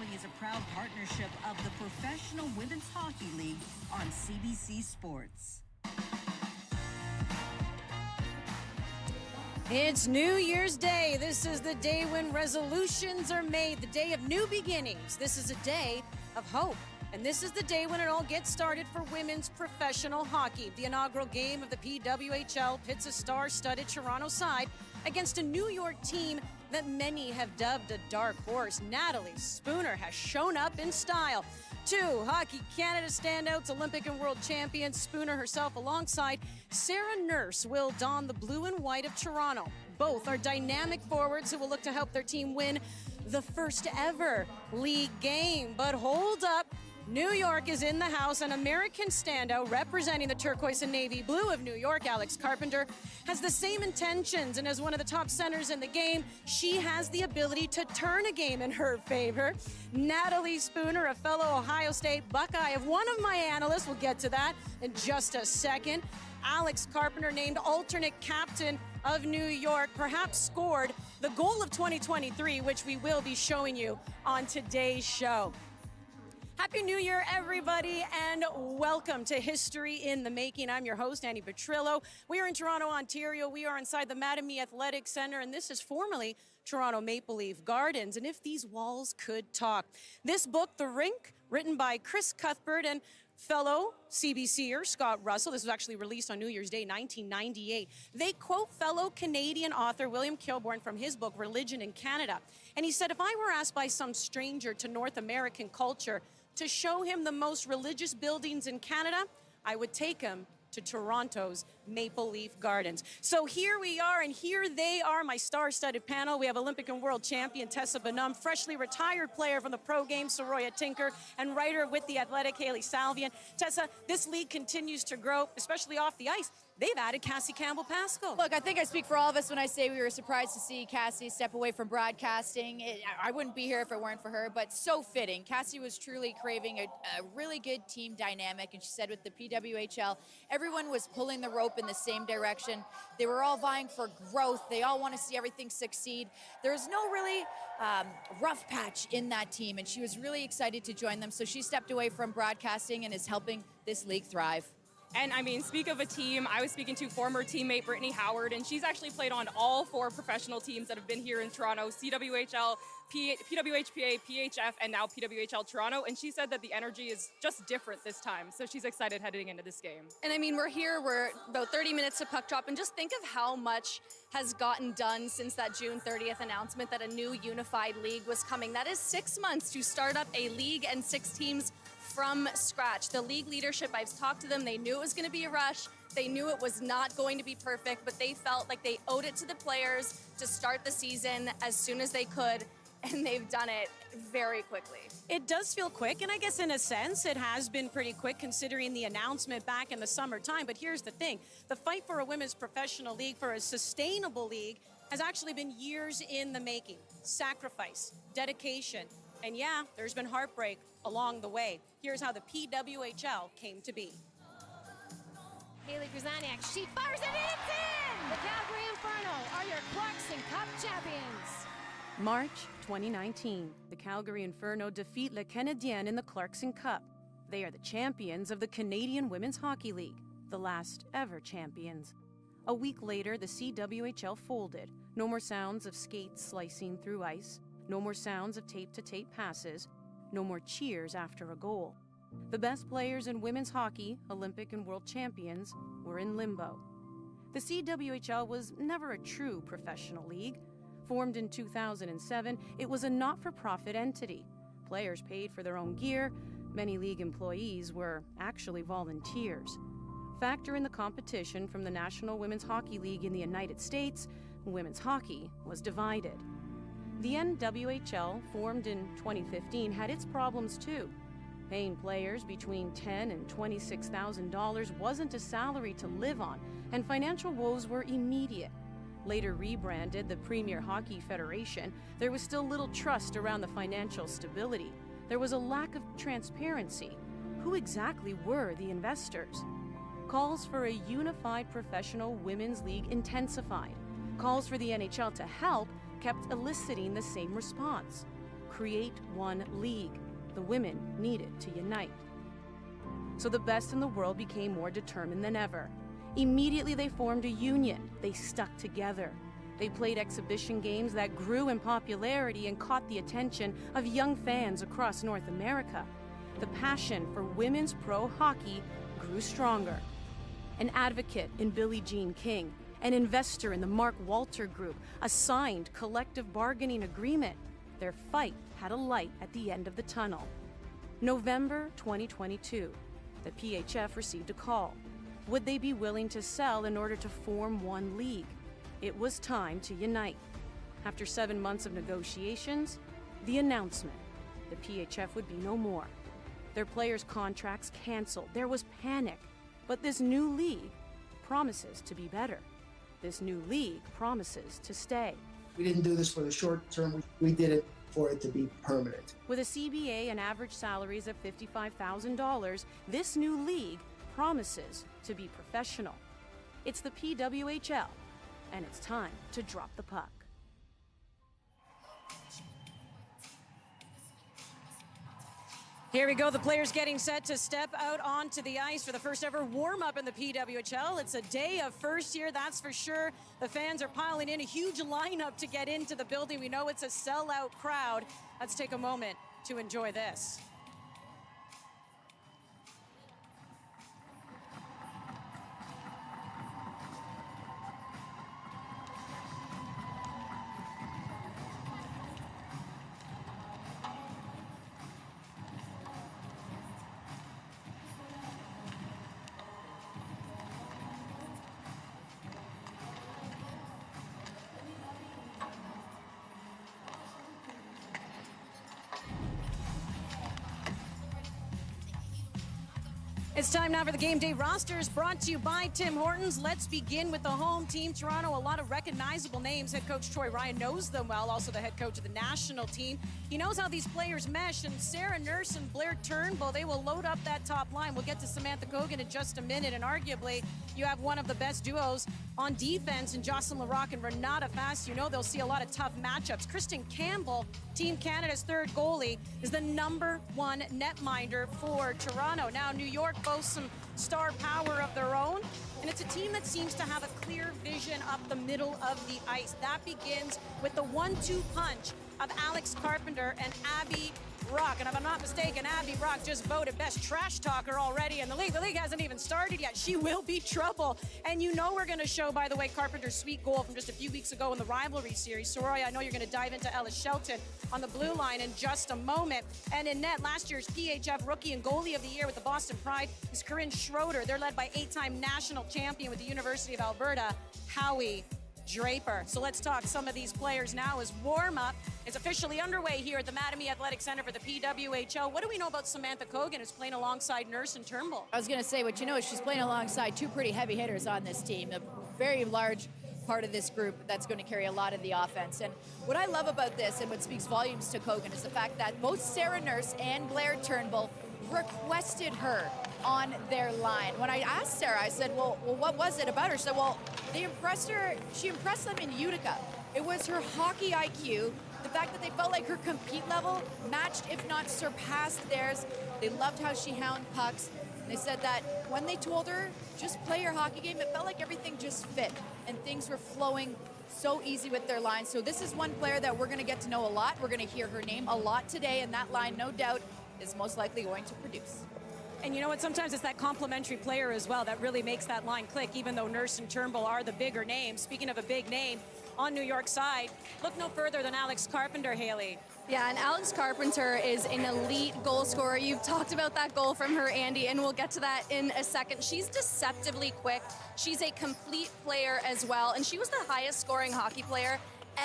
Storytelling is a proud partnership of the Professional Women's Hockey League on CBC Sports. It's New Year's Day. This is the day when resolutions are made, the day of new beginnings. This is a day of hope. And this is the day when it all gets started for women's professional hockey. The inaugural game of the PWHL pits a star-studded Toronto side against a New York team that many have dubbed a dark horse. Natalie Spooner has shown up in style. Two Hockey Canada standouts, Olympic and world champion Spooner herself alongside Sarah Nurse will don the blue and white of Toronto. Both are dynamic forwards who will look to help their team win the first ever league game. But hold up. New York is in the house. An American standout representing the turquoise and navy blue of New York, Alex Carpenter, has the same intentions, and as one of the top centers in the game, she has the ability to turn a game in her favor. Natalie Spooner, a fellow Ohio State Buckeye of one of my analysts, we'll get to that in just a second. Alex Carpenter, named alternate captain of New York, perhaps scored the goal of 2023, which we will be showing you on today's show. Happy New Year, everybody, and welcome to History in the Making. I'm your host, Annie Petrillo. We are in Toronto, Ontario. We are inside the Mattamy Athletic Centre, and this is formerly Toronto Maple Leaf Gardens. And if these walls could talk. This book, The Rink, written by Chris Cuthbert and fellow CBCer Scott Russell. This was actually released on New Year's Day, 1998. They quote fellow Canadian author William Kilbourne from his book, Religion in Canada. And he said, if I were asked by some stranger to North American culture to show him the most religious buildings in Canada, I would take him to Toronto's Maple Leaf Gardens. So here we are, and here they are, my star-studded panel. We have Olympic and world champion Tessa Bonhomme, freshly retired player from the pro game, Soroya Tinker, and writer with The Athletic, Haley Salvian. Tessa, this league continues to grow, especially off the ice. They've added Cassie Campbell-Pascal. Look, I think I speak for all of us when I say we were surprised to see Cassie step away from broadcasting. I wouldn't be here if it weren't for her, but so fitting. Cassie was truly craving a really good team dynamic, and she said with the PWHL, everyone was pulling the rope in the same direction. They were all vying for growth. They all want to see everything succeed. There was no really rough patch in that team, and she was really excited to join them. So she stepped away from broadcasting and is helping this league thrive. And I mean, speak of a team, I was speaking to former teammate Brittany Howard, and she's actually played on all four professional teams that have been here in Toronto, CWHL, PWHPA, PHF, and now PWHL Toronto. And she said that the energy is just different this time. So she's excited heading into this game. And I mean, we're about 30 minutes to puck drop, and just think of how much has gotten done since that June 30th announcement that a new unified league was coming. That is 6 months to start up a league and 6 teams from scratch. The league leadership, I've talked to them, they knew it was going to be a rush. They knew it was not going to be perfect, but they felt like they owed it to the players to start the season as soon as they could, and they've done it very quickly. It does feel quick, and I guess in a sense it has been pretty quick considering the announcement back in the summertime. But here's the thing, the fight for a women's professional league, for a sustainable league, has actually been years in the making. Sacrifice, dedication, and yeah, there's been heartbreak along the way. Here's how the PWHL came to be. Haley Gruzaniak, she fires it, and it's in! The Calgary Inferno are your Clarkson Cup champions. March 2019, the Calgary Inferno defeat Le Canadien in the Clarkson Cup. They are the champions of the Canadian Women's Hockey League, the last ever champions. A week later, the CWHL folded. No more sounds of skates slicing through ice. No more sounds of tape-to-tape passes. No more cheers after a goal. The best players in women's hockey, Olympic and world champions, were in limbo. The CWHL was never a true professional league. Formed in 2007, it was a not-for-profit entity. Players paid for their own gear. Many league employees were actually volunteers. Factor in the competition from the National Women's Hockey League in the United States, women's hockey was divided. The NWHL, formed in 2015, had its problems too. Paying players between $10,000 and $26,000 wasn't a salary to live on, and financial woes were immediate. Later rebranded the Premier Hockey Federation, there was still little trust around the financial stability. There was a lack of transparency. Who exactly were the investors? Calls for a unified professional women's league intensified. Calls for the NHL to help kept eliciting the same response. create one league. The women needed to unite. So the best in the world became more determined than ever. Immediately they formed a union. They stuck together. They played exhibition games that grew in popularity and caught the attention of young fans across North America. The passion for women's pro hockey grew stronger. An advocate in Billie Jean King, an investor in the Mark Walter Group, a signed collective bargaining agreement. Their fight had a light at the end of the tunnel. November 2022, the PHF received a call. Would they be willing to sell in order to form one league? It was time to unite. After 7 months of negotiations, the announcement: the PHF would be no more. Their players' contracts canceled. There was panic. But this new league promises to be better. This new league promises to stay. We didn't do this for the short term. We did it for it to be permanent. With a CBA and average salaries of $55,000, this new league promises to be professional. It's the PWHL, and it's time to drop the puck. Here we go, the players getting set to step out onto the ice for the first ever warm-up in the PWHL. It's a day of first year, that's for sure. The fans are piling in, a huge lineup to get into the building. We know it's a sellout crowd. Let's take a moment to enjoy this. It's time now for the game day rosters, brought to you by Tim Hortons. Let's begin with the home team, Toronto. A lot of recognizable names. Head coach Troy Ryan knows them well, also the head coach of the national team. He knows how these players mesh, and Sarah Nurse and Blair Turnbull, they will load up that top line. We'll get to Samantha Cogan in just a minute, and arguably you have one of the best duos on defense in Jocelyn Larocque and Renata Fast. You know they'll see a lot of tough matchups. Kristen Campbell, Team Canada's third goalie, is the #1 netminder for Toronto. Now, New York boasts some star power of their own, and it's a team that seems to have a clear vision up the middle of the ice. That begins with the 1-2 punch of Alex Carpenter and Abby Rock. And if I'm not mistaken, Abby Rock just voted best trash talker already in the league. The league hasn't even started yet. She will be trouble. And you know we're going to show, by the way, Carpenter's sweet goal from just a few weeks ago in the rivalry series. Soroy, I know you're going to dive into Ellis Shelton on the blue line in just a moment. And in net, last year's PHF Rookie and Goalie of the Year with the Boston Pride is Corinne Schroeder. They're led by 8-time national champion with the University of Alberta, Howie Draper. So let's talk some of these players now as warm-up is officially underway here at the Mattamy Athletic Center for the PWHL. What do we know about Samantha Cogan, who's playing alongside Nurse and Turnbull? I was going to say, what you know is she's playing alongside two pretty heavy hitters on this team, a very large part of this group that's going to carry a lot of the offense. And what I love about this and what speaks volumes to Cogan is the fact that both Sarah Nurse and Blair Turnbull requested her on their line. When I asked Sarah, I said, well, what was it about her? She said, well, they impressed her. She impressed them in Utica. It was her hockey IQ, the fact that they felt like her compete level matched, if not surpassed theirs. They loved how she hound pucks. They said that when they told her, just play your hockey game, it felt like everything just fit and things were flowing so easy with their line. So this is one player that we're going to get to know a lot. We're going to hear her name a lot today, and that line, no doubt, is most likely going to produce. And you know what? Sometimes it's that complementary player as well that really makes that line click, even though Nurse and Turnbull are the bigger names. Speaking of a big name, on New York side, look no further than Alex Carpenter, Haley. Yeah, and Alex Carpenter is an elite goal scorer. You've talked about that goal from her, Andy, and we'll get to that in a second. She's deceptively quick. She's a complete player as well, and she was the highest scoring hockey player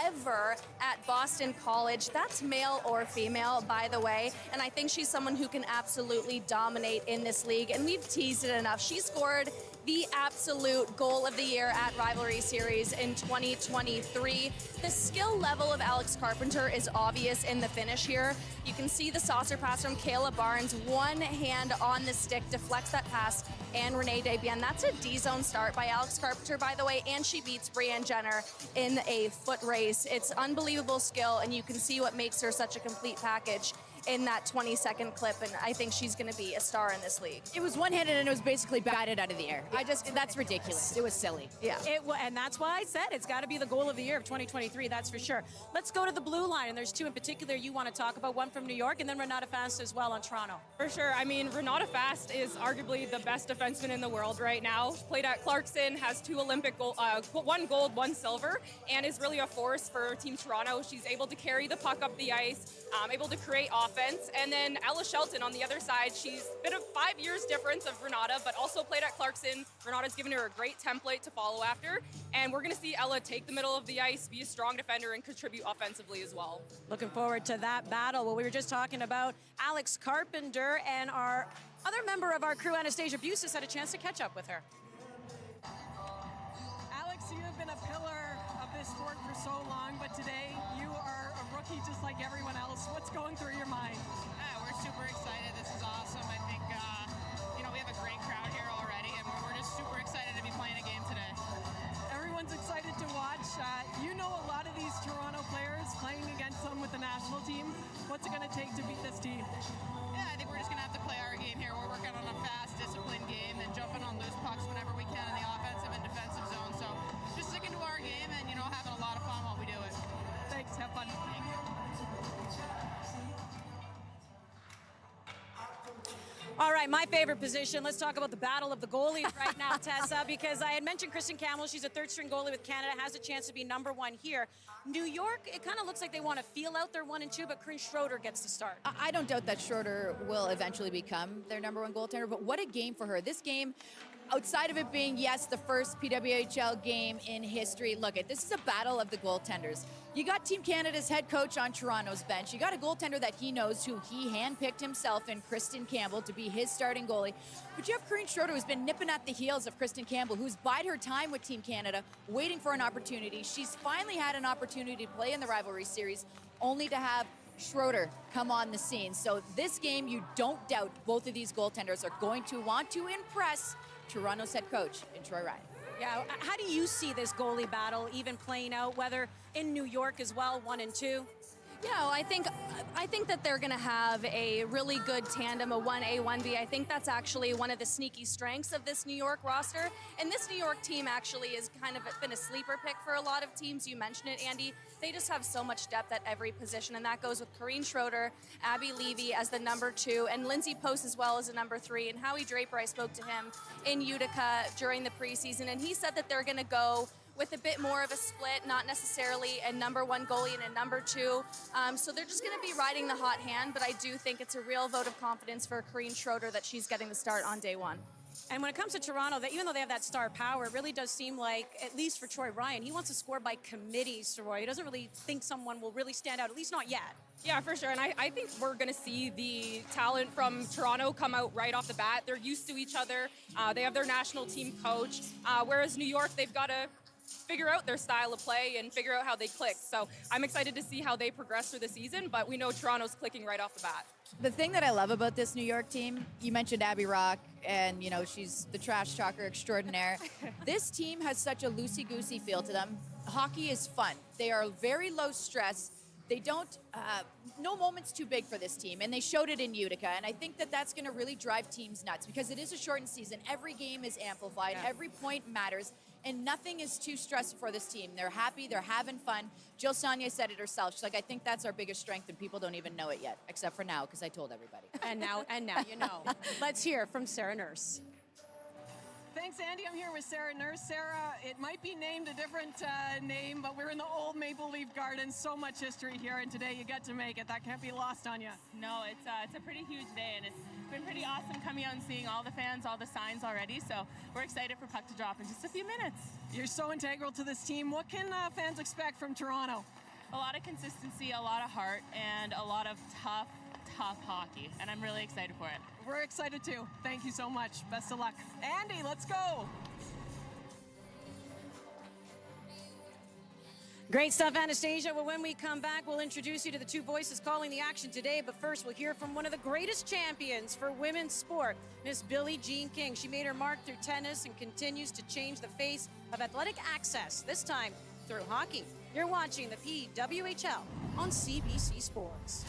ever at Boston College. That's male or female, by the way, and I think she's someone who can absolutely dominate in this league, and we've teased it enough. She scored the absolute goal of the year at Rivalry Series in 2023. The skill level of Alex Carpenter is obvious in the finish here. You can see the saucer pass from Kayla Barnes, one hand on the stick, deflects that pass and Renee Desbiens. That's a D-zone start by Alex Carpenter, by the way, and she beats Brianne Jenner in a foot race. It's unbelievable skill, and you can see what makes her such a complete package in that 20-second clip, and I think she's going to be a star in this league. It was one-handed and it was basically batted out of the air. That's ridiculous. It was silly. Yeah. And that's why I said it's got to be the goal of the year of 2023, that's for sure. Let's go to the blue line, and there's two in particular you want to talk about, one from New York and then Renata Fast as well on Toronto. For sure. I mean, Renata Fast is arguably the best defenseman in the world right now. Played at Clarkson, has 2 Olympic gold, 1 gold, 1 silver, and is really a force for Team Toronto. She's able to carry the puck up the ice, able to create offense. And then Ella Shelton on the other side, she's been a 5 years difference of Renata, but also played at Clarkson. Renata's given her a great template to follow after. And we're going to see Ella take the middle of the ice, be a strong defender, and contribute offensively as well. Looking forward to that battle. Well, we were just talking about Alex Carpenter, and our other member of our crew, Anastasia Busis, had a chance to catch up with her. Alex, you have been a pillar of this sport for so long, but today you are a rookie just like everyone else. What's going through your mind? We're super excited. This is awesome. I think, we have a great crowd here already, and we're just super excited to be playing a game today. Everyone's excited to watch. You know a lot of these Toronto players playing against them with the national team. What's it going to take to beat this team? Yeah, I think we're just going to have to play our game here. We're working on a fast, disciplined game and jumping on loose pucks whenever we can in the offensive and defensive zone. So just sticking to our game and, having a lot of fun while we do it. Thanks. Have fun. All right, my favorite position. Let's talk about the battle of the goalies right now, Tessa, because I had mentioned Kristen Campbell. She's a third-string goalie with Canada, has a chance to be #1 here. New York, it kind of looks like they want to feel out their 1 and 2, but Corinne Schroeder gets the start. I don't doubt that Schroeder will eventually become their #1 goaltender, but what a game for her. This game, outside of it being, yes, the first PWHL game in history, this is a battle of the goaltenders. You got Team Canada's head coach on Toronto's bench. You got a goaltender that he knows, who he handpicked himself in Kristen Campbell to be his starting goalie. But you have Corinne Schroeder, who's been nipping at the heels of Kristen Campbell, who's bided her time with Team Canada, waiting for an opportunity. She's finally had an opportunity to play in the rivalry series, only to have Schroeder come on the scene. So this game, you don't doubt both of these goaltenders are going to want to impress Toronto's head coach in Troy Ryan. Yeah, how do you see this goalie battle even playing out, whether in New York as well, 1 and 2? I think that they're going to have a really good tandem, a 1A, 1B. I think that's actually one of the sneaky strengths of this New York roster. And this New York team actually has kind of been a sleeper pick for a lot of teams. You mentioned it, Andy. They just have so much depth at every position, and that goes with Corinne Schroeder, Abby Levy as the #2, and Lindsay Post as well as a #3. And Howie Draper, I spoke to him in Utica during the preseason, and he said that they're going to go with a bit more of a split, not necessarily a #1 goalie and a #2. So they're just going to be riding the hot hand, but I do think it's a real vote of confidence for Corinne Schroeder that she's getting the start on day 1. And when it comes to Toronto, that even though they have that star power, it really does seem like, at least for Troy Ryan, he wants to score by committee, Soroy. He doesn't really think someone will really stand out, at least not yet. Yeah, for sure. And I think we're going to see the talent from Toronto come out right off the bat. They're used to each other. They have their national team coach. Whereas New York, they've got to figure out their style of play and figure out how they click. So I'm excited to see how they progress through the season, but we know Toronto's clicking right off the bat. The thing that I love about this New York team, you mentioned Abby Rock, and she's the trash talker extraordinaire. This team has such a loosey-goosey feel to them. Hockey is fun. They are very low stress. They don't, no moment's too big for this team, and they showed it in Utica, and I think that that's going to really drive teams nuts because it is a shortened season. Every game is amplified. Yeah. Every point matters, and nothing is too stressful for this team. They're happy. They're having fun. Jill Saunier said it herself. She's like, I think that's our biggest strength, and people don't even know it yet, except for now because I told everybody. And now you know. Let's hear from Sarah Nurse. Thanks, Andy. I'm here with Sarah Nurse. Sarah, it might be named a different name, but we're in the old Maple Leaf Garden. So much history here, and today you get to make it. That can't be lost on you. No, it's a pretty huge day, and it's been pretty awesome coming out and seeing all the fans, all the signs already. So we're excited for puck to drop in just a few minutes. You're so integral to this team. What can fans expect from Toronto? A lot of consistency, a lot of heart, and a lot of tough hockey, and I'm really excited for it. We're excited too. Thank you so much. Best of luck. Andy, let's go. Great stuff, Anastasia. Well, when we come back, we'll introduce you to the two voices calling the action today. But first, we'll hear from one of the greatest champions for women's sport, Miss Billie Jean King. She made her mark through tennis and continues to change the face of athletic access, this time through hockey. You're watching the PWHL on CBC Sports.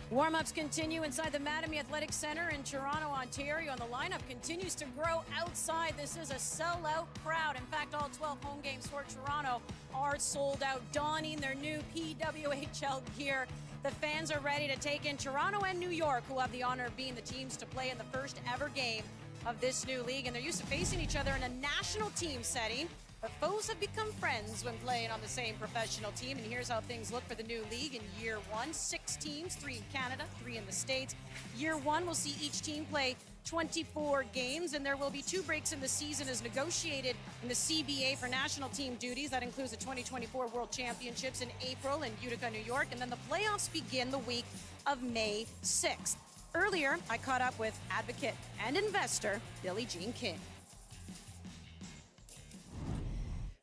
Warm-ups continue inside the Mattamy Athletic Center in Toronto, Ontario, and the lineup continues to grow outside. This is a sellout crowd. In fact, all 12 home games for Toronto are sold out, donning their new PWHL gear. The fans are ready to take in Toronto and New York, who have the honor of being the teams to play in the first ever game of this new league. And they're used to facing each other in a national team setting. But foes have become friends when playing on the same professional team. And here's how things look for the new league in year one. 6 teams, 3 in Canada, 3 in the States. Year one will see each team play 24 games, and there will be 2 breaks in the season as negotiated in the CBA for national team duties. That includes the 2024 World Championships in April in Utica, New York, and then the playoffs begin the week of May 6th. Earlier, I caught up with advocate and investor Billie Jean King.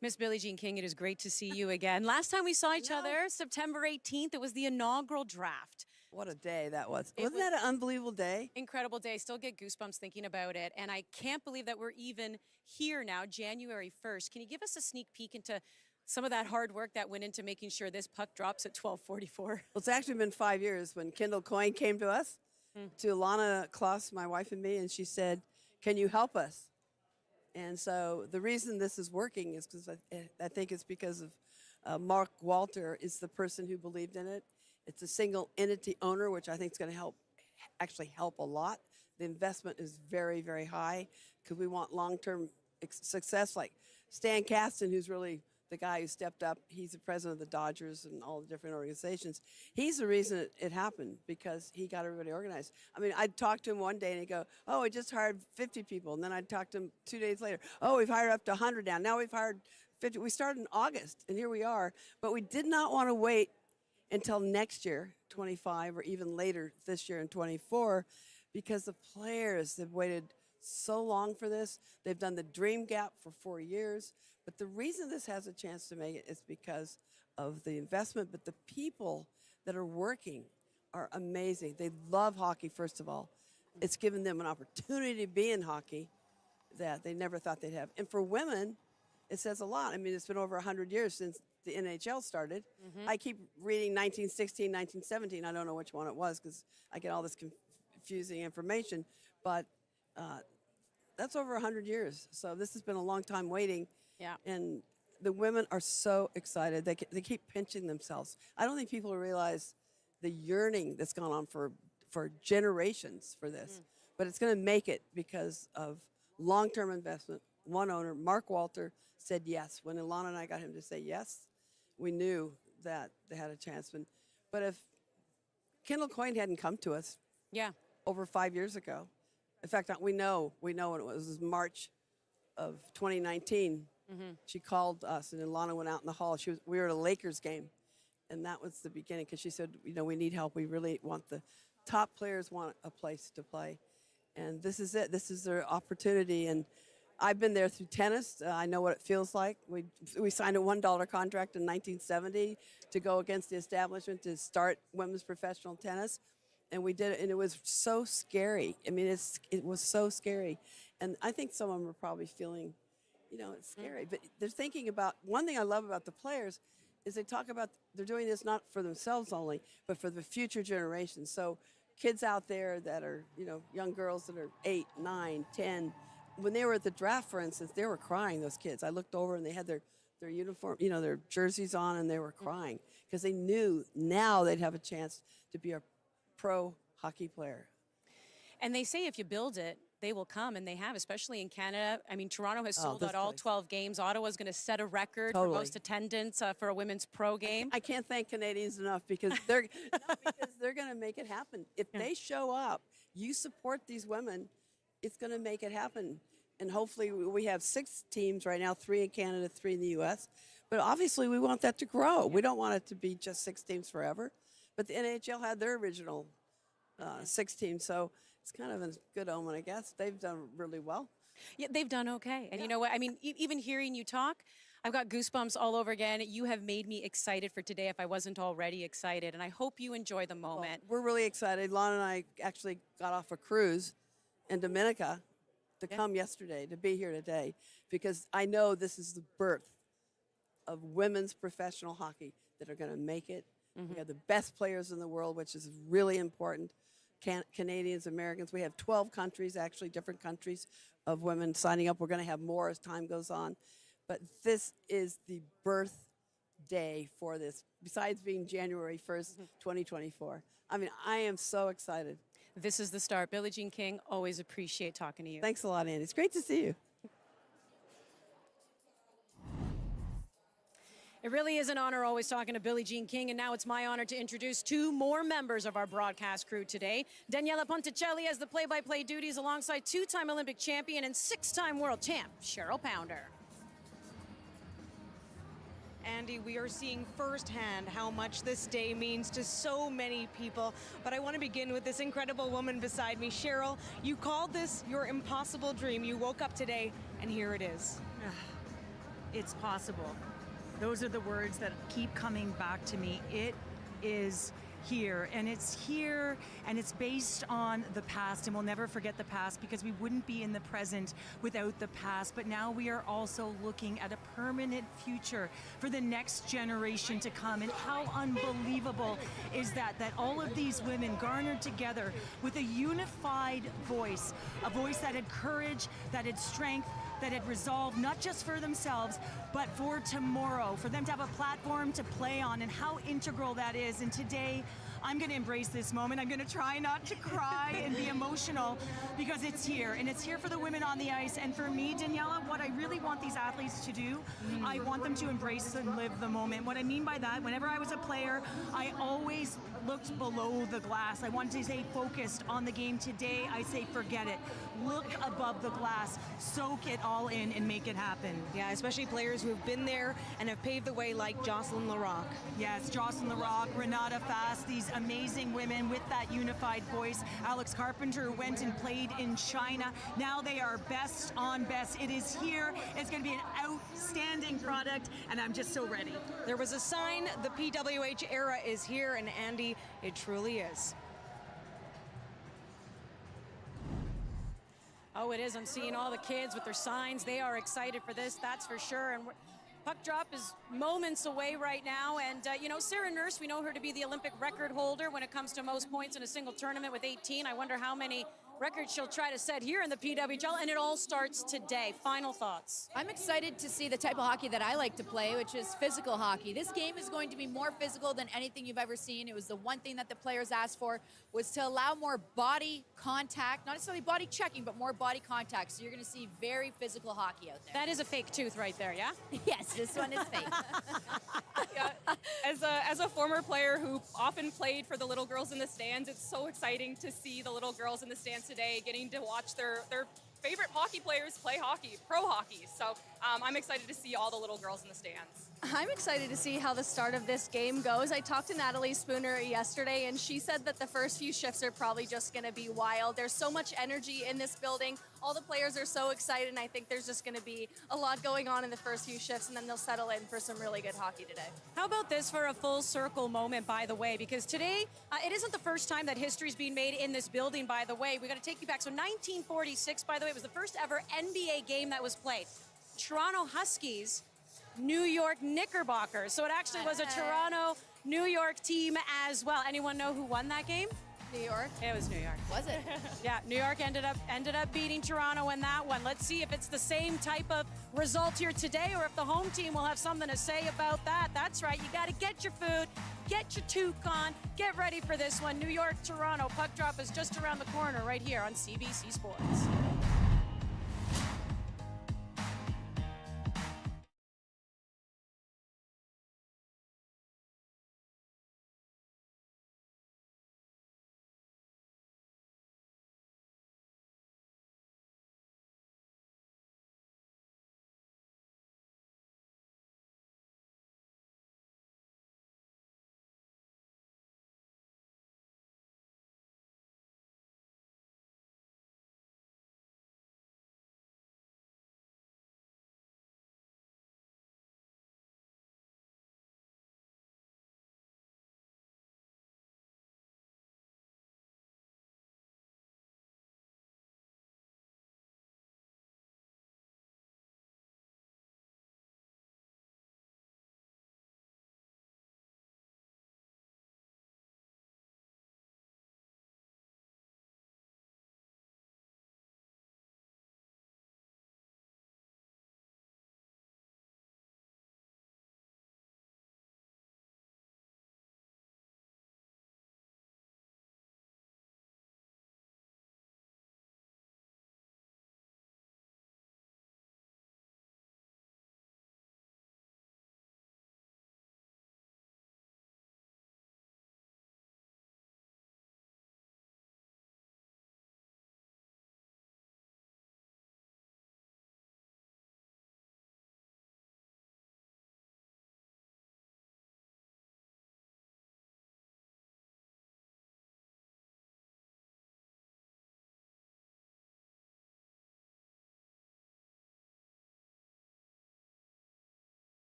Miss Billie Jean King, it is great to see you again. Last time we saw each other, September 18th, it was the inaugural draft. What a day that was. Wasn't that an unbelievable day? Incredible day. Still get goosebumps thinking about it. And I can't believe that we're even here now, January 1st. Can you give us a sneak peek into some of that hard work that went into making sure this puck drops at 12:44? Well, it's actually been 5 years when Kendall Coyne came to us, to Alana Kloss, my wife and me, and she said, can you help us? And so the reason this is working is because I think it's because of Mark Walter is the person who believed in it. It's a single entity owner, which I think is going to help a lot. The investment is very, very high because we want long-term success, like Stan Kasten, who's really the guy who stepped up, he's the president of the Dodgers and all the different organizations. He's the reason it happened because he got everybody organized. I mean, I'd talk to him one day and he'd go, oh, we just hired 50 people. And then I'd talk to him 2 days later. Oh, we've hired up to 100 now. Now we've hired 50. We started in August and here we are. But we did not want to wait until next year, 25, or even later this year in 24, because the players have waited so long for this. They've done the dream gap for 4 years. But the reason this has a chance to make it is because of the investment, but the people that are working are amazing. They love hockey, first of all. It's given them an opportunity to be in hockey that they never thought they'd have. And for women, it says a lot. I mean, it's been over 100 years since the NHL started. I keep reading 1916, 1917. I don't know which one it was because I get all this confusing information. But that's over 100 years. So this has been a long time waiting. Yeah. And the women are so excited. They keep pinching themselves. I don't think people realize the yearning that's gone on for generations for this. But it's going to make it because of long-term investment. One owner, Mark Walter, said yes. When Ilana and I got him to say yes, we knew that they had a chance. But if Kendall Coyne hadn't come to us over 5 years ago, in fact, we know when it was March of 2019, she called us, and Ilana went out in the hall. We were at a Lakers game, and that was the beginning because she said, we need help. We really want the top players want a place to play, and this is it. This is their opportunity, and I've been there through tennis. I know what it feels like. We signed a $1 contract in 1970 to go against the establishment to start women's professional tennis, and we did it, and it was so scary. I mean, it was so scary, and I think some of them are probably feeling, it's scary. But they're thinking about, one thing I love about the players is they talk about they're doing this not for themselves only, but for the future generations. So kids out there that are, young girls that are 8, 9, 10, when they were at the draft, for instance, they were crying, those kids. I looked over and they had their uniform, their jerseys on, and they were crying because they knew now they'd have a chance to be a pro hockey player. And they say if you build it, they will come, and they have, especially in Canada. I mean, Toronto has sold out all 12 games. Ottawa's going to set a record for most attendance for a women's pro game. I can't thank Canadians enough because they're going to make it happen. If they show up, you support these women, it's going to make it happen. And hopefully we have 6 teams right now, 3 in Canada, 3 in the U.S. But obviously we want that to grow. We don't want it to be just 6 teams forever. But the NHL had their original 6 teams, so it's kind of a good omen, I guess. They've done really well. Yeah, they've done okay. And you know what? I mean, even hearing you talk, I've got goosebumps all over again. You have made me excited for today if I wasn't already excited, and I hope you enjoy the moment. Well, we're really excited. Lon and I actually got off a cruise in Dominica to come yesterday, to be here today, because I know this is the birth of women's professional hockey that are going to make it. We have the best players in the world, which is really important. Canadians, Americans. We have 12 countries, actually different countries of women signing up. We're going to have more as time goes on. But this is the birth day for this, besides being January 1st, 2024. I mean, I am so excited. This is the start. Billie Jean King, always appreciate talking to you. Thanks a lot, Andy. It's great to see you. It really is an honor always talking to Billie Jean King, and now it's my honor to introduce 2 more members of our broadcast crew today. Daniela Ponticelli has the play-by-play duties alongside 2-time Olympic champion and 6-time world champ, Cheryl Pounder. Andy, we are seeing firsthand how much this day means to so many people. But I want to begin with this incredible woman beside me. Cheryl, you called this your impossible dream. You woke up today, and here it is. It's possible. Those are the words that keep coming back to me. It is here, and it's based on the past, and we'll never forget the past because we wouldn't be in the present without the past. But now we are also looking at a permanent future for the next generation to come. And how unbelievable is that all of these women garnered together with a unified voice, a voice that had courage, that had strength, that had resolved not just for themselves, but for tomorrow, for them to have a platform to play on, and how integral that is. And today, I'm going to embrace this moment. I'm going to try not to cry and be emotional because it's here, and it's here for the women on the ice. And for me, Daniela, what I really want these athletes to do, I want them to embrace and live the moment. What I mean by that, whenever I was a player, I always looked below the glass. I wanted to stay focused on the game. Today, I say forget it. Look above the glass, soak it all in, and make it happen. Yeah, especially players who have been there and have paved the way like Jocelyn Larocque. Yes, Jocelyn Larocque, Renata Fast, these amazing women with that unified voice. Alex Carpenter, who went and played in China. Now they are best on best. It is here. It's going to be an outstanding product, and I'm just so ready. There was a sign, the PWH era is here, and Andy, it truly is. Oh, it is. I'm seeing all the kids with their signs. They are excited for this, that's for sure. And puck drop is moments away right now. And, you know, Sarah Nurse, we know her to be the Olympic record holder when it comes to most points in a single tournament with 18. I wonder how many records she'll try to set here in the PWHL, and it all starts today. Final thoughts. I'm excited to see the type of hockey that I like to play, which is physical hockey. This game is going to be more physical than anything you've ever seen. It was the one thing that the players asked for, was to allow more body contact, not necessarily body checking, but more body contact. So you're going to see very physical hockey out there. That is a fake tooth right there, yeah? Yes, this one is fake. Yeah, as a former player who often played for the little girls in the stands, it's so exciting to see the little girls in the stands today getting to watch their favorite hockey players play hockey, pro hockey. So I'm excited to see all the little girls in the stands. I'm excited to see how the start of this game goes. I talked to Natalie Spooner yesterday, and she said that the first few shifts are probably just going to be wild. There's so much energy in this building. All the players are so excited, and I think there's just going to be a lot going on in the first few shifts, and then they'll settle in for some really good hockey today. How about this for a full circle moment, by the way, because today, it isn't the first time that history's being made in this building, by the way. We got to take you back. So 1946, by the way, was the first ever NBA game that was played. Toronto Huskies, New York Knickerbockers. So it actually was a Toronto, New York team as well. Anyone know who won that game? New York? It was New York. Was it? Yeah, New York ended up beating Toronto in that one. Let's see if it's the same type of result here today, or if the home team will have something to say about that. That's right, you got to get your food, get your toque on, get ready for this one. New York, Toronto, puck drop is just around the corner right here on CBC Sports.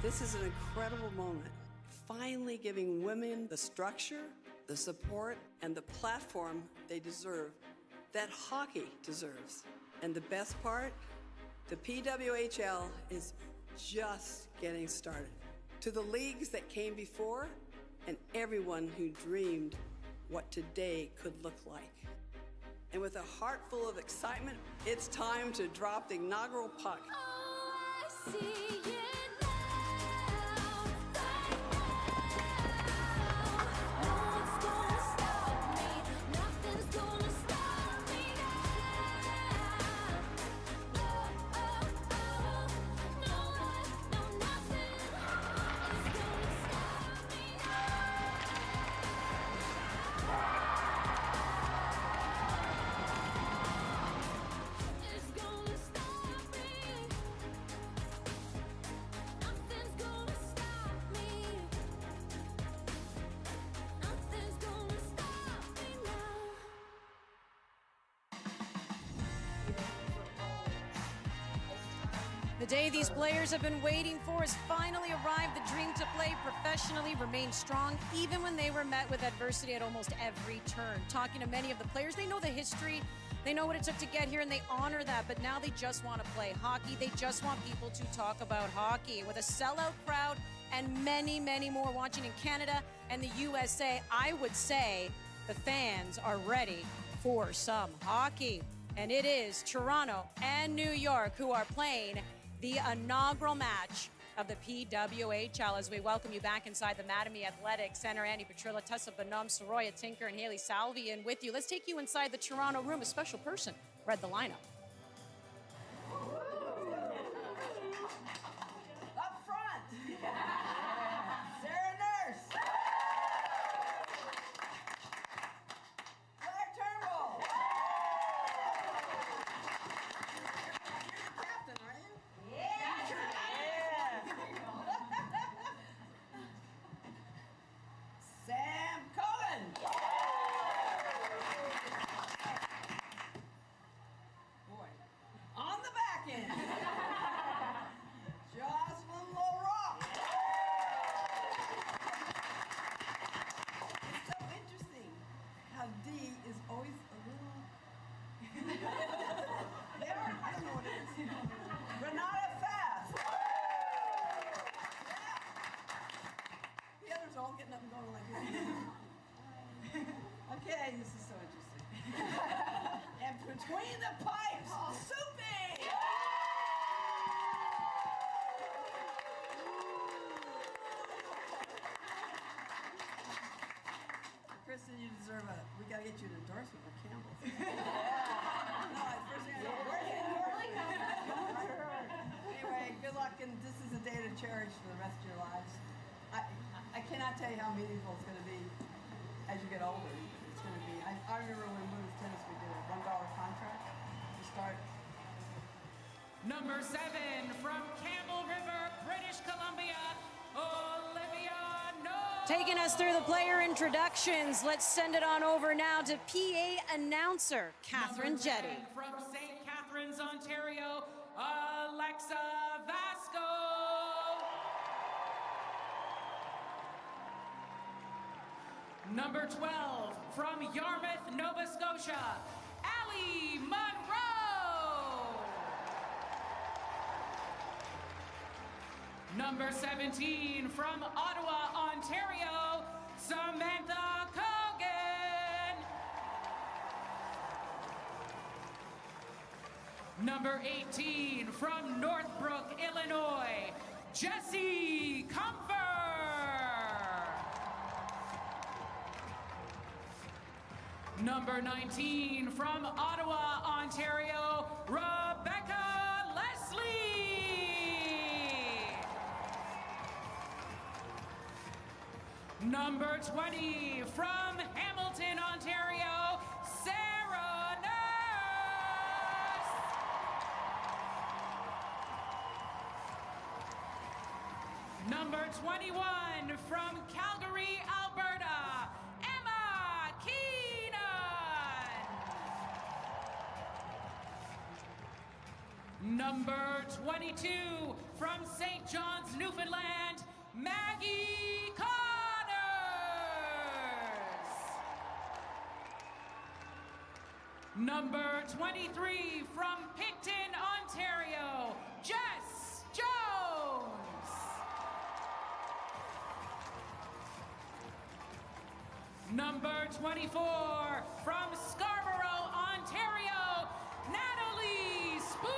This is an incredible moment, finally giving women the structure, the support, and the platform they deserve, that hockey deserves. And the best part, the PWHL is just getting started. To the leagues that came before, and everyone who dreamed what today could look like. And with a heart full of excitement, it's time to drop the inaugural puck. The day these players have been waiting for has finally arrived. The dream to play professionally remained strong, even when they were met with adversity at almost every turn. Talking to many of the players, they know the history, they know what it took to get here, and they honor that, but now they just want to play hockey. They just want people to talk about hockey. With a sellout crowd and many, many more watching in Canada and the USA, I would say the fans are ready for some hockey. And it is Toronto and New York who are playing the inaugural match of the PWHL as we welcome you back inside the Mattamy Athletic Center. Andy Petrilla, Tessa Bonhomme, Soroya Tinker, and Haley Salvi in with you. Let's take you inside the Toronto room. A special person read the lineup. Up front, Sarah Nurse, Claire Turnbull. You're the captain, aren't you? Yeah. Sam Cohen. Boy, on the back end. Jocelyn LaRock. It's so interesting how D is always a little. I don't know what it is. Renata Fast. Yeah. The others all getting up and going like this. Okay, this is so interesting. And between the pipes, Soupy. Kristen, you deserve we gotta get you an endorsement with Campbell's. No, first thing I know, anyway, good luck, and this is a day to cherish for the rest of your lives. I cannot tell you how meaningful it's gonna be as you get older. It's gonna be, I remember when we moved tennis, we did a $1 contract to start. Number 7 from Campbell River, British Columbia, Olivia Noel. Taking us through the player introductions, let's send it on over now to PA announcer Catherine Jetty. From St. Catharines, Ontario, Alexa Vasco. Number 12 from Yarmouth, Nova Scotia, Allie Monroe. Number 17 from Ottawa, Ontario, Samantha Cogan. Number 18 from Northbrook, Illinois, Jessie Comfort. Number 19 from Ottawa, Ontario, Rebecca Leslie. Number 20 from Hamilton, Ontario, Sarah Nurse. Number 21 from Calgary, Alberta, Emma Keenan. Number 22 from St. John's, Newfoundland, Maggie Connors. Number 23 from Picton, Ontario, Jess Jones. Number 24 from Scarborough, Ontario, Natalie Spooner.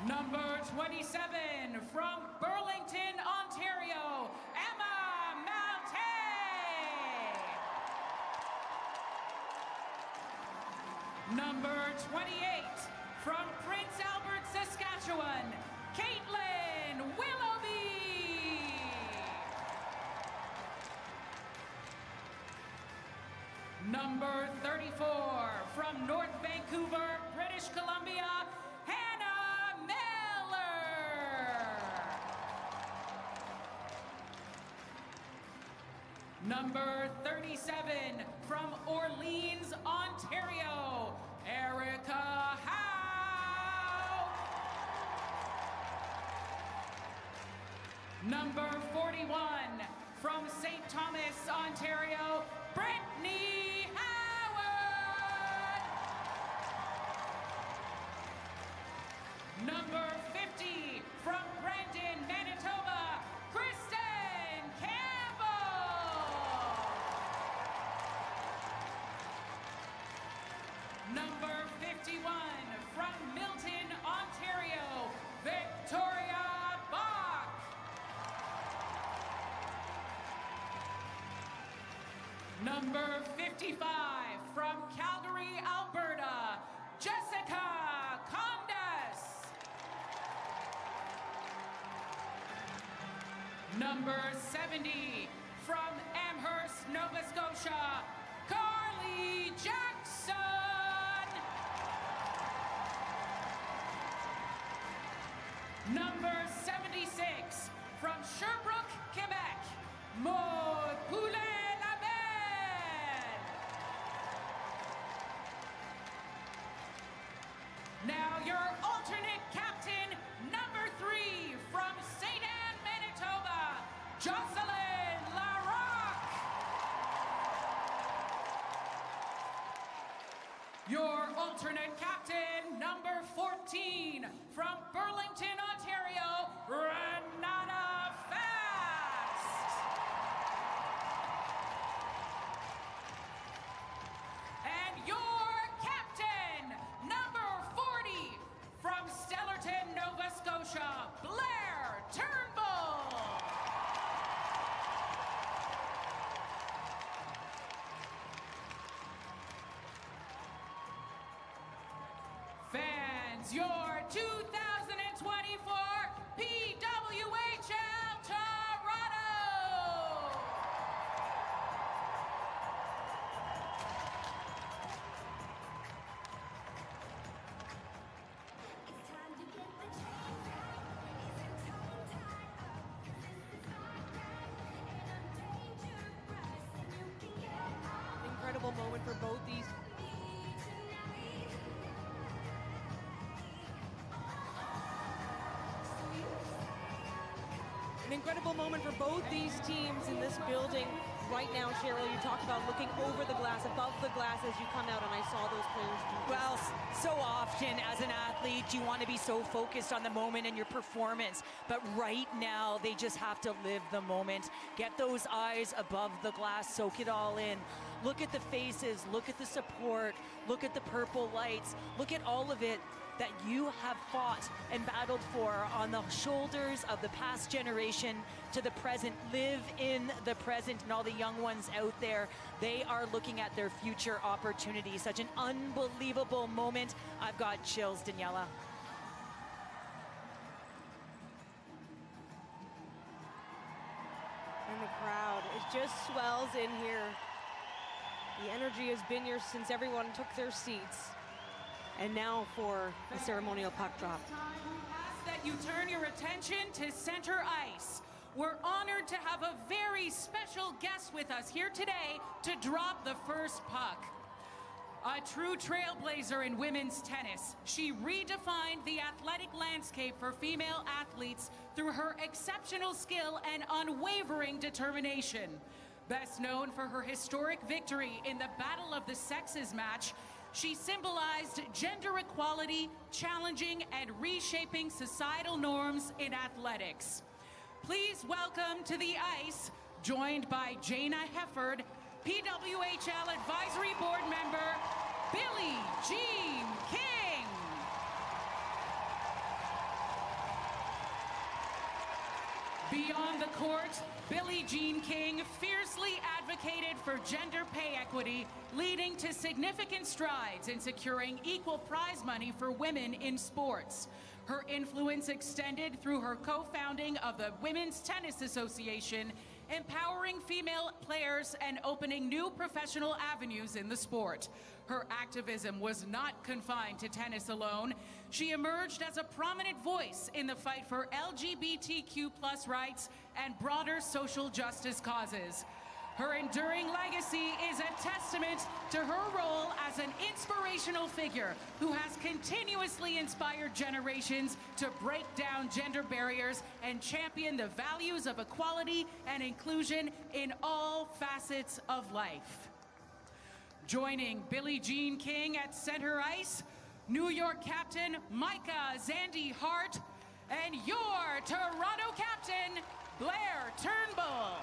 Number 27 from Burlington, Ontario, Emma Malte. Number 28 from Prince Albert, Saskatchewan, Caitlin Willoughby. Number 34 from North Vancouver, British Columbia, Hannah Miller. Number 37 from Orleans, Ontario, Erica Howe. Number 41 from St. Thomas, Ontario, Brittany Howard. Number 50 from Brandon, Manitoba, Kristen Campbell. Number 51 from Milton, Ontario, Victoria Bach. Number 55 from Calgary, Alberta, Jessica Condas. Number 70 from Amherst, Nova Scotia, Carly Jackson. Number 76 from Sherbrooke, Quebec, Maud Poulet-Lamel. Now your alternate captain, number 3 from St. Anne, Manitoba, Jocelyn Larocque. Your alternate captain, number 14 from Burlington, Ontario, Renata Fast. And your captain, number 40 from Stellarton, Nova Scotia, Blair Turnbull. Fans, your 2024 PWHL Toronto. Incredible moment for both these. An incredible moment for both these teams in this building right now. Cheryl, you talked about looking over the glass, above the glass as you come out, and I saw those players do this. Well, so often as an athlete, you want to be so focused on the moment and your performance. But right now, they just have to live the moment. Get those eyes above the glass, soak it all in. Look at the faces, look at the support, look at the purple lights, look at all of it that you have fought and battled for on the shoulders of the past generation to the present. Live in the present, and all the young ones out there, they are looking at their future opportunities. Such an unbelievable moment. I've got chills, Daniela. And the crowd, it just swells in here. The energy has been here since everyone took their seats. And now for the ceremonial puck drop. Ask that you turn your attention to center ice. We're honored to have a very special guest with us here today to drop the first puck. A true trailblazer in women's tennis, she redefined the athletic landscape for female athletes through her exceptional skill and unwavering determination. Best known for her historic victory in the Battle of the Sexes match, she symbolized gender equality, challenging and reshaping societal norms in athletics. Please welcome to the ice, joined by Jana Hefford, PWHL Advisory Board member, Billie Jean King. Beyond the court, Billie Jean King fiercely advocated for gender pay equity, leading to significant strides in securing equal prize money for women in sports. Her influence extended through her co-founding of the Women's Tennis Association, empowering female players and opening new professional avenues in the sport. Her activism was not confined to tennis alone. She emerged as a prominent voice in the fight for LGBTQ+ rights and broader social justice causes. Her enduring legacy is a testament to her role as an inspirational figure who has continuously inspired generations to break down gender barriers and champion the values of equality and inclusion in all facets of life. Joining Billie Jean King at center ice, New York captain Micah Zandy Hart, and your Toronto captain, Blair Turnbull.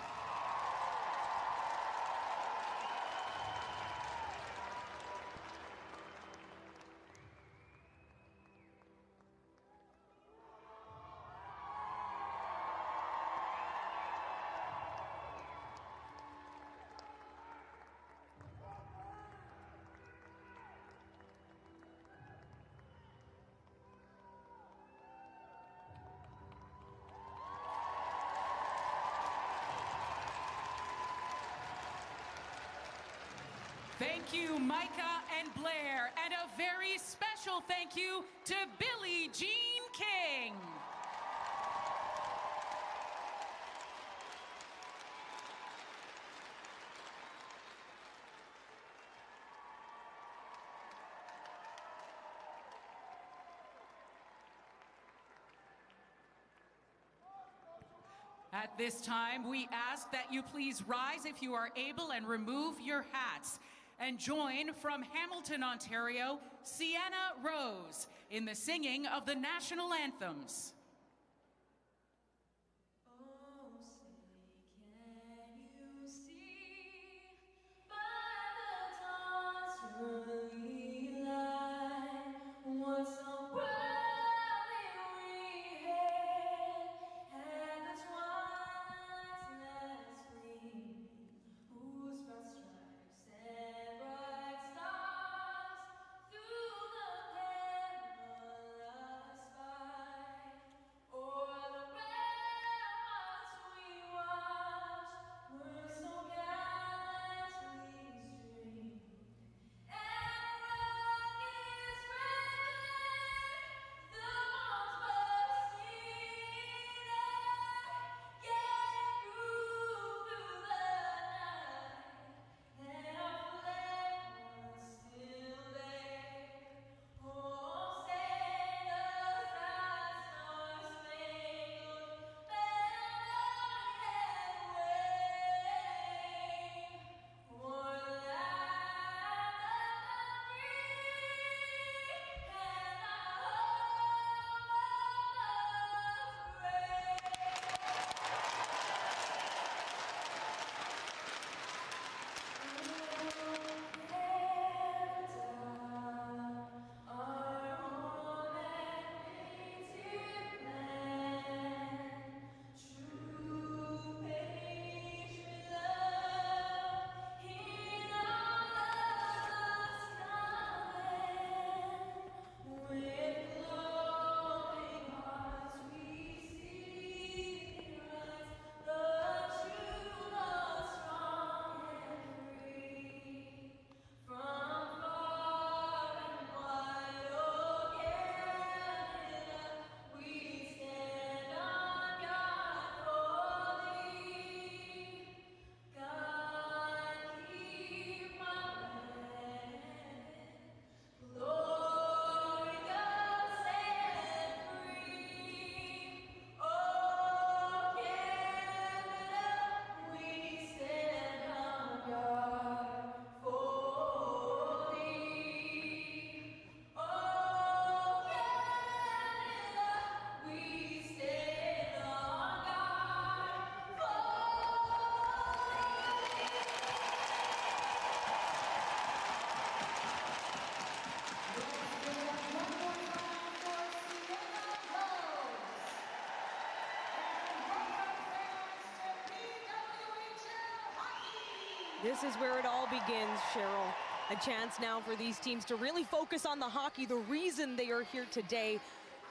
Thank you, Micah and Blair, and a very special thank you to Billie Jean King. At this time, we ask that you please rise if you are able and remove your hats. And join from Hamilton, Ontario, Sienna Rose in the singing of the national anthems. This is where it all begins, Cheryl. A chance now for these teams to really focus on the hockey, the reason they are here today.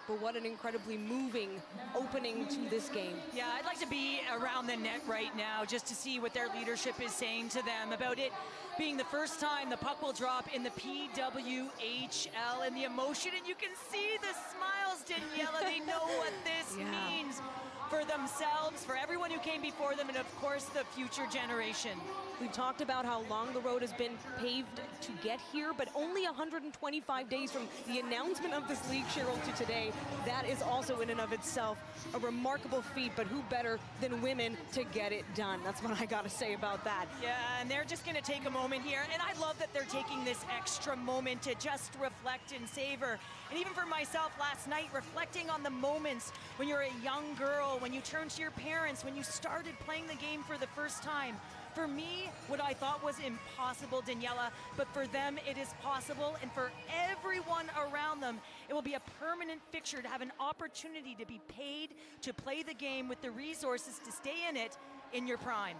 But what an incredibly moving opening to this game. Yeah, I'd like to be around the net right now just to see what their leadership is saying to them about it being the first time the puck will drop in the PWHL and the emotion. And you can see the smiles, Daniela. They know what this means for themselves, for everyone who came before them, and of course the future generation. We've talked about how long the road has been paved to get here, but only 125 days from the announcement of this league, Cheryl, to today. That is also in and of itself a remarkable feat, but who better than women to get it done? That's what I gotta say about that. Yeah, and they're just gonna take a moment here, and I love that they're taking this extra moment to just reflect and savor. And even for myself last night, reflecting on the moments when you're a young girl, when you turn to your parents, when you started playing the game for the first time. For me, what I thought was impossible, Daniela, but for them, it is possible. And for everyone around them, it will be a permanent fixture to have an opportunity to be paid to play the game with the resources to stay in it in your prime.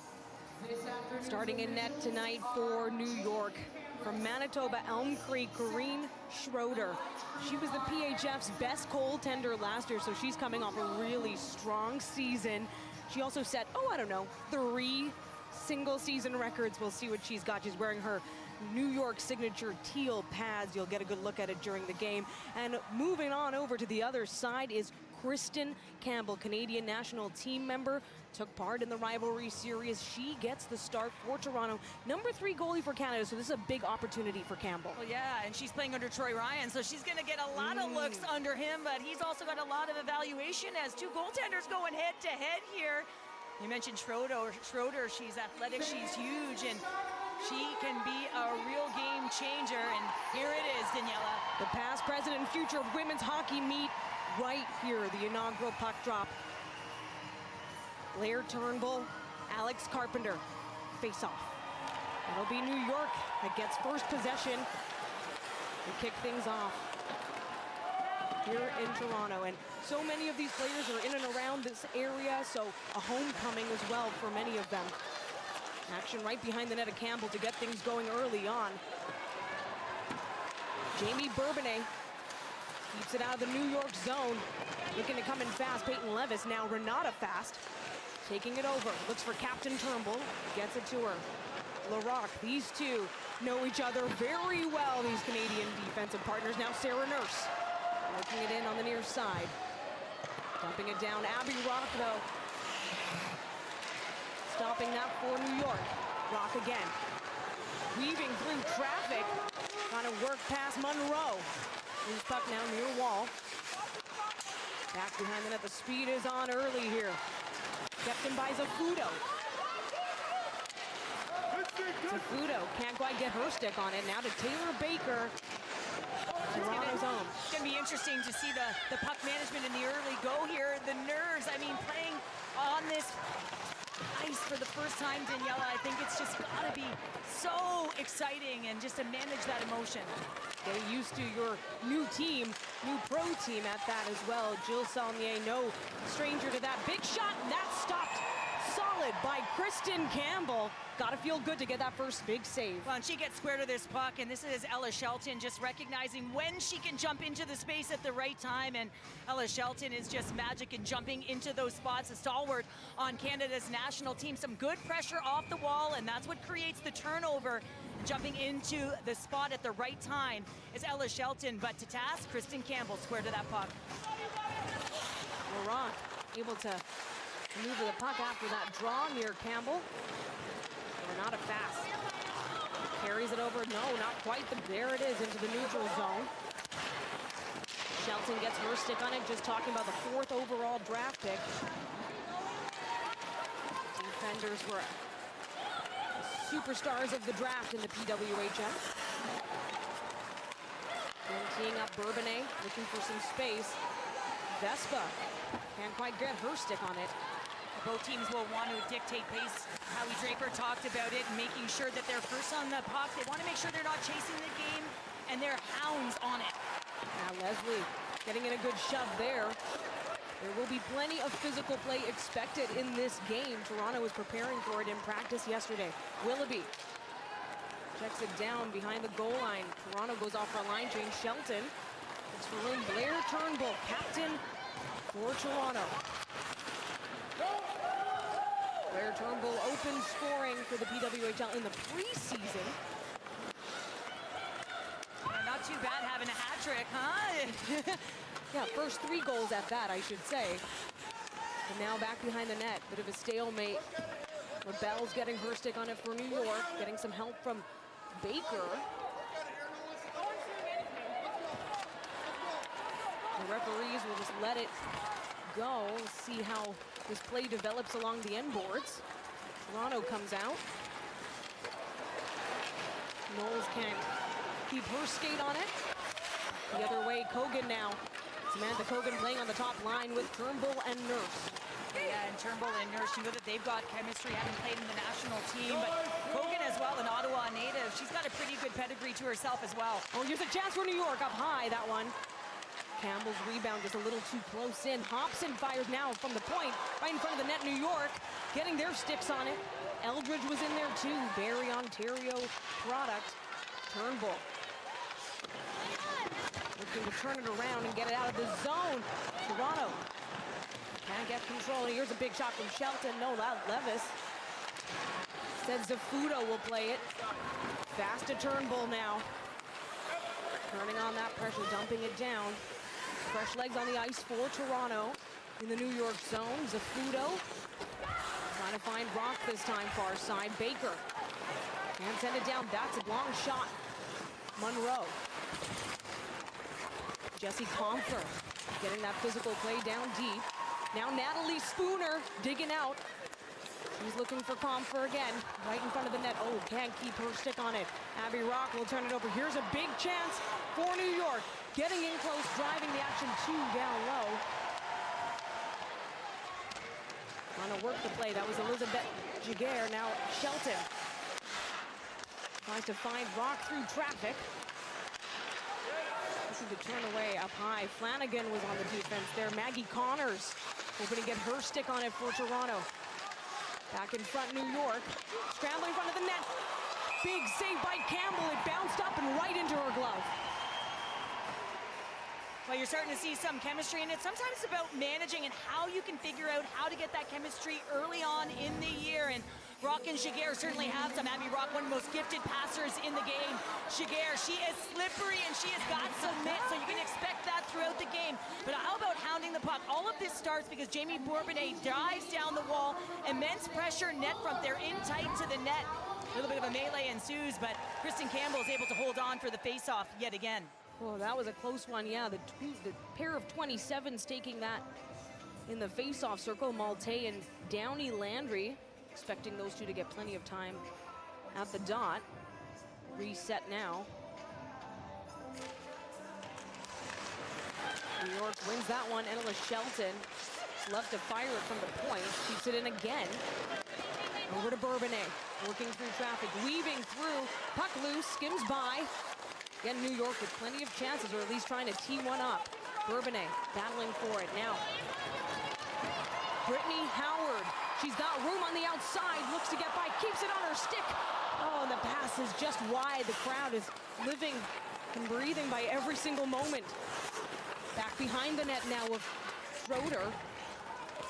Starting in net tonight for New York, from Manitoba, Elm Creek, Corrine Schroeder. She was the PHF's best goaltender last year, so she's coming off a really strong season. She also set, 3 single season records. We'll see what she's got. She's wearing her New York signature teal pads. You'll get a good look at it during the game. And moving on over to the other side is Kristen Campbell, Canadian national team member, took part in the rivalry series. She gets the start for Toronto, number 3 goalie for Canada, so this is a big opportunity for Campbell. Well, yeah, and she's playing under Troy Ryan, so she's gonna get a lot of looks under him, but he's also got a lot of evaluation as 2 goaltenders going head to head here. You mentioned Schroeder. She's athletic, she's huge, and she can be a real game changer. And here it is, Daniela. The past, present, and future of women's hockey meet right here, the inaugural puck drop. Blair Turnbull, Alex Carpenter, face off. It'll be New York that gets first possession and kick things off here in Toronto. And so many of these players are in and around this area, so a homecoming as well for many of them. Action right behind the net of Campbell to get things going early on. Jamie Bourbonnais keeps it out of the New York zone. Looking to come in fast, Peyton Levis. Now Renata Fast taking it over. Looks for Captain Turnbull, gets it to her. LaRock, these two know each other very well, these Canadian defensive partners. Now Sarah Nurse working it in on the near side. Dumping it down. Abby Rock, though, stopping that for New York. Rock again. Weaving through traffic. Trying to work past Monroe. Loose puck now near wall. Back behind the net. The speed is on early here. Kept in by Zafudo. Zafudo can't quite get her stick on it. Now to Taylor Baker. Toronto's own. It's going to be interesting to see the puck management in the early go here. The nerves, I mean, playing on this ice for the first time, Daniela, I think it's just got to be so exciting, and just to manage that emotion. Get used to your new team, new pro team at that as well. Jill Saulnier, no stranger to that. Big shot, and that stopped solid by Kristen Campbell. Got to feel good to get that first big save. Well, and she gets square to this puck, and this is Ella Shelton just recognizing when she can jump into the space at the right time, and Ella Shelton is just magic in jumping into those spots. A stalwart on Canada's national team. Some good pressure off the wall, and that's what creates the turnover. Jumping into the spot at the right time is Ella Shelton, but to task, Kristen Campbell square to that puck. Laurent able to maneuver the puck after that draw near Campbell. Renata Fast carries it over. No, not quite. There it is into the neutral zone. Shelton gets her stick on it. Just talking about the 4th overall draft pick. Defenders were superstars of the draft in the PWHL. And teeing up Bourbonnais, looking for some space. Vespa can't quite get her stick on it. Both teams will want to dictate pace. Howie Draper talked about it, making sure that they're first on the puck. They want to make sure they're not chasing the game, and they're hounds on it. Now Leslie getting in a good shove there. There will be plenty of physical play expected in this game. Toronto was preparing for it in practice yesterday. Willoughby checks it down behind the goal line. Toronto goes off for a line change. Shelton. It's for in Blair Turnbull, captain for Toronto. Blair Turnbull open scoring for the PWHL in the preseason. Yeah, not too bad having a hat trick, huh? Yeah, first 3 goals at that, I should say. And now back behind the net, bit of a stalemate. LaBelle's getting her stick on it for New York, getting some help from Baker. The referees will just let it go. See how this play develops along the end boards. Toronto comes out. Knowles can't keep her skate on it. The other way, Kogan now. Samantha Kogan playing on the top line with Turnbull and Nurse. Yeah, and Turnbull and Nurse, you know that they've got chemistry, having played in the national team, but Kogan as well, an Ottawa native. She's got a pretty good pedigree to herself as well. Oh, here's a chance for New York, up high, that one. Campbell's rebound just a little too close in. Hobson fires now from the point, right in front of the net, New York, getting their sticks on it. Eldridge was in there too, Barrie, Ontario product. Turnbull looking to turn it around and get it out of the zone. Toronto can't get control. And here's a big shot from Shelton. No, Levis. Said Zafudo will play it. Fast to Turnbull now. Turning on that pressure, dumping it down. Fresh legs on the ice for Toronto in the New York zone. Zafudo trying to find Rock this time, far side. Baker can't send it down. That's a long shot. Monroe. Jesse Comfer getting that physical play down deep. Now Natalie Spooner digging out. She's looking for Comfer again, right in front of the net. Oh, can't keep her stick on it. Abby Rock will turn it over. Here's a big chance for New York. Getting in close, driving the action 2 down low. Trying to work the play. That was Elizabeth Giguere. Now Shelton tries to find Rock through traffic. To turn away up high. Flanagan was on the defense there. Maggie Connors hoping to get her stick on it for Toronto. Back in front, New York. Scrambling in front of the net. Big save by Campbell. It bounced up and right into her glove. Well, you're starting to see some chemistry, and it's sometimes about managing and how you can figure out how to get that chemistry early on in the year. And Rock and Giguere certainly have some. Abby Rock, one of the most gifted passers in the game. Giguere, she is slippery and she has got some mitts, so you can expect that throughout the game. But how about hounding the puck? All of this starts because Jamie Bourbonnais dives down the wall. Immense pressure, net front. They're in tight to the net. A little bit of a melee ensues, but Kristen Campbell is able to hold on for the face-off yet again. Oh, that was a close one. Yeah, the pair of 27s taking that in the face-off circle. Malte and Downey Landry. Expecting those two to get plenty of time at the dot. Reset now. New York wins that one. Ella Shelton is left to fire it from the point. Keeps it in again. Over to Bourbonnais. Working through traffic. Weaving through. Puck loose. Skims by. Again, New York with plenty of chances, or at least trying to tee one up. Bourbonnais battling for it now. Brittany Howard. She's got room on the outside, looks to get by, keeps it on her stick. Oh, and the pass is just wide. The crowd is living and breathing by every single moment. Back behind the net now with Schroeder.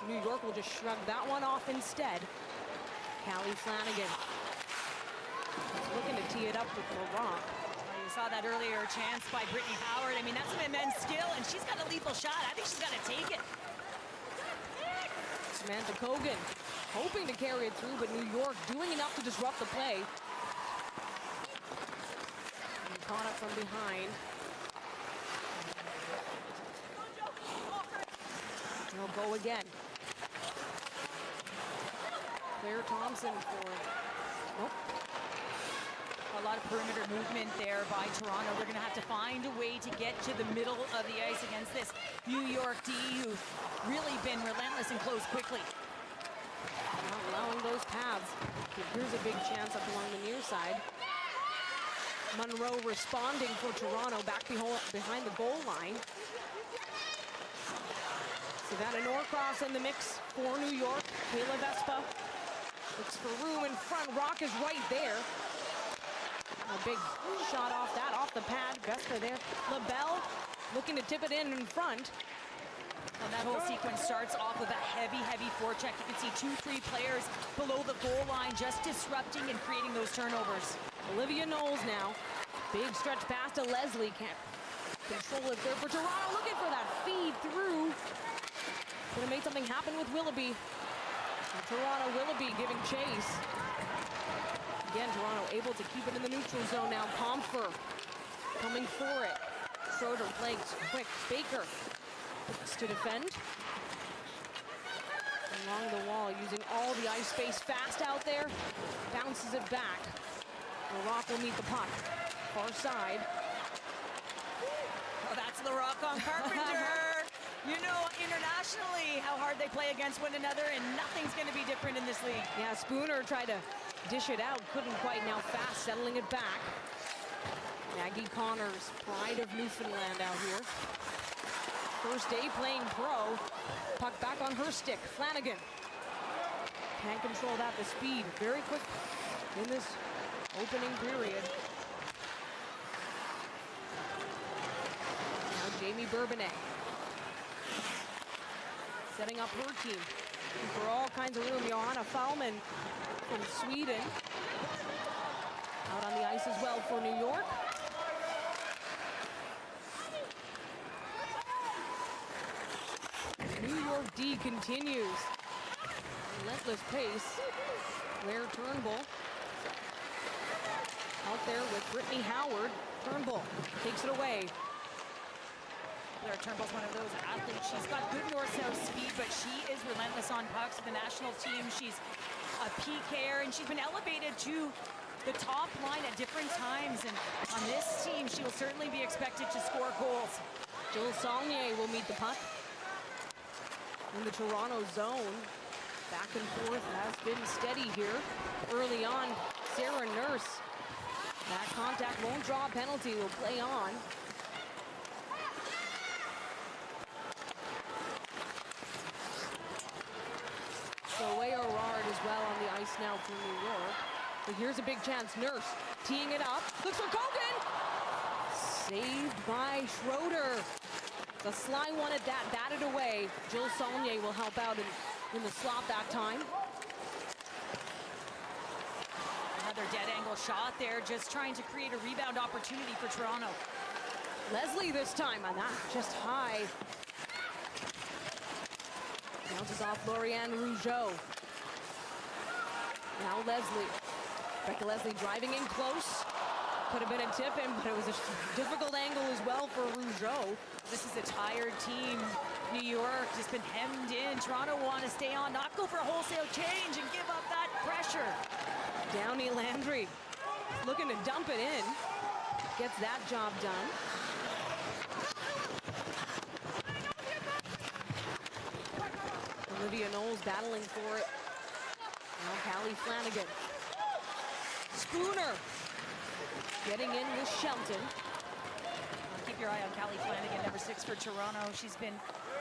New York will just shrug that one off instead. Callie Flanagan looking to tee it up with Rock. You saw that earlier chance by Brittany Howard. I mean, that's some immense skill, and she's got a lethal shot. I think she's got to take it. Samantha Kogan hoping to carry it through, but New York doing enough to disrupt the play. And caught up from behind. They'll go again. Claire Thompson for, nope. A lot of perimeter movement there by Toronto. They're going to have to find a way to get to the middle of the ice against this New York D, who've really been relentless and close quickly. Not allowing those paths. Here's a big chance up along the near side. Monroe responding for Toronto back behind the goal line. Savannah Norcross in the mix for New York. Kayla Vespa looks for room in front. Rock is right there. A big shot off the pad. Vespa there. LaBelle looking to tip it in front. And that whole sequence starts off with a heavy, heavy forecheck. You can see 2-3 players below the goal line just disrupting and creating those turnovers. Olivia Knowles now. Big stretch pass to Leslie. Can't control it there for Toronto. Looking for that feed through. Could have made something happen with Willoughby. And Toronto Willoughby giving chase. Again, Toronto able to keep it in the neutral zone now. Pomfer coming for it. Schroeder playing quick. Baker looks to defend. Along the wall, using all the ice space. Fast out there. Bounces it back. The Rock will meet the puck. Far side. Oh, that's the Rock on Carpenter. You know, internationally, how hard they play against one another, and nothing's going to be different in this league. Yeah, Spooner tried to dish it out. Couldn't quite. Now Fast settling it back. Maggie Connors, pride of Newfoundland out here. First day playing pro. Puck back on her stick. Flanagan. Can't control that. The speed. Very quick in this opening period. Now Jamie Bourbonnais. Setting up her team. And for all kinds of room, Johanna Fahlman from Sweden. Out on the ice as well for New York. New York D continues. Relentless pace. Claire Turnbull out there with Brittany Howard. Turnbull takes it away. Claire Turnbull's one of those athletes. She's got good north-south speed, but she is relentless on pucks for the national team. She's a PKer, and she's been elevated to the top line at different times. And on this team, she will certainly be expected to score goals. Jill Saulnier will meet the puck in the Toronto zone. Back and forth has been steady here. Early on, Sarah Nurse. That contact won't draw a penalty, will play on. So Aurard as well on the ice now for New York. So here's a big chance. Nurse teeing it up. Looks for Kogan. Saved by Schroeder. The Sly wanted that batted away. Jill Saulnier will help out in the slot that time. Another dead angle shot there, just trying to create a rebound opportunity for Toronto. Leslie this time, and that just high. Bounces off Lorianne Rougeau. Now Leslie. Becca Leslie driving in close. Could have been a tip in, but it was a difficult angle as well for Rougeau. This is a tired team. New York just been hemmed in. Toronto want to stay on, not go for a wholesale change and give up that pressure. Downey Landry looking to dump it in. Gets that job done. Olivia Knowles battling for it. Now Callie Flanagan. Spooner getting in with Shelton. Keep your eye on Callie Flanagan, number 6 for Toronto. She's been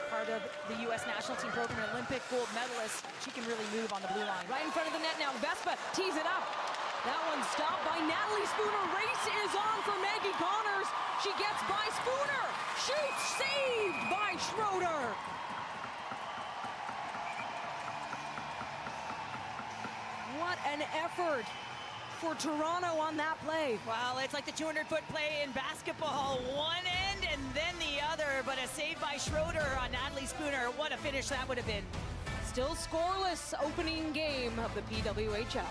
part of the U.S. national team program, an Olympic gold medalist. She can really move on the blue line. Right in front of the net now. Vespa tees it up. That one stopped by Natalie Spooner. Race is on for Maggie Connors. She gets by Spooner. Shoots, saved by Schroeder. What an effort for Toronto on that play. Well, it's like the 200-foot play in basketball. One end and then the other, but a save by Schroeder on Natalie Spooner. What a finish that would have been. Still scoreless opening game of the PWHL.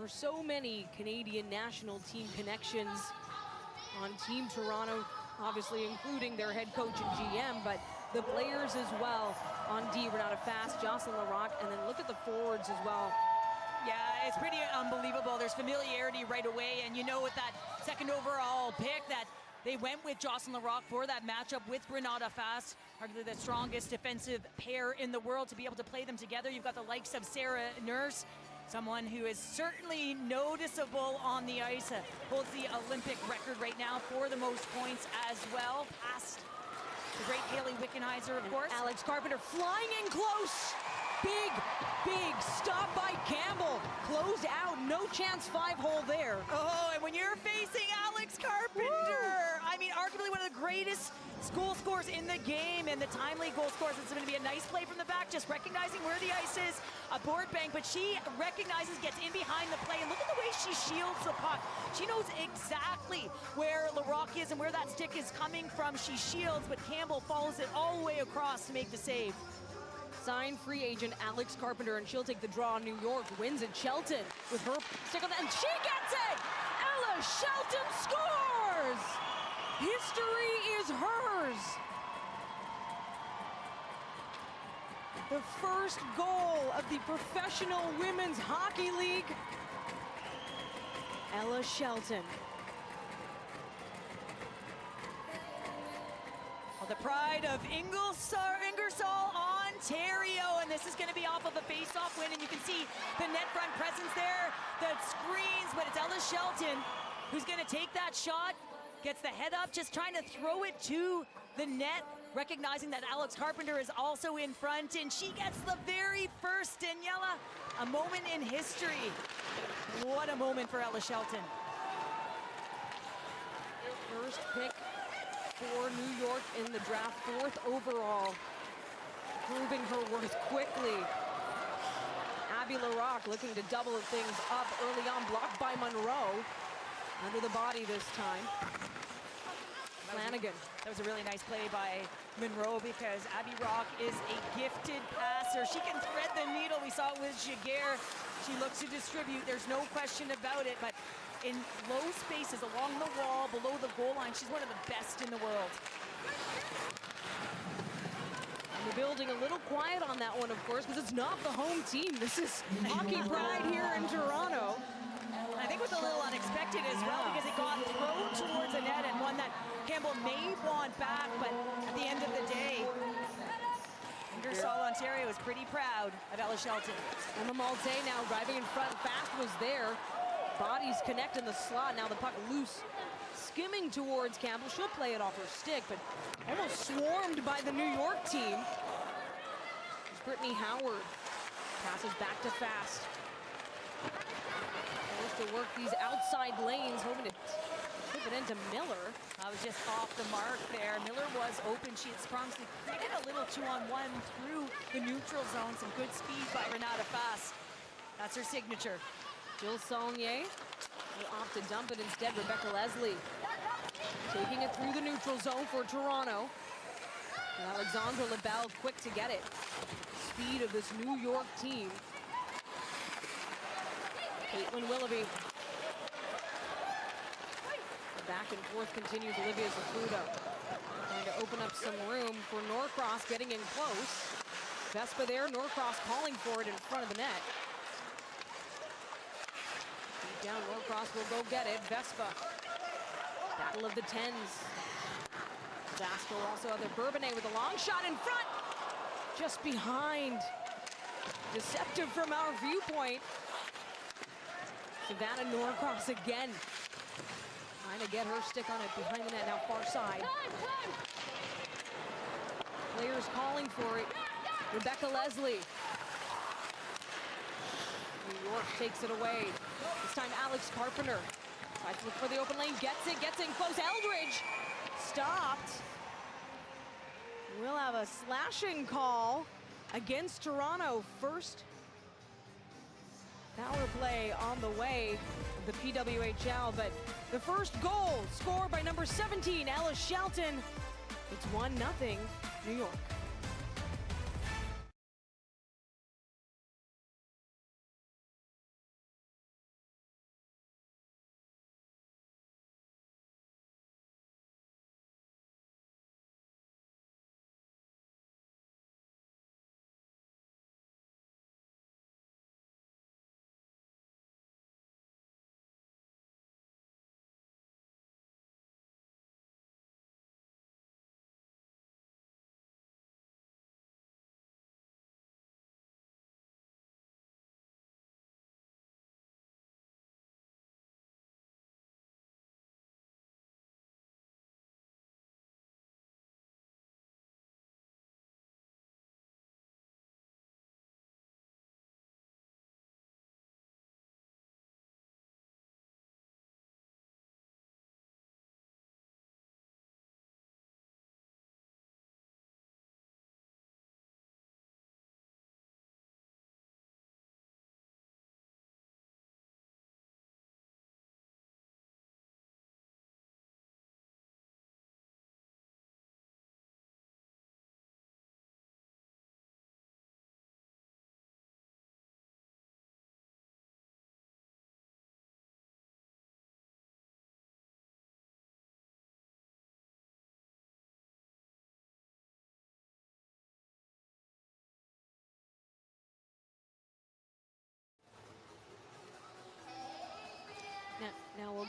are so many Canadian national team connections on Team Toronto, obviously including their head coach and GM, but the players as well on D. Renata Fast, Jocelyn Larocque, and then look at the forwards as well. Yeah, it's pretty unbelievable. There's familiarity right away, and you know with that second overall pick that they went with Jocelyn Larocque for that matchup with Renata Fast, arguably the strongest defensive pair in the world to be able to play them together. You've got the likes of Sarah Nurse, someone who is certainly noticeable on the ice, holds the Olympic record right now for the most points as well, past the great Haley Wickenheiser, of course. Alex Carpenter flying in close. Big stop by Campbell. Closed out, no chance 5-hole there. Oh, and when you're facing Alex Carpenter, I mean, arguably one of the greatest goal scorers in the game and the timely goal scorers. It's going to be a nice play from the back, just recognizing where the ice is, a board bank, but she recognizes, gets in behind the play, and look at the way she shields the puck. She knows exactly where Larocque is and where that stick is coming from. She shields, but Campbell follows it all the way across to make the save. Signed free agent Alex Carpenter, and she'll take the draw on New York, wins at Shelton with her stick on that, and she gets it! Ella Shelton scores! History is hers! The first goal of the Professional Women's Hockey League, Ella Shelton. Well, the pride of Ingersoll, Ontario, and this is going to be off of a face-off win, and you can see the net front presence there, the screens, but it's Ella Shelton who's going to take that shot, gets the head up, just trying to throw it to the net, recognizing that Alex Carpenter is also in front, and she gets the very first, Daniela, a moment in history. What a moment for Ella Shelton. First pick for New York in the draft, 4th overall, proving her worth quickly. Abby Larocque looking to double things up early on, blocked by Monroe. Under the body this time. Flanagan. That was a really nice play by Monroe because Abby Rock is a gifted passer. She can thread the needle. We saw it with Jaguar. She looks to distribute. There's no question about it, but in low spaces along the wall, below the goal line, she's one of the best in the world. And the building a little quiet on that one, of course, because it's not the home team. This is Hockey Pride here in Toronto. I think it was a little unexpected as well because it got thrown towards the net and one that Campbell may want back, but at the end of the day, Ingersoll, Ontario is pretty proud of Ella Shelton. Emma Malte now driving in front. Fast was there. Bodies connect in the slot. Now the puck loose, skimming towards Campbell. She'll play it off her stick, but almost swarmed by the New York team. There's Brittany Howard. Passes back to Fast. To work these outside lanes, hoping to tip it into Miller. I was just off the mark there. Miller was open. She had sprung, created a little 2-on-1 through the neutral zone. Some good speed by Renata Fast. That's her signature. Jill Saulnier will opt to dump it instead. Rebecca Leslie taking it through the neutral zone for Toronto. And Alexandra LaBelle quick to get it. Speed of this New York team. Caitlin Willoughby. The back and forth continues. Olivia Zafudo trying to open up some room for Norcross, getting in close. Vespa there, Norcross calling for it in front of the net. Deep down, Norcross will go get it. Vespa. Battle of the Tens. Zasco also out there. Bourbonnais with a long shot in front. Just behind. Deceptive from our viewpoint. Savannah Norcross again. Trying to get her stick on it behind the net, now far side. Players calling for it. Rebecca Leslie. New York takes it away. This time Alex Carpenter. Tries to look for the open lane, gets in close. Eldridge stopped. We'll have a slashing call against Toronto. First power play on the way of the PWHL, but the first goal scored by number 17, Ella Shelton. It's 1-0 New York.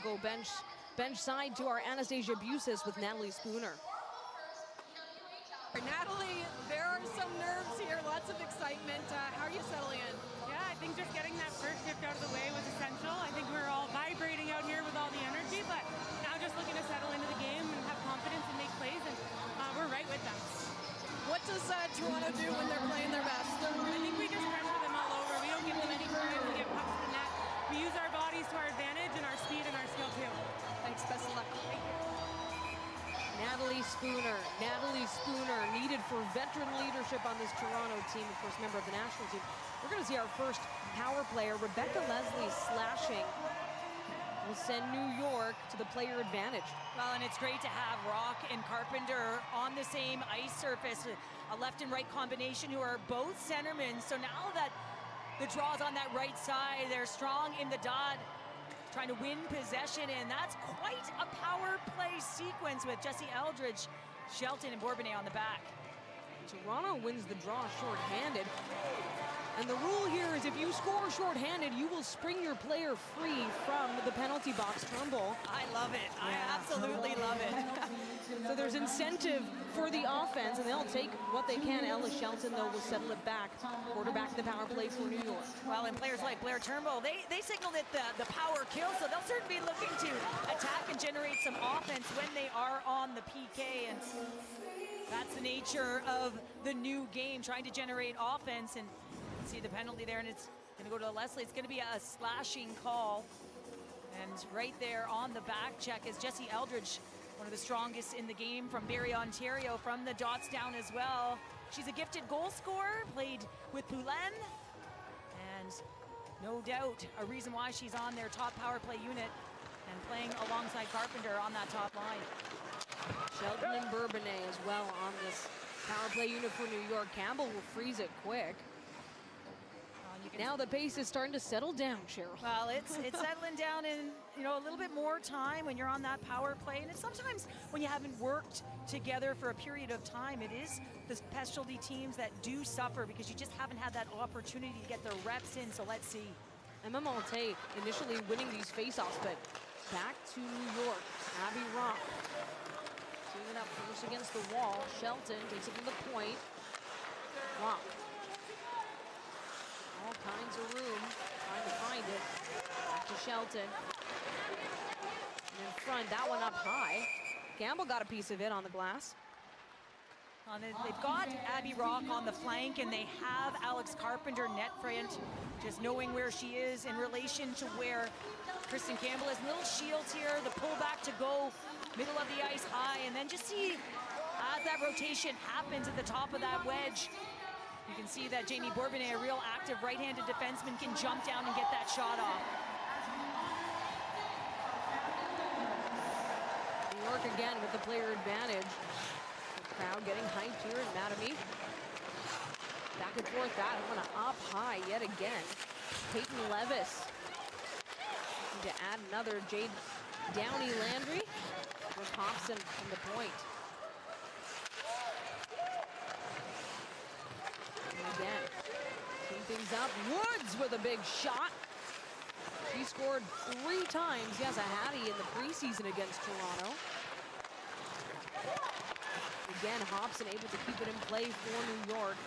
go bench side to our Anastasia Busis with Natalie Spooner. Natalie, there are some nerves here, lots of excitement. How are you settling in? Yeah, I think just getting that first shift out of the way was essential. I think we were all vibrating out here with all the energy, but now just looking to settle into the game and have confidence and make plays, and we're right with them. What does Toronto do when they're playing their best? I think we just pressure them all over. We don't give them any time to get pucks to the net. We use our bodies to our advantage and our speed and our skill too. Thanks, best of luck. Thank you. Natalie Spooner needed for veteran leadership on this Toronto team, of course, member of the national team. We're going to see our first power player, Rebecca Leslie, slashing. Will send New York to the player advantage. Well, and it's great to have Rock and Carpenter on the same ice surface, a left and right combination who are both centermen. So now that the draw's on that right side, they're strong in the dot, trying to win possession, and that's quite a power play sequence with Jesse Eldridge, Shelton, and Bourbonnais on the back. Toronto wins the draw shorthanded. And the rule here is if you score shorthanded, you will spring your player free from the penalty box tumble. I love it. I absolutely love it. So there's incentive for the offense, and they'll take what they can. Ella Shelton, though, will settle it back. Quarterback the power play for New York. Well, and players like Blair Turnbull, they signaled it the power kill, so they'll certainly be looking to attack and generate some offense when they are on the PK. And that's the nature of the new game, trying to generate offense. And see the penalty there, and it's going to go to Leslie. It's going to be a slashing call. And right there on the back check is Jesse Eldridge, one of the strongest in the game from Barrie, Ontario, from the dots down as well. She's a gifted goal scorer, played with Poulin, and no doubt a reason why she's on their top power play unit and playing alongside Carpenter on that top line. Shelton and Bourbonnais as well on this power play unit for New York. Campbell will freeze it quick. Now the pace is starting to settle down, Cheryl. Well, it's settling down in, you know, a little bit more time when you're on that power play. And it's sometimes when you haven't worked together for a period of time, it is the specialty teams that do suffer because you just haven't had that opportunity to get the reps in. So let's see. Emma Malte initially winning these faceoffs, but back to New York. Abby Rock seeing it up first against the wall. Shelton takes it to the point. Rock. All kinds of room, trying to find it. Back to Shelton. And in front, that one up high. Campbell got a piece of it on the glass. They've got Abby Rock on the flank, and they have Alex Carpenter net front, just knowing where she is in relation to where Kristen Campbell is. Little shields here, the pullback to go middle of the ice high, and then just see as that rotation happens at the top of that wedge, you can see that Jamie Bourbonnais, a real active right-handed defenseman, can jump down and get that shot off. New York again with the player advantage. The crowd getting hyped here in Mattamy. Back and forth, that one up high yet again. Peyton Levis. Looking to add another Jade Downey Landry. With Hobson from the point. Again, team things up. Woods with a big shot. She scored 3 times. Yes, a Hattie in the preseason against Toronto. Again, Hobson able to keep it in play for New York.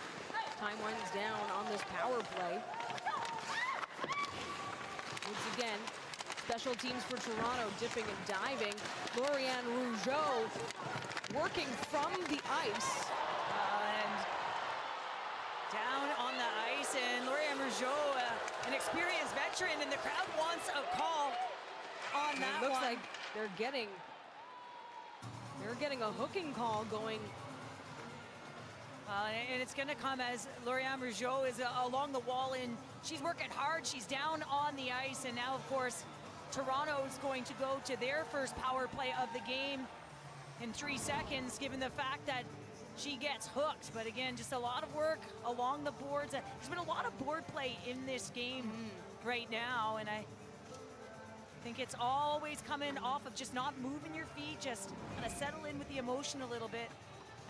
Time winds down on this power play. Once again, special teams for Toronto, dipping and diving. Lauriane Rougeau working from the ice. And down on the ice, and Lauriane Rougeau, an experienced veteran, and the crowd wants a call on that one. It looks like they're getting a hooking call going. And it's going to come as Lauriane Rougeau is along the wall, and she's working hard. She's down on the ice, and now, of course, Toronto is going to go to their first power play of the game in 3 seconds, given the fact that she gets hooked. But again, just a lot of work along the boards. There's been a lot of board play in this game right now, and I think it's always coming off of just not moving your feet, just kind of settle in with the emotion a little bit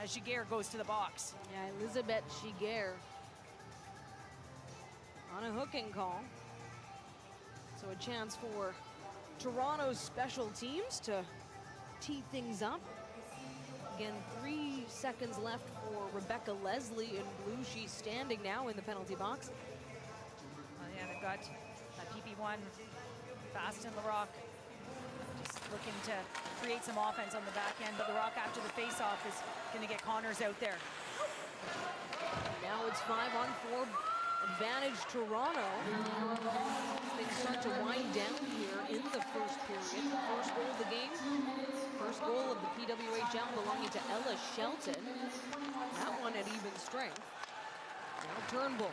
as Giguère goes to the box. Yeah, Elizabeth Giguère on a hooking call. So a chance for Toronto's special teams to tee things up. Again, 3 seconds left for Rebecca Leslie in blue. She's standing now in the penalty box. Yeah, they've got PP1 fast in LaRock. Just looking to create some offense on the back end, but LaRock after the face-off is going to get Connors out there. Now it's 5-on-4 advantage Toronto. Things start to wind down here in the first period. First goal of the game. First goal of the PWHL belonging to Ella Shelton. That one at even strength. Now Turnbull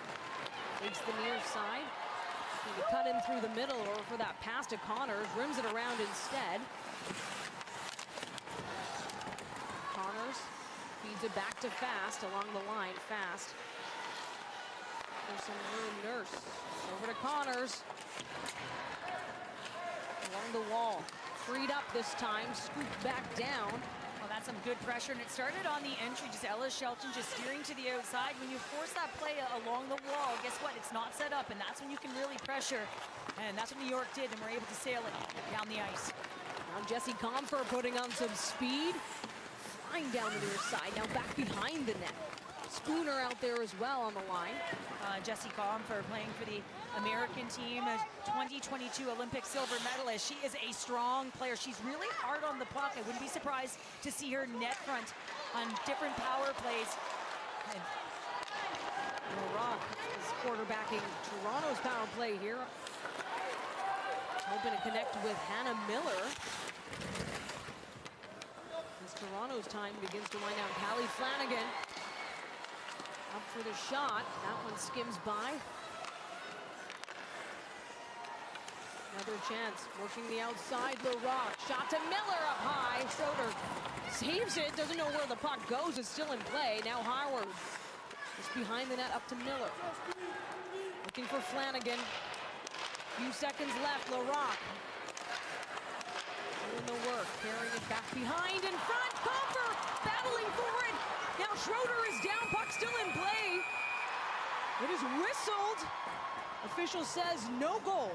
takes the near side. Going to cut in through the middle or for that pass to Connors. Rims it around instead. Connors feeds it back to Fast along the line. Fast. For some room, Nurse. Over to Connors. Along the wall. Freed up this time, scooped back down. Well, that's some good pressure, and it started on the entry. Just Ella Shelton just steering to the outside. When you force that play along the wall, guess what? It's not set up, and that's when you can really pressure. And that's what New York did, and we're able to sail it down the ice. Now Jessie Comfer putting on some speed. Flying down the near side, now back behind the net. Spooner out there as well on the line. Jessie Comfer playing for the American team, a 2022 Olympic silver medalist. She is a strong player. She's really hard on the puck. I wouldn't be surprised to see her net front on different power plays. And LaRock is quarterbacking Toronto's power play here. Hoping to connect with Hannah Miller. As Toronto's time begins to wind down. Callie Flanagan up for the shot. That one skims by. Another chance, working the outside, LaRock. Shot to Miller up high. Schroeder saves it, doesn't know where the puck goes. It's still in play. Now Howard just behind the net, up to Miller. Looking for Flanagan. Few seconds left, LaRock. Doing the work, carrying it back behind, in front, Comfer battling for it. Now Schroeder is down, puck still in play. It is whistled. Official says no goal.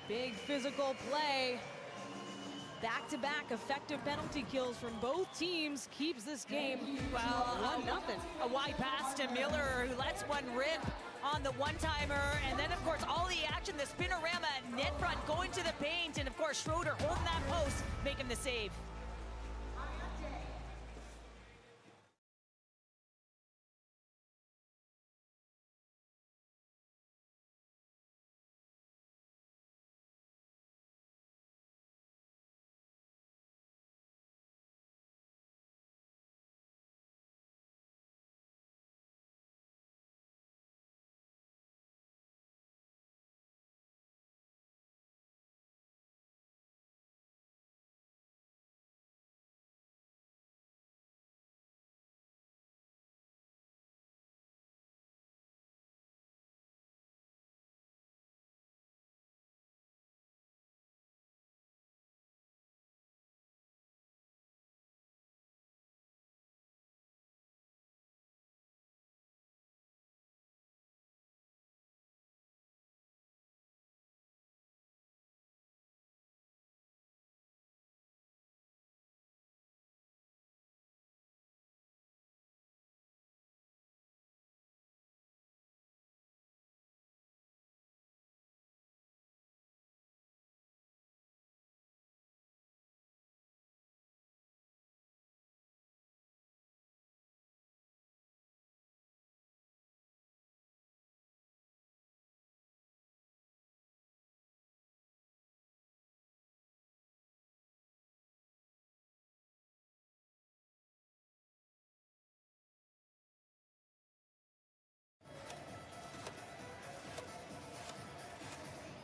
Big physical play. Back-to-back effective penalty kills from both teams keeps this game well 1-0. A wide pass to Miller, who lets one rip on the one-timer, and then of course all the action, the spinorama net front going to the paint, and of course Schroeder holding that post, making the save.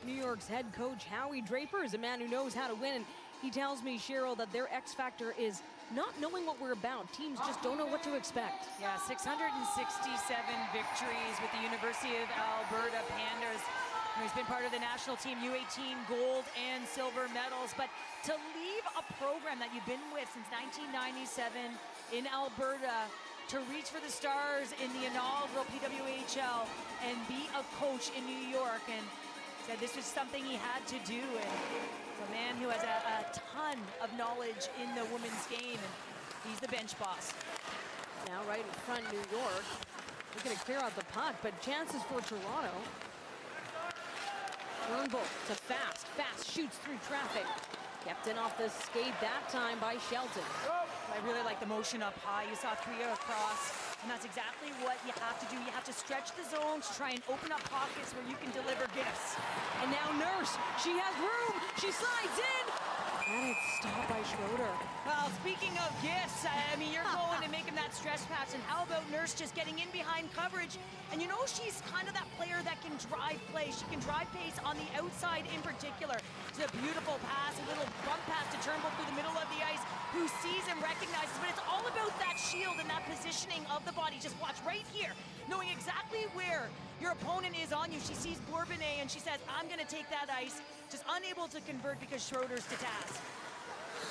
New York's head coach Howie Draper is a man who knows how to win, and he tells me, Cheryl, that their X factor is not knowing what we're about. Teams just don't know what to expect. Yeah, 667 victories with the University of Alberta Pandas. He's been part of the national team, U18 gold and silver medals, but to leave a program that you've been with since 1997 in Alberta to reach for the stars in the inaugural PWHL and be a coach in New York, and said this was something he had to do. And it's a man who has a ton of knowledge in the women's game, and he's the bench boss. Now right in front, New York. They're going to clear out the puck, but chances for Toronto. Turnbull to Fast. Fast shoots through traffic. Kept in off the skate that time by Shelton. I really like the motion up high. You saw 3 across, and that's exactly what you have to do. You have to stretch the zone to try and open up pockets where you can deliver gifts. And now Nurse, she has room. She slides in. And it's stopped by Schroeder. Well, speaking of gifts, I mean, you're going and making that stretch pass, and how about Nurse just getting in behind coverage? And you know, she's kind of that player that can drive play. She can drive pace on the outside in particular. It's a beautiful pass, a little bump pass to Turnbull through the middle of the ice, who sees and recognizes, but it's all about that shield and that positioning of the body. Just watch right here, knowing exactly where your opponent is on you. She sees Bourbonnais and she says, I'm gonna take that ice. Just unable to convert because Schroeder's to task.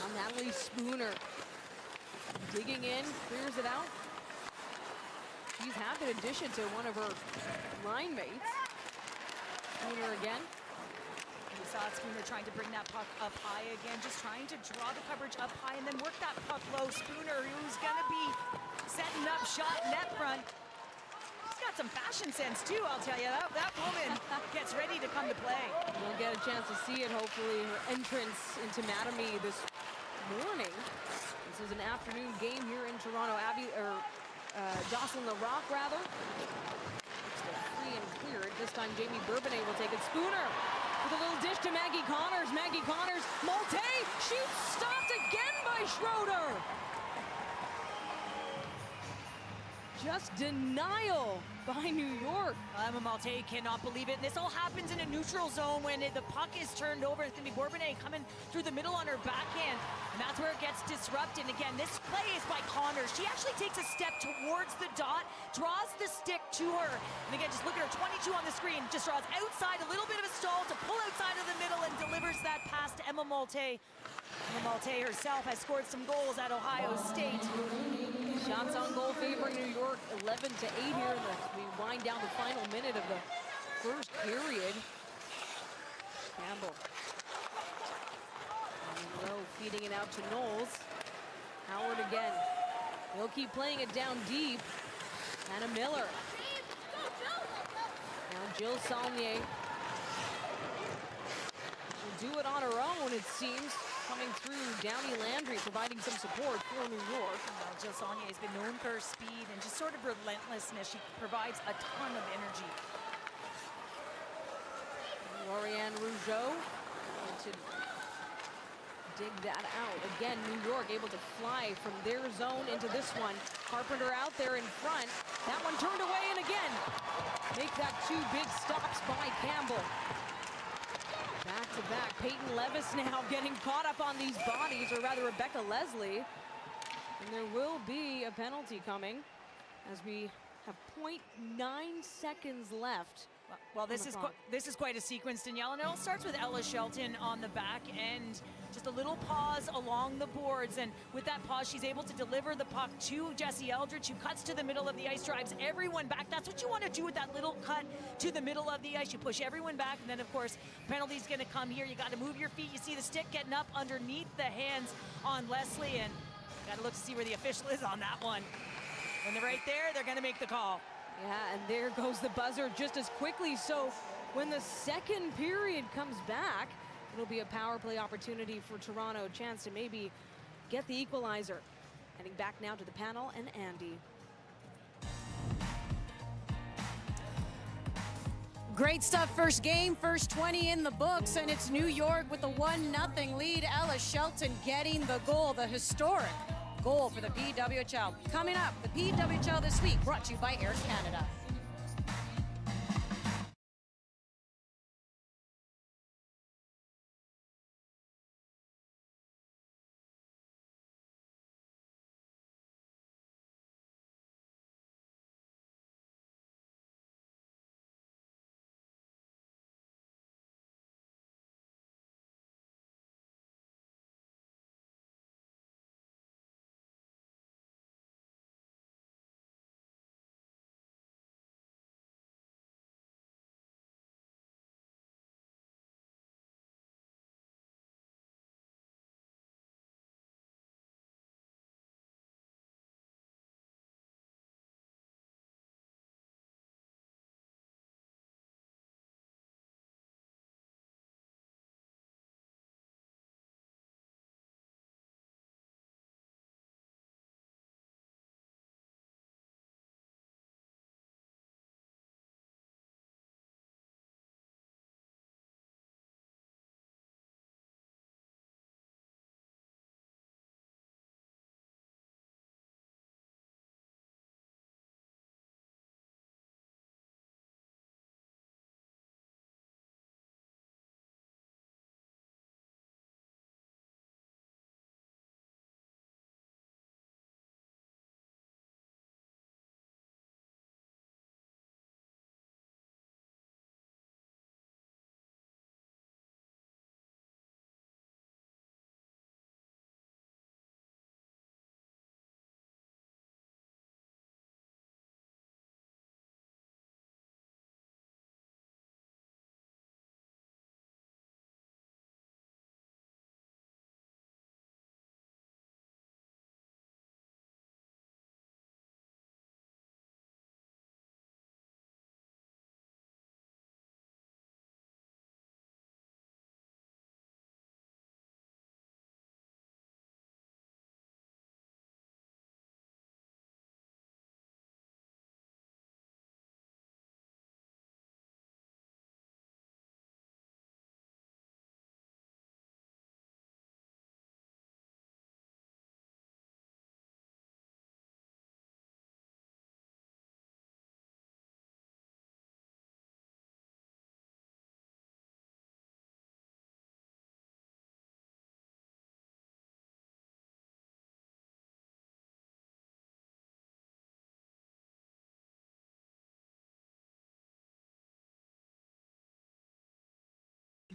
Now Natalie Spooner digging in, clears it out. She's had an addition to one of her line mates. Spooner again. We saw Spooner trying to bring that puck up high again, just trying to draw the coverage up high and then work that puck low. Spooner, who's gonna be setting up shot net front. She's got some fashion sense too, I'll tell you. That woman gets ready to come to play. We'll get a chance to see it, hopefully, her entrance into Mattamy this morning. This is an afternoon game here in Toronto. Jocelyn Larocque, rather. Looks to free and clear it. This time Jamie Bourbonnais will take it. Spooner with a little dish to Maggie Connors. Maggie Connors, Malte shoots, stopped again by Schroeder. Just denial by New York. Emma Malte cannot believe it. And this all happens in a neutral zone when the puck is turned over. It's going to be Bourbonnais coming through the middle on her backhand. And that's where it gets disrupted. And again, this play is by Connors. She actually takes a step towards the dot, draws the stick to her. And again, just look at her, 22 on the screen. Just draws outside, a little bit of a stall to pull outside of the middle and delivers that pass to Emma Malte. Emma Malte herself has scored some goals at Ohio State. Shots on goal favoring New York, 11-8 here as we wind down the final minute of the first period. Campbell low, feeding it out to Knowles. Howard again. They'll keep playing it down deep. Hannah Miller. Now Jill Saulnier will do it on her own, it seems. Coming through, Downey Landry providing some support for New York. Jill Saulnier has been known for her speed and just sort of relentlessness. She provides a ton of energy. Lorianne Rougeau to dig that out. Again, New York able to fly from their zone into this one. Carpenter out there in front. That one turned away, and again, make that 2 big stops by Campbell. Back to back, Peyton Levis now getting caught up on these bodies, or rather Rebecca Leslie. And there will be a penalty coming as we have 0.9 seconds left. Well, this is quite a sequence, Danielle, and it all starts with Ella Shelton on the back end. Just a little pause along the boards, and with that pause, she's able to deliver the puck to Jessie Eldridge, who cuts to the middle of the ice, drives everyone back. That's what you want to do with that little cut to the middle of the ice. You push everyone back, and then, of course, penalty's going to come here. You got to move your feet. You see the stick getting up underneath the hands on Leslie, and got to look to see where the official is on that one. When they're right there, they're going to make the call. Yeah, and there goes the buzzer just as quickly. So when the second period comes back, it'll be a power play opportunity for Toronto, a chance to maybe get the equalizer. Heading back now to the panel and Andy. Great stuff, first game, first 20 in the books, and it's New York with the 1-0 lead. Ella Shelton getting the goal, the historic goal for the PWHL. Coming up, the PWHL this week, brought to you by Air Canada.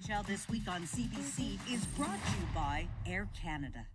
PWHL This Week on CBC is brought to you by Air Canada.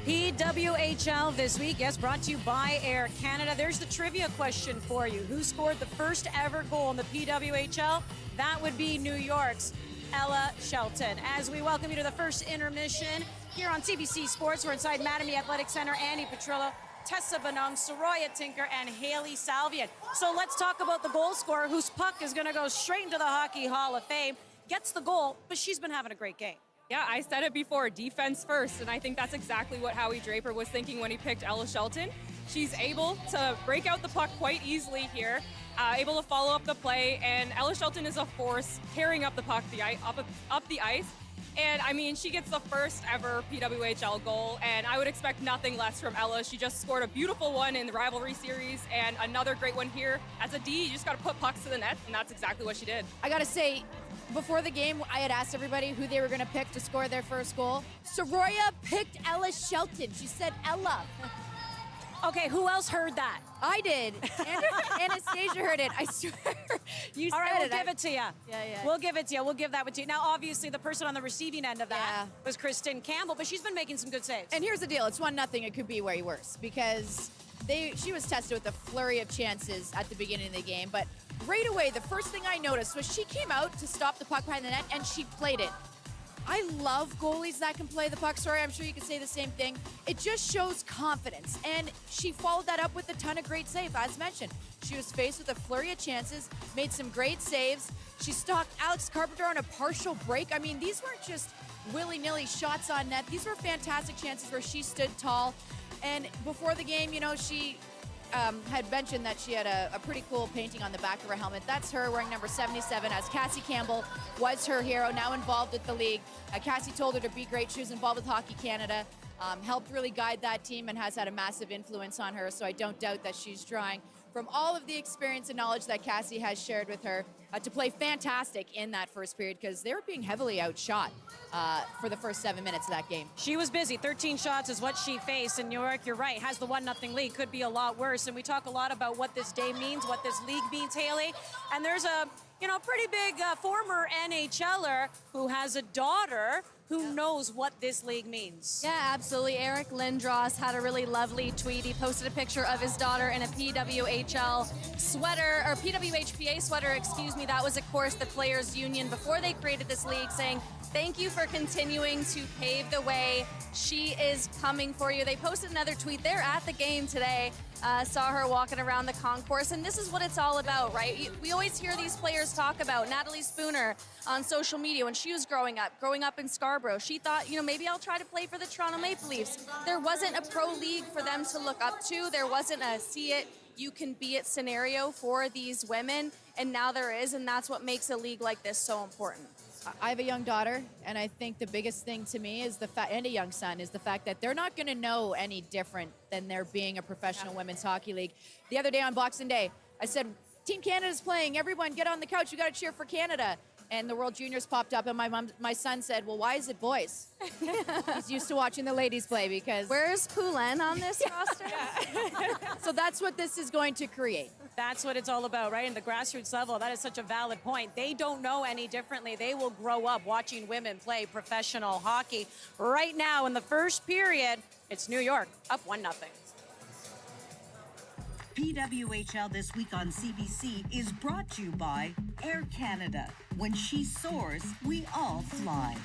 PWHL This Week, yes, brought to you by Air Canada. There's the trivia question for you. Who scored the first ever goal in the PWHL? That would be New York's Ella Shelton. As we welcome you to the first intermission here on CBC Sports, we're inside Mattamy Athletic Center. Andy Petrillo, Tessa Bonong, Soraya Tinker, and Haley Salvian. So let's talk about the goal scorer whose puck is going to go straight into the Hockey Hall of Fame. Gets the goal, but she's been having a great game. Yeah, I said it before, defense first, and I think that's exactly what Howie Draper was thinking when he picked Ella Shelton. She's able to break out the puck quite easily here, able to follow up the play, and Ella Shelton is a force carrying up the puck up the ice. And I mean, she gets the first ever PWHL goal, and I would expect nothing less from Ella. She just scored a beautiful one in the rivalry series, and another great one here. As a D, you just got to put pucks to the net, and that's exactly what she did. I gotta say, before the game, I had asked everybody who they were going to pick to score their first goal. Soraya picked Ella Shelton. She said Ella. Okay, who else heard that? I did. Anastasia heard it. I swear. You said All right, it. we'll give it to you. Yeah. We'll give it to you. We'll give that one to you. Now, obviously, the person on the receiving end of that was Kristen Campbell, but she's been making some good saves. And here's the deal. It's 1-0. It could be way worse because she was tested with a flurry of chances at the beginning of the game, but right away, the first thing I noticed was she came out to stop the puck behind the net, and she played it. I love goalies that can play the puck. Sorry, I'm sure you could say the same thing. It just shows confidence, and she followed that up with a ton of great saves. As mentioned, she was faced with a flurry of chances, made some great saves. She stalked Alex Carpenter on a partial break. I mean, these weren't just willy-nilly shots on net. These were fantastic chances where she stood tall. And before the game, you know, she had mentioned that she had a pretty cool painting on the back of her helmet. That's her wearing number 77, as Cassie Campbell was her hero, now involved with the league. Cassie told her to be great. She was involved with Hockey Canada, helped really guide that team and has had a massive influence on her, so I don't doubt that she's drawing from all of the experience and knowledge that Cassie has shared with her to play fantastic in that first period, because they were being heavily outshot for the first 7 minutes of that game. She was busy. 13 shots is what she faced. In New York, you're right, has the 1-0 lead. Could be a lot worse. And we talk a lot about what this day means, what this league means, Haley. And there's a pretty big former NHLer who has a daughter who knows what this league means. Yeah, absolutely. Eric Lindros had a really lovely tweet. He posted a picture of his daughter in a PWHL sweater, or PWHPA sweater, excuse me. That was, of course, the Players Union before they created this league, saying, "Thank you for continuing to pave the way. She is coming for you." They posted another tweet. They're at the game today. Saw her walking around the concourse, and this is what it's all about, right? We always hear these players talk about Natalie Spooner on social media when she was growing up in Scarborough. She thought, maybe I'll try to play for the Toronto Maple Leafs. There wasn't a pro league for them to look up to. There wasn't a see it, you can be it scenario for these women, and now there is, and that's what makes a league like this so important. I have a young daughter, and I think the biggest thing to me is and a young son, is the fact that they're not going to know any different than there being a professional women's hockey league. The other day on Boxing Day, I said, Team Canada's playing. Everyone get on the couch. You got to cheer for Canada. And the World Juniors popped up, and my son said, well, why is it boys? He's used to watching the ladies play because... Where's Poulin on this roster? So that's what this is going to create. That's what it's all about, right? And the grassroots level, that is such a valid point. They don't know any differently. They will grow up watching women play professional hockey. Right now, in the first period, it's New York up 1-0. PWHL This Week on CBC is brought to you by Air Canada. When she soars, we all fly.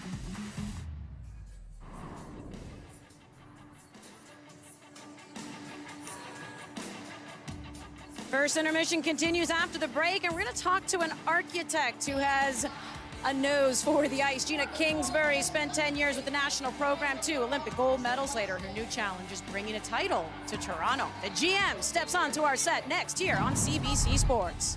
First intermission continues after the break, and we're going to talk to an architect who has a nose for the ice. Gina Kingsbury spent 10 years with the national program, 2 Olympic gold medals later. Her new challenge is bringing a title to Toronto. The GM steps onto our set next here on CBC Sports.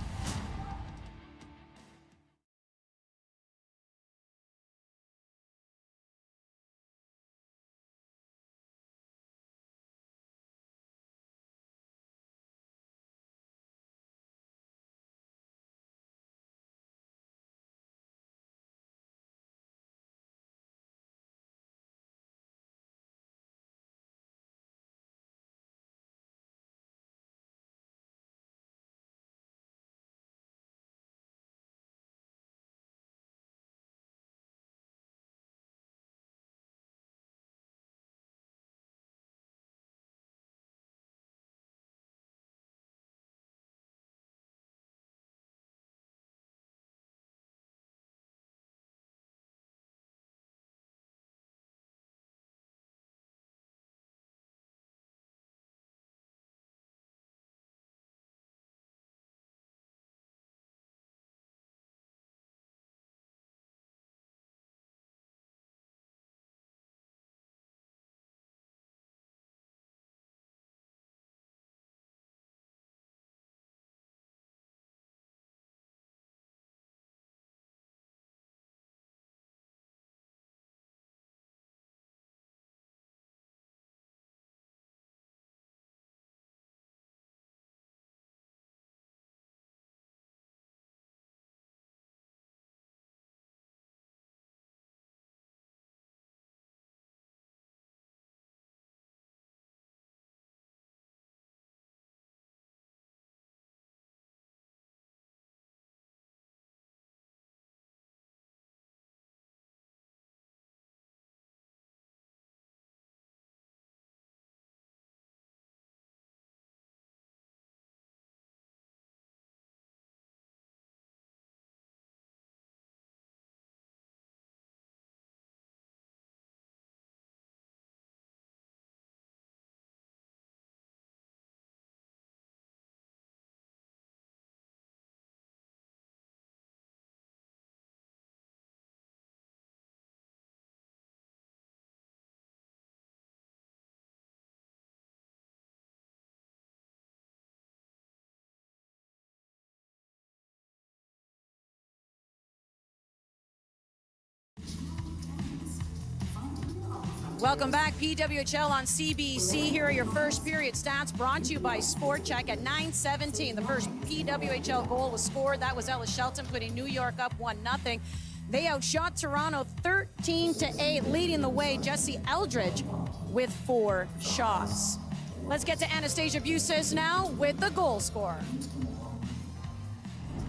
Welcome back, PWHL on CBC. Here are your first period stats brought to you by Sport Check at 9:17. The first PWHL goal was scored. That was Ella Shelton putting New York up 1-0. They outshot Toronto 13-8, leading the way. Jesse Eldridge with 4 shots. Let's get to Anastasia Buses now with the goal scorer.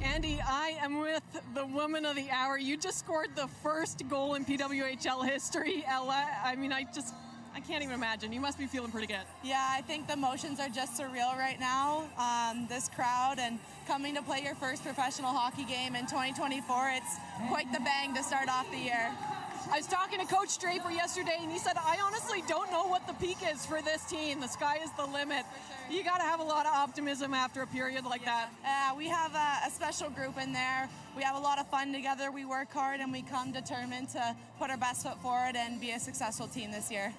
Andy, I am with the woman of the hour. You just scored the first goal in PWHL history, Ella. I mean, I can't even imagine. You must be feeling pretty good. Yeah, I think the emotions are just surreal right now. This crowd and coming to play your first professional hockey game in 2024, it's quite the bang to start off the year. I was talking to Coach Draper yesterday, and he said, I honestly don't know what the peak is for this team. The sky is the limit. Sure. You got to have a lot of optimism after a period like that. We have a special group in there. We have a lot of fun together. We work hard, and we come determined to put our best foot forward and be a successful team this year.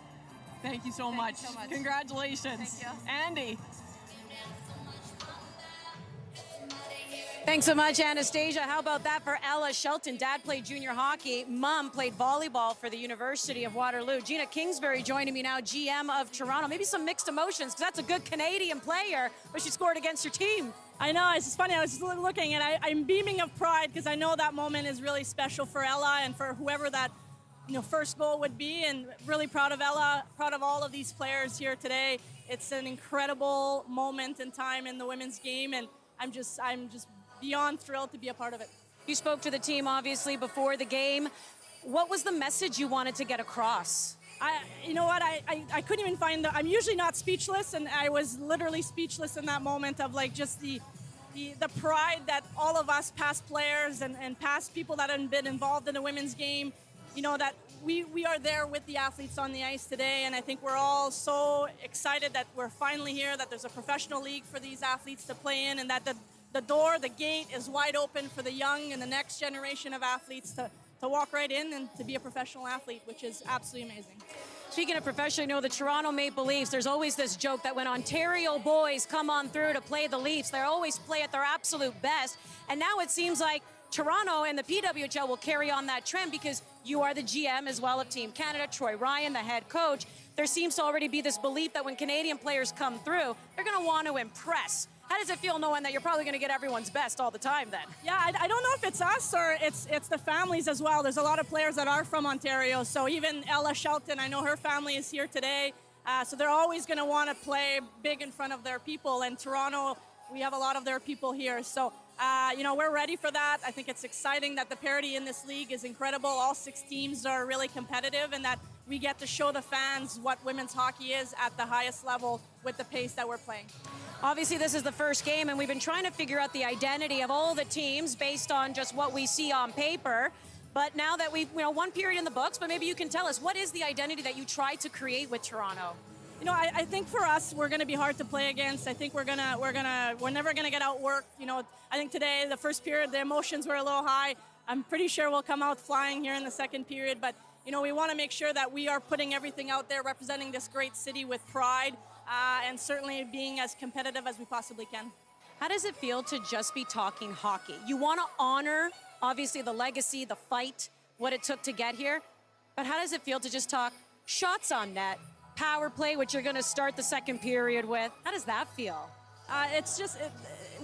Thank you so much. Congratulations. Thank you. Andy. Thanks so much, Anastasia. How about that for Ella Shelton? Dad played junior hockey. Mom played volleyball for the University of Waterloo. Gina Kingsbury joining me now, GM of Toronto. Maybe some mixed emotions, because that's a good Canadian player, but she scored against her team. I know, it's just funny. I was just looking, and I'm beaming of pride, because I know that moment is really special for Ella and for whoever that first goal would be, and really proud of Ella, proud of all of these players here today. It's an incredible moment in time in the women's game, and I'm just beyond thrilled to be a part of it. You spoke to the team, obviously, before the game. What was the message you wanted to get across? You know what, I couldn't even find I'm usually not speechless, and I was literally speechless in that moment of just the pride that all of us past players and past people that have been involved in the women's game, that we are there with the athletes on the ice today, and I think we're all so excited that we're finally here, that there's a professional league for these athletes to play in, and that the gate is wide open for the young and the next generation of athletes to walk right in and to be a professional athlete, which is absolutely amazing. Speaking of professional, the Toronto Maple Leafs, there's always this joke that when Ontario boys come on through to play the Leafs, they always play at their absolute best. And now it seems like Toronto and the PWHL will carry on that trend, because you are the GM as well of Team Canada, Troy Ryan, the head coach. There seems to already be this belief that when Canadian players come through, they're going to want to impress. How does it feel knowing that you're probably going to get everyone's best all the time then? Yeah, I don't know if it's us or it's the families as well. There's a lot of players that are from Ontario. So even Ella Shelton, I know her family is here today. So they're always going to want to play big in front of their people. And Toronto, we have a lot of their people here. So, we're ready for that. I think it's exciting that the parity in this league is incredible. All 6 teams are really competitive, and that we get to show the fans what women's hockey is at the highest level with the pace that we're playing. Obviously, this is the first game, and we've been trying to figure out the identity of all the teams based on just what we see on paper. But now that we've, one period in the books, but maybe you can tell us, what is the identity that you tried to create with Toronto? I think for us, we're going to be hard to play against. I think we're never going to get outworked. I think today, the first period, the emotions were a little high. I'm pretty sure we'll come out flying here in the second period, but we want to make sure that we are putting everything out there, representing this great city with pride, and certainly being as competitive as we possibly can. How does it feel to just be talking hockey? You want to honor, obviously, the legacy, the fight, what it took to get here, but how does it feel to just talk shots on net, power play, which you're going to start the second period with? How does that feel?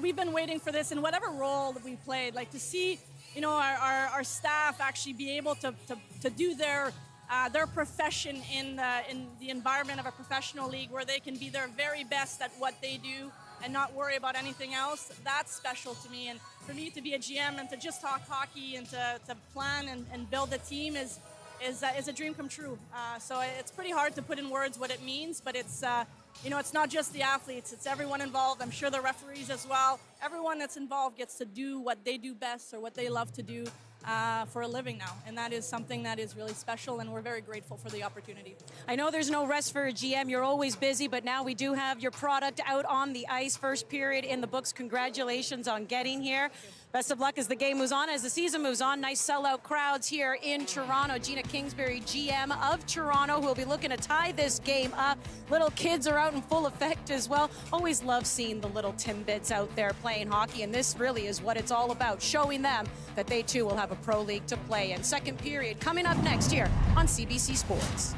We've been waiting for this in whatever role that we played, to see our staff actually be able to do their profession in the environment of a professional league, where they can be their very best at what they do and not worry about anything else. That's special to me. And for me to be a GM and to just talk hockey and to plan and build a team is a dream come true. So it's pretty hard to put in words what it means, but it's not just the athletes, it's everyone involved. I'm sure the referees as well. Everyone that's involved gets to do what they do best or what they love to do for a living now. And that is something that is really special, and we're very grateful for the opportunity. I know there's no rest for a GM. You're always busy, but now we do have your product out on the ice. First period in the books. Congratulations on getting here. Best of luck as the game moves on, as the season moves on. Nice sellout crowds here in Toronto. Gina Kingsbury, GM of Toronto, who will be looking to tie this game up. Little kids are out in full effect as well. Always love seeing the little Timbits out there playing hockey, and this really is what it's all about, showing them that they too will have a pro league to play in. Second period coming up next year on CBC Sports.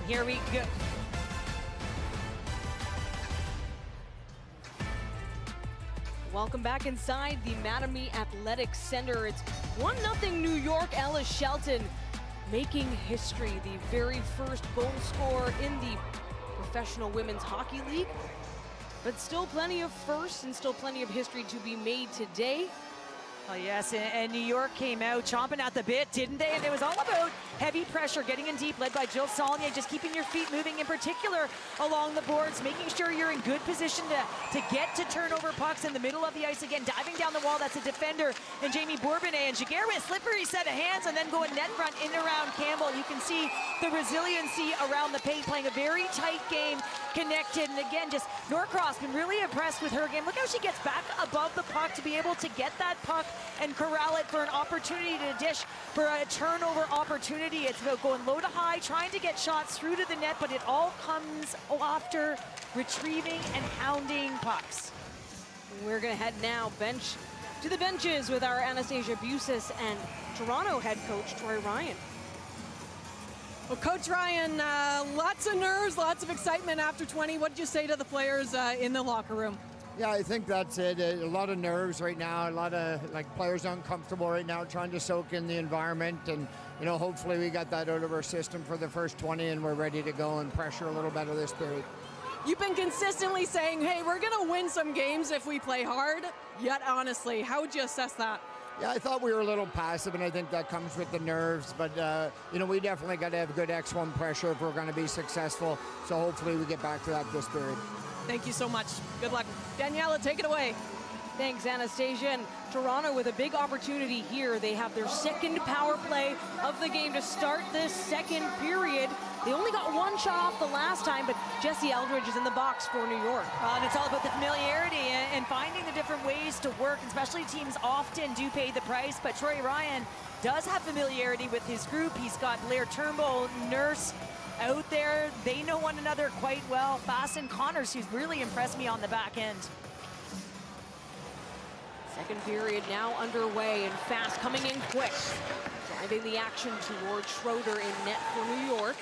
Here we go. Welcome back inside the Mattamy Athletic Center. It's 1-0 New York. Ella Shelton making history, the very first goal scorer in the Professional Women's Hockey League. But still plenty of firsts and still plenty of history to be made today. Oh yes, and New York came out chomping at the bit, didn't they? And it was all about heavy pressure, getting in deep, led by Jill Saulnier, just keeping your feet moving, in particular along the boards, making sure you're in good position to get to turnover pucks in the middle of the ice again, diving down the wall. That's a defender, and Jamie Bourbonnais, and Jaguar with slippery set of hands, and then going net front in and around Campbell. You can see the resiliency around the paint, playing a very tight game, connected, and again, just Norcross been really impressed with her game. Look how she gets back above the puck to be able to get that puck and corral it for an opportunity to dish for a turnover opportunity. It's about going low to high, trying to get shots through to the net, but it all comes after retrieving and hounding pucks. We're going to head now to the benches with our Anastasia Busis and Toronto head coach Troy Ryan. Well, Coach Ryan, lots of nerves, lots of excitement after 20. What did you say to the players in the locker room? Yeah, I think that's it. A lot of nerves right now. A lot of players uncomfortable right now, trying to soak in the environment. And hopefully we got that out of our system for the first 20, and we're ready to go and pressure a little better this period. You've been consistently saying, hey, we're going to win some games if we play hard. Yet, honestly, how would you assess that? Yeah, I thought we were a little passive, and I think that comes with the nerves. But, we definitely got to have good X1 pressure if we're going to be successful. So hopefully we get back to that this period. Thank you so much. Good luck. Daniela, take it away. Thanks, Anastasia. And Toronto with a big opportunity here. They have their second power play of the game to start this second period. They only got one shot off the last time, but Jessie Eldridge is in the box for New York. And it's all about the familiarity and finding the different ways to work, especially teams often do pay the price, but Troy Ryan does have familiarity with his group. He's got Blair Turnbull, Nurse, out there. They know one another quite well. Fasten Connors, who's really impressed me on the back end. Second period now underway, and Fast coming in quick. Driving the action towards Schroeder in net for New York.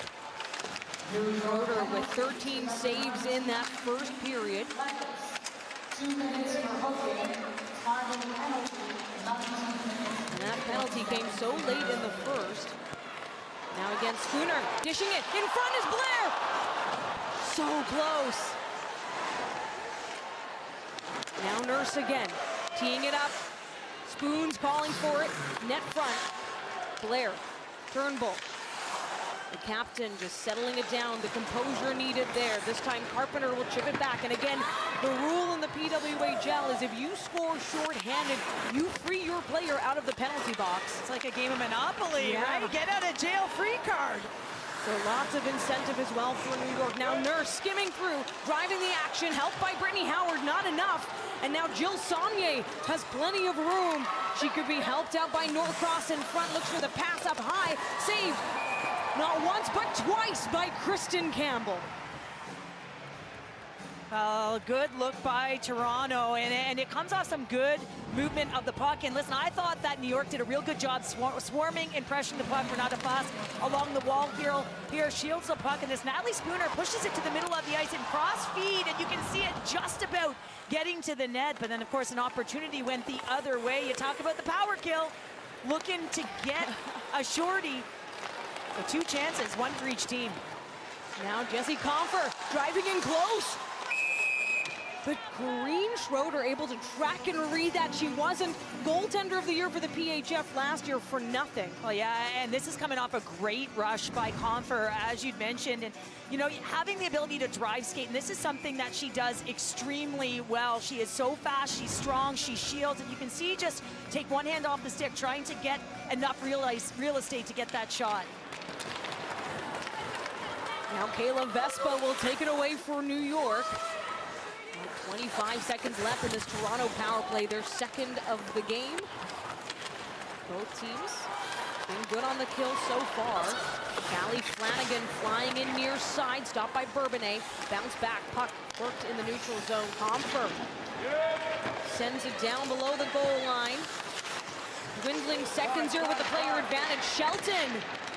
Schroeder with 13 saves in that first period. And that penalty came so late in the first. Now again, Spooner dishing it. In front is Blair. So close. Now Nurse again, teeing it up. Spoon's calling for it. Net front. Blair, Turnbull. The captain just settling it down. The composure needed there. This time Carpenter will chip it back. And again, the rule in the PWHL is if you score shorthanded, you free your player out of the penalty box. It's like a game of Monopoly, Yeah. right? Get out of jail free card. So lots of incentive as well for New York. Now Nurse skimming through, driving the action, helped by Brittany Howard, not enough. And now Jill Saulnier has plenty of room. She could be helped out by Norcross in front, looks for the pass up high, saved not once but twice by Kristen Campbell. Good look by Toronto, and it comes off some good movement of the puck. And listen, I thought that New York did a real good job swarming and pressuring the puck. Renata Foss along the wall here shields the puck, and this Natalie Spooner pushes it to the middle of the ice and cross feed, and you can see it just about getting to the net. But then, of course, an opportunity went the other way. You talk about the power kill, looking to get a shorty. So 2 chances, 1 for each team. Now Jessie Comfer driving in close. But Corrine Schroeder able to track and read that. She wasn't goaltender of the year for the PHF last year for nothing. Well, yeah, and this is coming off a great rush by Confer, as you'd mentioned. And, having the ability to drive skate, and this is something that she does extremely well. She is so fast, she's strong, she shields, and you can see just take one hand off the stick, trying to get enough real estate to get that shot. Now Kayla Vespa will take it away for New York. 25 seconds left in this Toronto power play, their second of the game. Both teams been good on the kill so far. Callie Flanagan flying in near side, stopped by Bourbonnais. Bounce back, puck worked in the neutral zone. Comfer sends it down below the goal line. Dwindling seconds here with the player advantage. Shelton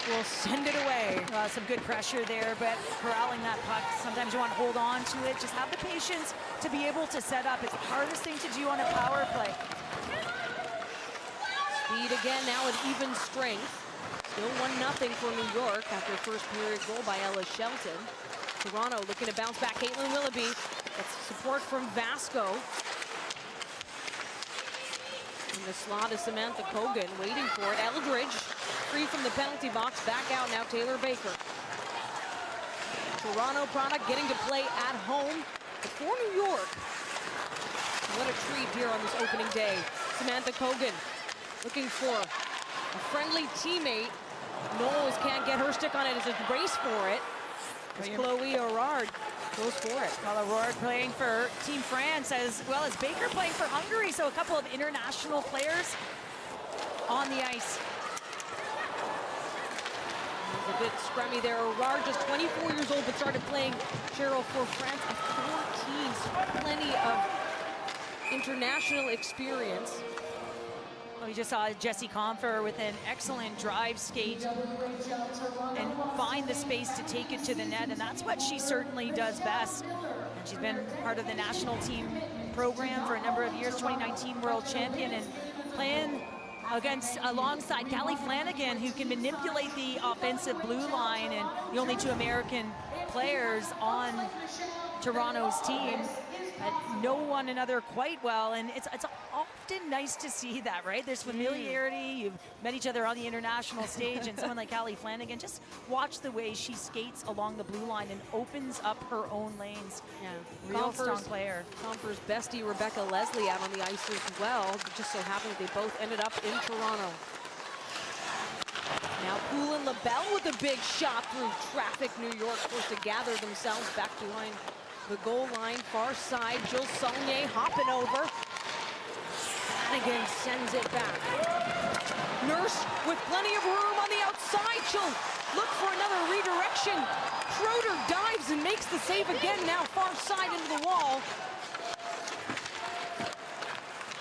will send it away. Some good pressure there, but corralling that puck, sometimes you want to hold on to it. Just have the patience to be able to set up. It's the hardest thing to do on a power play. Speed again, now at even strength. Still 1-0 for New York after first period goal by Ella Shelton. Toronto looking to bounce back. Caitlin Willoughby gets support from Vasco. In the slot is Samantha Kogan waiting for it. Eldridge free from the penalty box. Back out now Taylor Baker. Toronto product getting to play at home for New York. What a treat here on this opening day. Samantha Kogan looking for a friendly teammate. Knowles can't get her stick on it. It's a race for it. As Chloe Aurard goes for it. Well, Aurard playing for Team France as well as Baker playing for Hungary. So a couple of international players on the ice. It was a bit scrummy there. Aurard just 24 years old, but started playing Cheryl for France at 14. So plenty of international experience. We just saw Jessie Comfer with an excellent drive skate and find the space to take it to the net, and that's what she certainly does best. And she's been part of the national team program for a number of years, 2019 world champion, and playing alongside Callie Flanagan, who can manipulate the offensive blue line, and the only two American players on Toronto's team know one another quite well, and it's often nice to see that, right? There's familiarity. You've met each other on the international stage, and someone like Callie Flanagan, just watch the way she skates along the blue line and opens up her own lanes. Yeah, real strong player. Comfer's bestie Rebecca Leslie out on the ice as well. It just so happened that they both ended up in Toronto. Now Poulin LaBelle with a big shot through traffic. New York forced to gather themselves back behind the goal line, far side. Jill Saulnier hopping over. Flanagan sends it back. Nurse with plenty of room on the outside. She'll look for another redirection. Schroeder dives and makes the save again, now far side into the wall.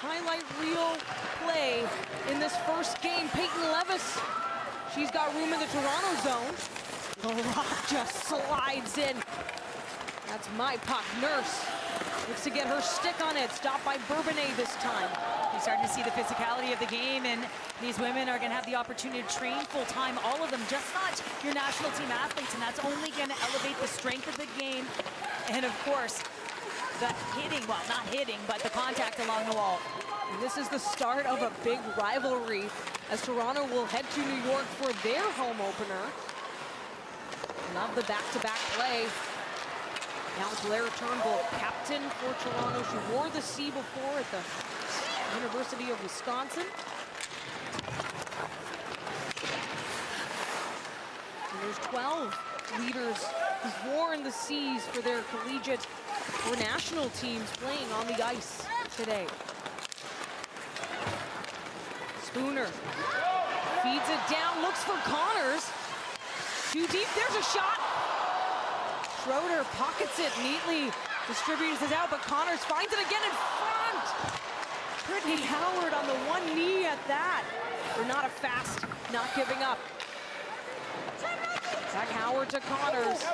Highlight reel play in this first game. Peyton Levis, she's got room in the Toronto zone. The Rock just slides in. That's my puck. Nurse looks to get her stick on it. Stopped by Bourbonnais this time. You're starting to see the physicality of the game, and these women are going to have the opportunity to train full-time, all of them, just not your national team athletes, and that's only going to elevate the strength of the game. And of course, the hitting, well, not hitting, but the contact along the wall. And this is the start of a big rivalry as Toronto will head to New York for their home opener. Love the back-to-back play. Now Blair Turnbull, captain for Toronto. She wore the C before at the University of Wisconsin. And there's 12 leaders who've worn the C's for their collegiate or national teams playing on the ice today. Spooner feeds it down, looks for Connors. Too deep, there's a shot. Schroeder pockets it neatly, distributes it out, but Connors finds it again in front. Brittany Howard on the one knee at that. They're not a fast, not giving up. Back Howard to Connors.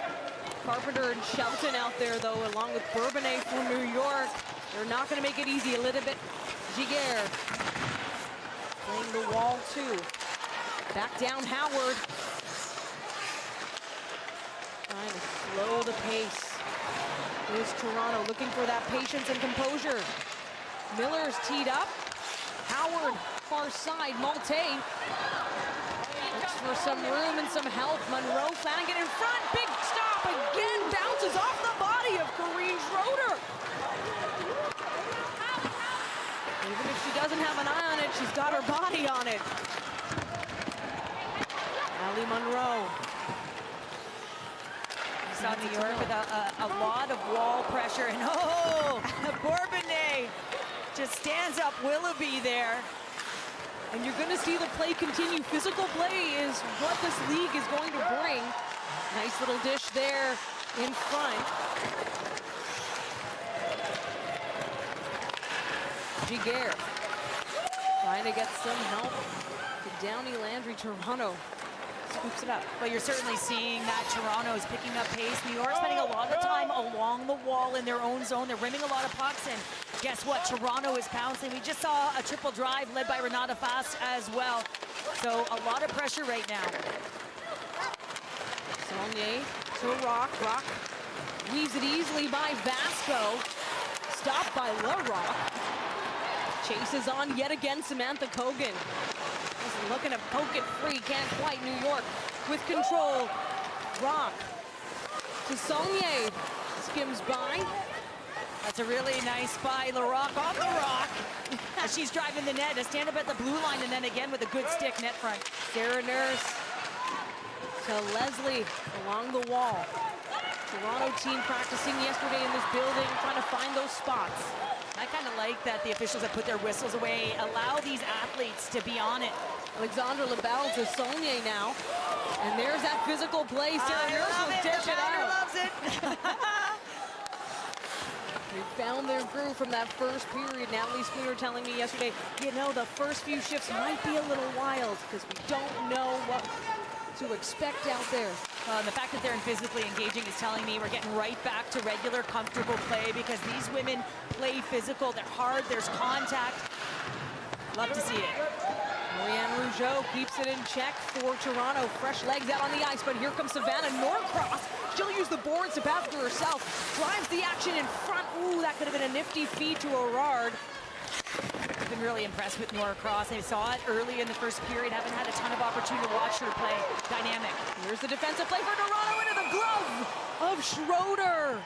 Carpenter and Shelton out there though, along with Bourbonnais from New York. They're not gonna make it easy a little bit. Giguère playing the wall too. Back down Howard. Trying to slow the pace. Here's Toronto looking for that patience and composure. Miller's teed up. Howard, far side. Malte looks for some room and some help. Monroe, Flanagan in front. Big stop again. Bounces off the body of Corrine Schroeder. Even if she doesn't have an eye on it, she's got her body on it. Allie Monroe. Saw New York with a lot of wall pressure, and Bourbonnais just stands up Willoughby there. And you're going to see the play continue. Physical play is what this league is going to bring. Nice little dish there in front. Giguère trying to get some help to Downey Landry. Toronto scoops it up. But you're certainly seeing that Toronto is picking up pace. New York spending a lot of time along the wall in their own zone. They're rimming a lot of pucks, and guess what? Toronto is pouncing. We just saw a triple drive led by Renata Fast as well. So a lot of pressure right now. Saulnier to Rock. Rock weaves it easily by Vasco. Stopped by LaRock. Chases on yet again Samantha Kogan. Just looking to poke it free, can't quite. New York with control. Rock to Saulnier. Skims by. That's a really nice by LaRock on the rock. As she's driving the net, to stand up at the blue line, and then again with a good stick net front. Sarah Nurse to Leslie along the wall. Toronto team practicing yesterday in this building, trying to find those spots. I kind of like that the officials have put their whistles away, allow these athletes to be on it. Alexandra LaBelle to Saulnier now. And there's that physical play. Sarah Nurse will dish it out. Loves it. They found their groove from that first period. Natalie Spooner telling me yesterday, you know, the first few shifts might be a little wild because we don't know what to expect out there. The fact that they're physically engaging is telling me we're getting right back to regular, comfortable play because these women play physical. They're hard, there's contact. Love to see it. Marianne Rougeau keeps it in check for Toronto. Fresh legs out on the ice, but here comes Savannah Norcross. She'll use the boards to pass to herself. Drives the action in front. Ooh, that could have been a nifty feed to Erard. I've been really impressed with Norcross. They saw it early in the first period. Haven't had a ton of opportunity to watch her play. Dynamic. Here's the defensive play for Toronto into the glove of Schroeder.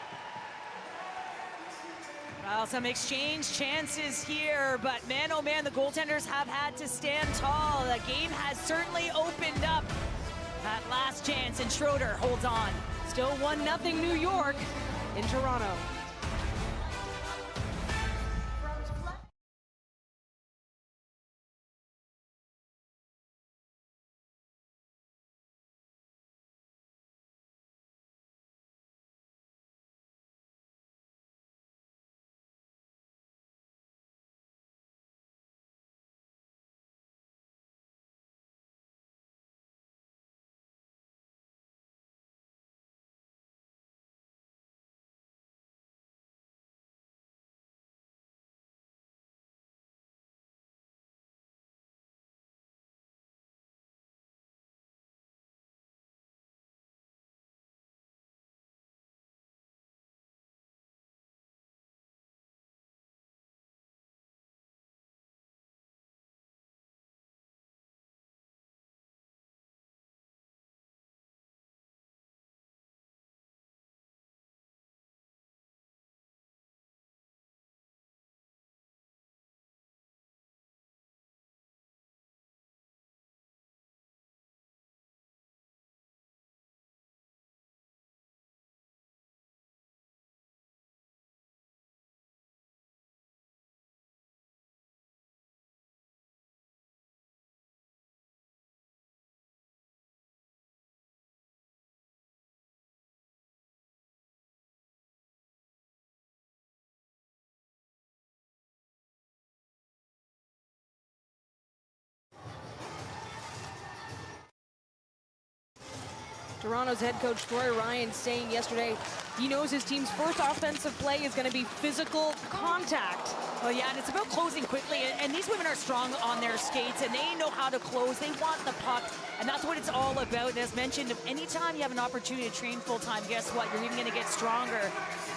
Well, some exchange chances here, but man, oh man, the goaltenders have had to stand tall. The game has certainly opened up. That last chance, and Schroeder holds on. Still 1-0 New York in Toronto. Toronto's head coach Troy Ryan saying yesterday he knows his team's first offensive play is going to be physical contact. Well, yeah, and it's about closing quickly, and these women are strong on their skates, and they know how to close. They want the puck, and that's what it's all about. And as mentioned, anytime you have an opportunity to train full-time, guess what? You're even going to get stronger.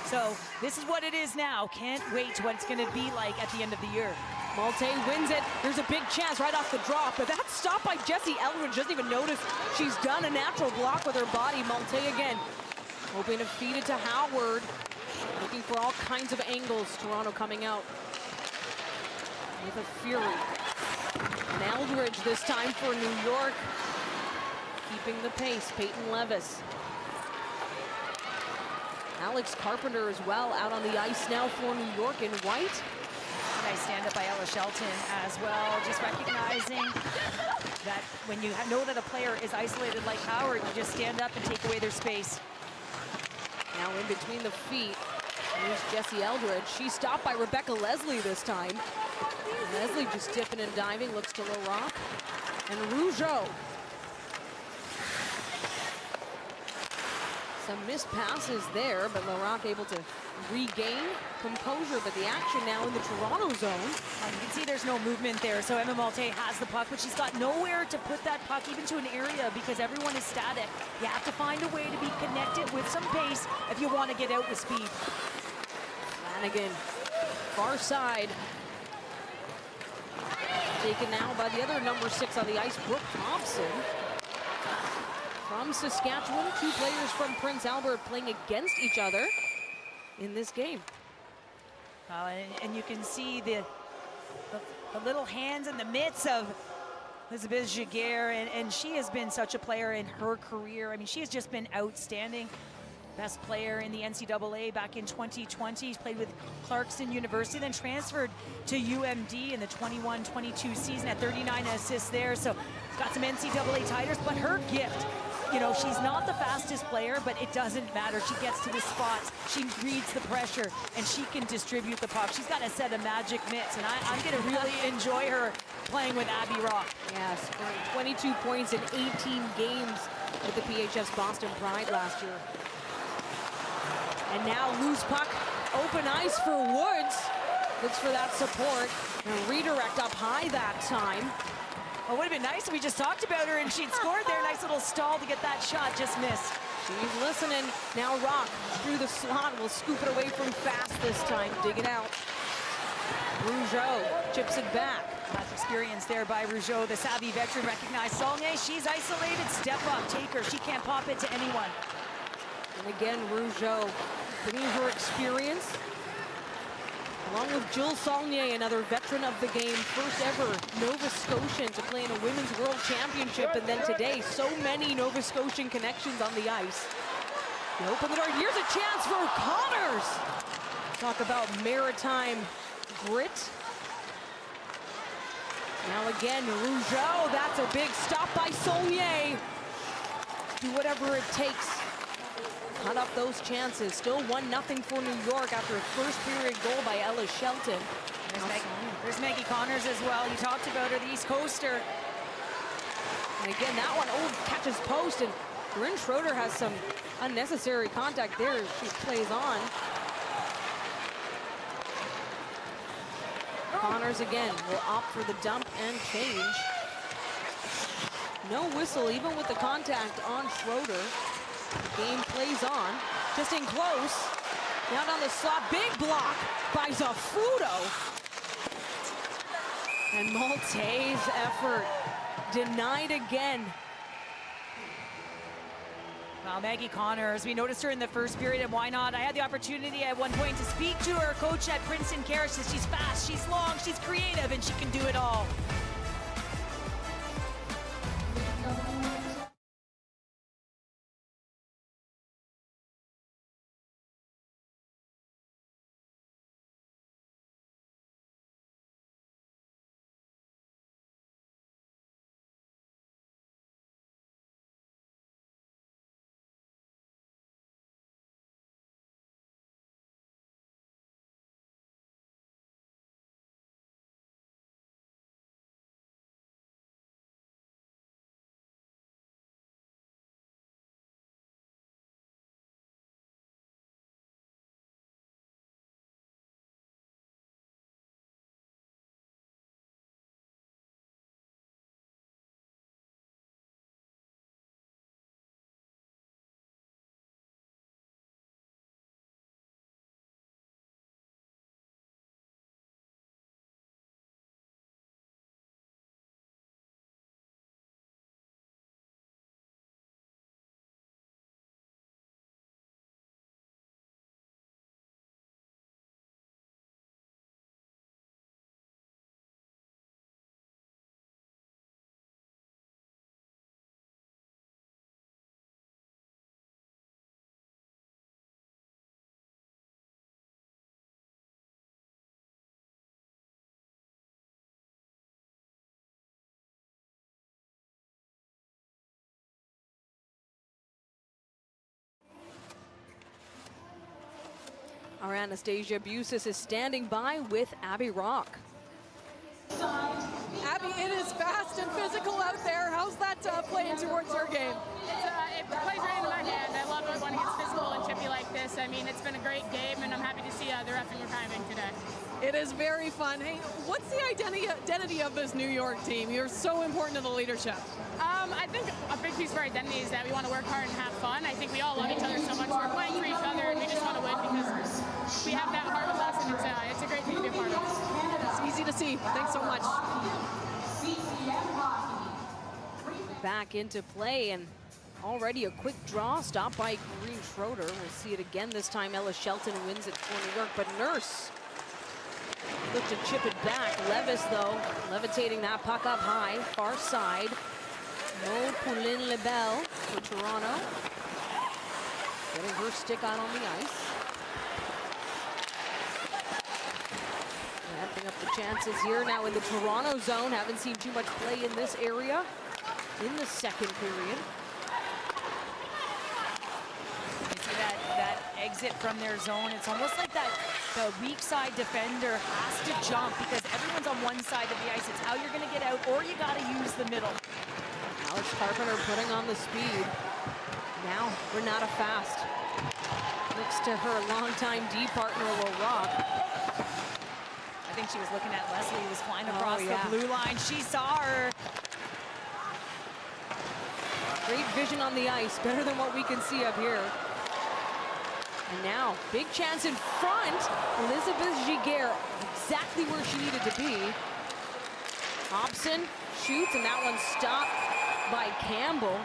So this is what it is now. Can't wait to what it's going to be like at the end of the year. Malte wins it. There's a big chance right off the drop, but that's stopped by Jessie Eldridge. Doesn't even notice she's done a natural block with her body. Malte again, hoping to feed it to Howard. Looking for all kinds of angles. Toronto coming out with a fury. And Eldridge this time for New York. Keeping the pace, Peyton Levis. Alex Carpenter as well out on the ice now for New York in white. Nice stand-up by Ella Shelton as well, just recognizing that when you know that a player is isolated like Howard, you just stand up and take away their space. Now in between the feet, here's Jessie Eldridge. She's stopped by Rebecca Leslie this time. Leslie just dipping and diving, looks to LaRock. And Rougeau Some missed passes there, but Laroque able to regain composure. But the action now in the Toronto zone. You can see there's no movement there, so Emma Malte has the puck, but she's got nowhere to put that puck, even to an area, because everyone is static. You have to find a way to be connected with some pace if you want to get out with speed. Flanagan, far side. Taken now by the other number 6 on the ice, Brooke Thompson. From Saskatchewan, 2 players from Prince Albert playing against each other in this game. And you can see the little hands and the mitts of Elizabeth Giguère, and she has been such a player in her career. I mean, she has just been outstanding. Best player in the NCAA back in 2020. He's played with Clarkson University, then transferred to UMD in the 21-22 season at 39 assists there. So he's got some NCAA titles, but her gift, you know, she's not the fastest player, but it doesn't matter. She gets to the spots, she reads the pressure, and she can distribute the puck. She's got a set of magic mitts, and I'm going to really enjoy her playing with Abby Rock. Yes, scoring 22 points in 18 games with the PHF's Boston Pride last year. And now loose puck, open ice for Woods. Looks for that support. And redirect up high that time. Well, it would have been nice if we just talked about her and she'd scored there. Nice little stall to get that shot, just missed. She's listening. Now Rock through the slot. Will scoop it away from Fast this time. Dig it out. Rougeau chips it back. That's experience there by Rougeau, the savvy veteran. Recognized Saulnier. She's isolated. Step up, take her. She can't pop it to anyone. And again, Rougeau bringing her experience, along with Jill Saulnier, another veteran of the game, first ever Nova Scotian to play in a Women's World Championship, and then today, so many Nova Scotian connections on the ice. They open the door, here's a chance for Connors! Talk about maritime grit. Now again, Rougeau, that's a big stop by Saulnier. Do whatever it takes. Cut up those chances. Still 1-0 for New York after a first period goal by Ella Shelton. There's Maggie Connors as well. You talked about her, the East Coaster. And again, that one, catches post, and Corinne Schroeder has some unnecessary contact there. She plays on. Connors again will opt for the dump and change. No whistle, even with the contact on Schroeder. The game plays on, just in close. Down on the slot, big block by Zaffuto. And Malte's effort denied again. Well, Maggie Connors, we noticed her in the first period, and why not? I had the opportunity at one point to speak to her coach at Princeton Carriage. Says she's fast, she's long, she's creative, and she can do it all. Our Anastasia Busis is standing by with Abby Rock. Abby, it is fast and physical out there. How's that that playing towards your game? It plays right into my hand. I love it when it gets physical and chippy like this. I mean, it's been a great game, and I'm happy to see the refing reviving today. It is very fun. Hey, what's the identity of this New York team? You're so important to the leadership. I think a big piece of our identity is that we want to work hard and have fun. I think we all love each other so much. We're playing for each other, and we just want to win because we have that heart with us, and it's a great thing to be a part of. It's easy to see. Thanks so much. Back into play, and already a quick draw stopped by Green Schroeder. We'll see it again this time. Ella Shelton wins it for New York, but Nurse looked to chip it back. Levis, though, levitating that puck up high, far side. No Poulin Lebel for Toronto. Getting her stick out on the ice. Ramping up the chances here now in the Toronto zone. Haven't seen too much play in this area in the second period. You see that exit from their zone. It's almost like that the weak side defender has to jump because everyone's on one side of the ice. It's how you're going to get out, or you got to use the middle. Alex Carpenter putting on the speed. Now Renata Fast looks to her longtime D partner, Will Rock. I think she was looking at Leslie, who was flying across the blue line. She saw her. Great vision on the ice, better than what we can see up here. And now, big chance in front. Elizabeth Giguère, exactly where she needed to be. Hobson shoots, and that one's stopped by Campbell.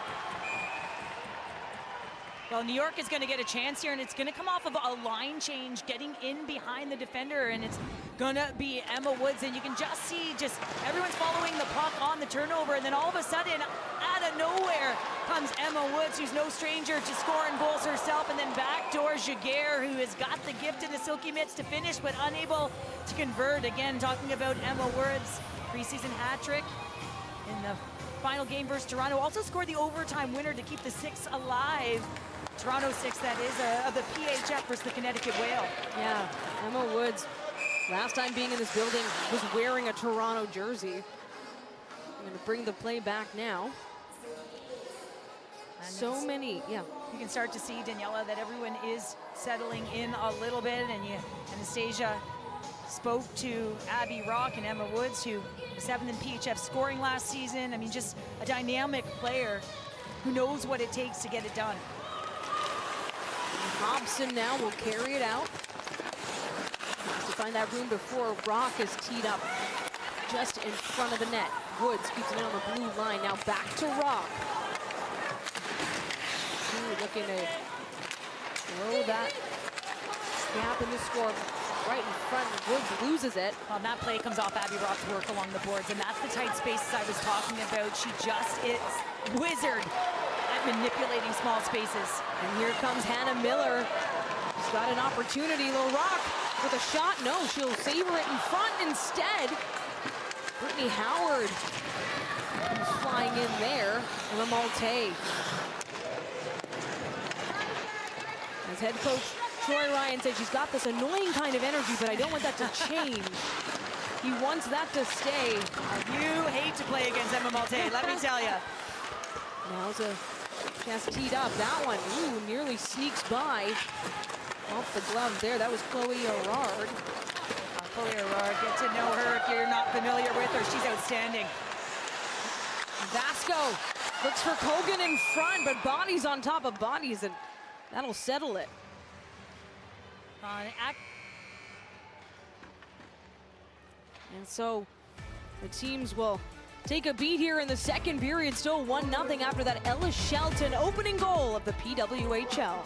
Well, New York is going to get a chance here, and it's going to come off of a line change, getting in behind the defender, and it's going to be Emma Woods, and you can just see everyone's following the puck on the turnover, and then all of a sudden, out of nowhere, comes Emma Woods, who's no stranger to scoring goals herself, and then backdoor Giguère, who has got the gift in the silky mitts to finish, but unable to convert. Again, talking about Emma Woods, preseason hat trick in the final game versus Toronto. Also scored the overtime winner to keep the 6 alive. Toronto 6, that is, of the PHF versus the Connecticut Whale. Yeah, Emma Woods, last time being in this building, was wearing a Toronto jersey. I'm going to bring the play back now. And so many, yeah. You can start to see, Daniela, that everyone is settling in a little bit, and Anastasia spoke to Abby Rock and Emma Woods, who was 7th in PHF scoring last season. I mean, just a dynamic player who knows what it takes to get it done. Hobson now will carry it out. Has to find that room before Rock is teed up just in front of the net. Woods keeps it on the blue line. Now back to Rock. Looking to throw that gap in the score right in front. Woods loses it. Well, that play comes off Abby Rock's work along the boards, and that's the tight spaces I was talking about. She just is wizard at manipulating small spaces. And here comes Hannah Miller. She's got an opportunity. Rock with a shot. No, she'll savor it in front instead. Brittany Howard comes flying in there. And a Malte. As head coach Troy Ryan said, she's got this annoying kind of energy, but I don't want that to change. He wants that to stay. You hate to play against Emma Malte, let me tell you. Now's a chance teed up. That one, nearly sneaks by. Off the glove there. That was Chloe Arard. Chloe Arard, get to know her if you're not familiar with her. She's outstanding. Vasco looks for Kogan in front, but bodies on top of bodies, and that'll settle it. And so the teams will take a beat here in the second period. Still 1-0 after that Ella Shelton opening goal of the PWHL.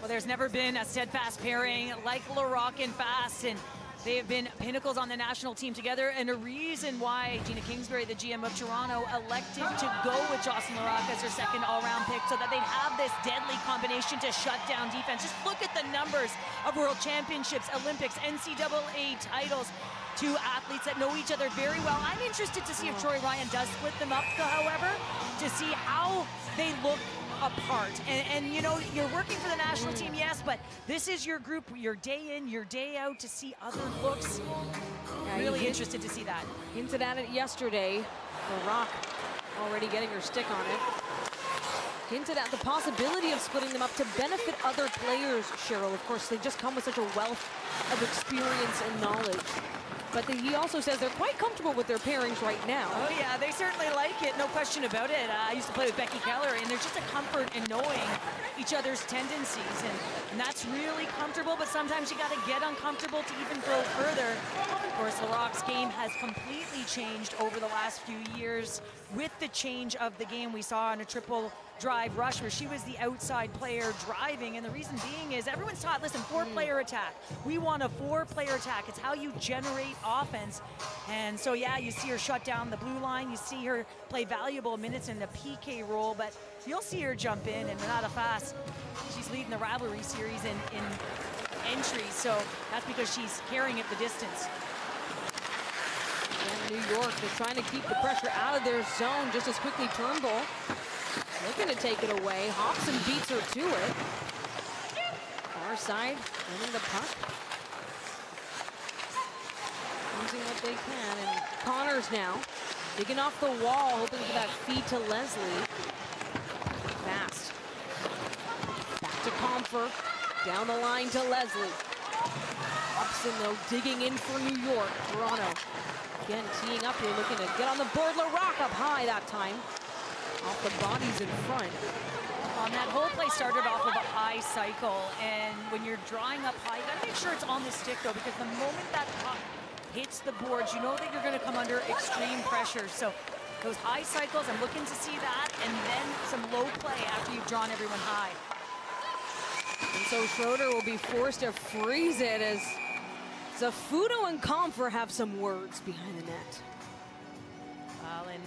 Well, there's never been a steadfast pairing like LaRocque and Fast, and they have been pinnacles on the national team together, and a reason why Gina Kingsbury, the GM of Toronto, elected to go with Jocelyn LaRocque as her second all-round pick so that they'd have this deadly combination to shut down defense. Just look at the numbers of World Championships, Olympics, NCAA titles. Two athletes that know each other very well. I'm interested to see if Troy Ryan does split them up, however, to see how they look apart. And you know, you're working for the national team, yes, but this is your group, your day in, your day out, to see other looks. Yeah, really interested to see that. Hinted at it yesterday. LaRocque already getting her stick on it. Hinted at the possibility of splitting them up to benefit other players, Cheryl. Of course, they just come with such a wealth of experience and knowledge. But he also says they're quite comfortable with their pairings right now. Oh yeah, they certainly like it, no question about it. I used to play with Becky Keller, and there's just a comfort in knowing each other's tendencies, and that's really comfortable, but sometimes you gotta get uncomfortable to even go further. Of course, LaRocque's game has completely changed over the last few years with the change of the game we saw in a triple drive rush where she was the outside player driving, and the reason being is everyone's taught, listen, 4-player attack. We want a 4-player attack. It's how you generate offense. And so yeah, you see her shut down the blue line, you see her play valuable minutes in the PK role, but you'll see her jump in, and Renata Fast, she's leading the rivalry series in entries, so that's because she's carrying it the distance. And New York, they're trying to keep the pressure out of their zone just as quickly. Turnbull looking to take it away. Hobson beats her to it. Far side, winning the puck. Using what they can, and Connors now digging off the wall, hoping for that feed to Leslie. Fast. Back to Comfer. Down the line to Leslie. Hobson, though, digging in for New York. Toronto, again, teeing up here, looking to get on the board. LaRocque up high that time. Off the bodies in front. That whole play started off with a high cycle, and when you're drawing up high, you gotta make sure it's on the stick though, because the moment that puck hits the boards, you know that you're gonna come under extreme pressure. So those high cycles, I'm looking to see that, and then some low play after you've drawn everyone high. And so Schroeder will be forced to freeze it as Zafudo and Comfer have some words behind the net. Well, and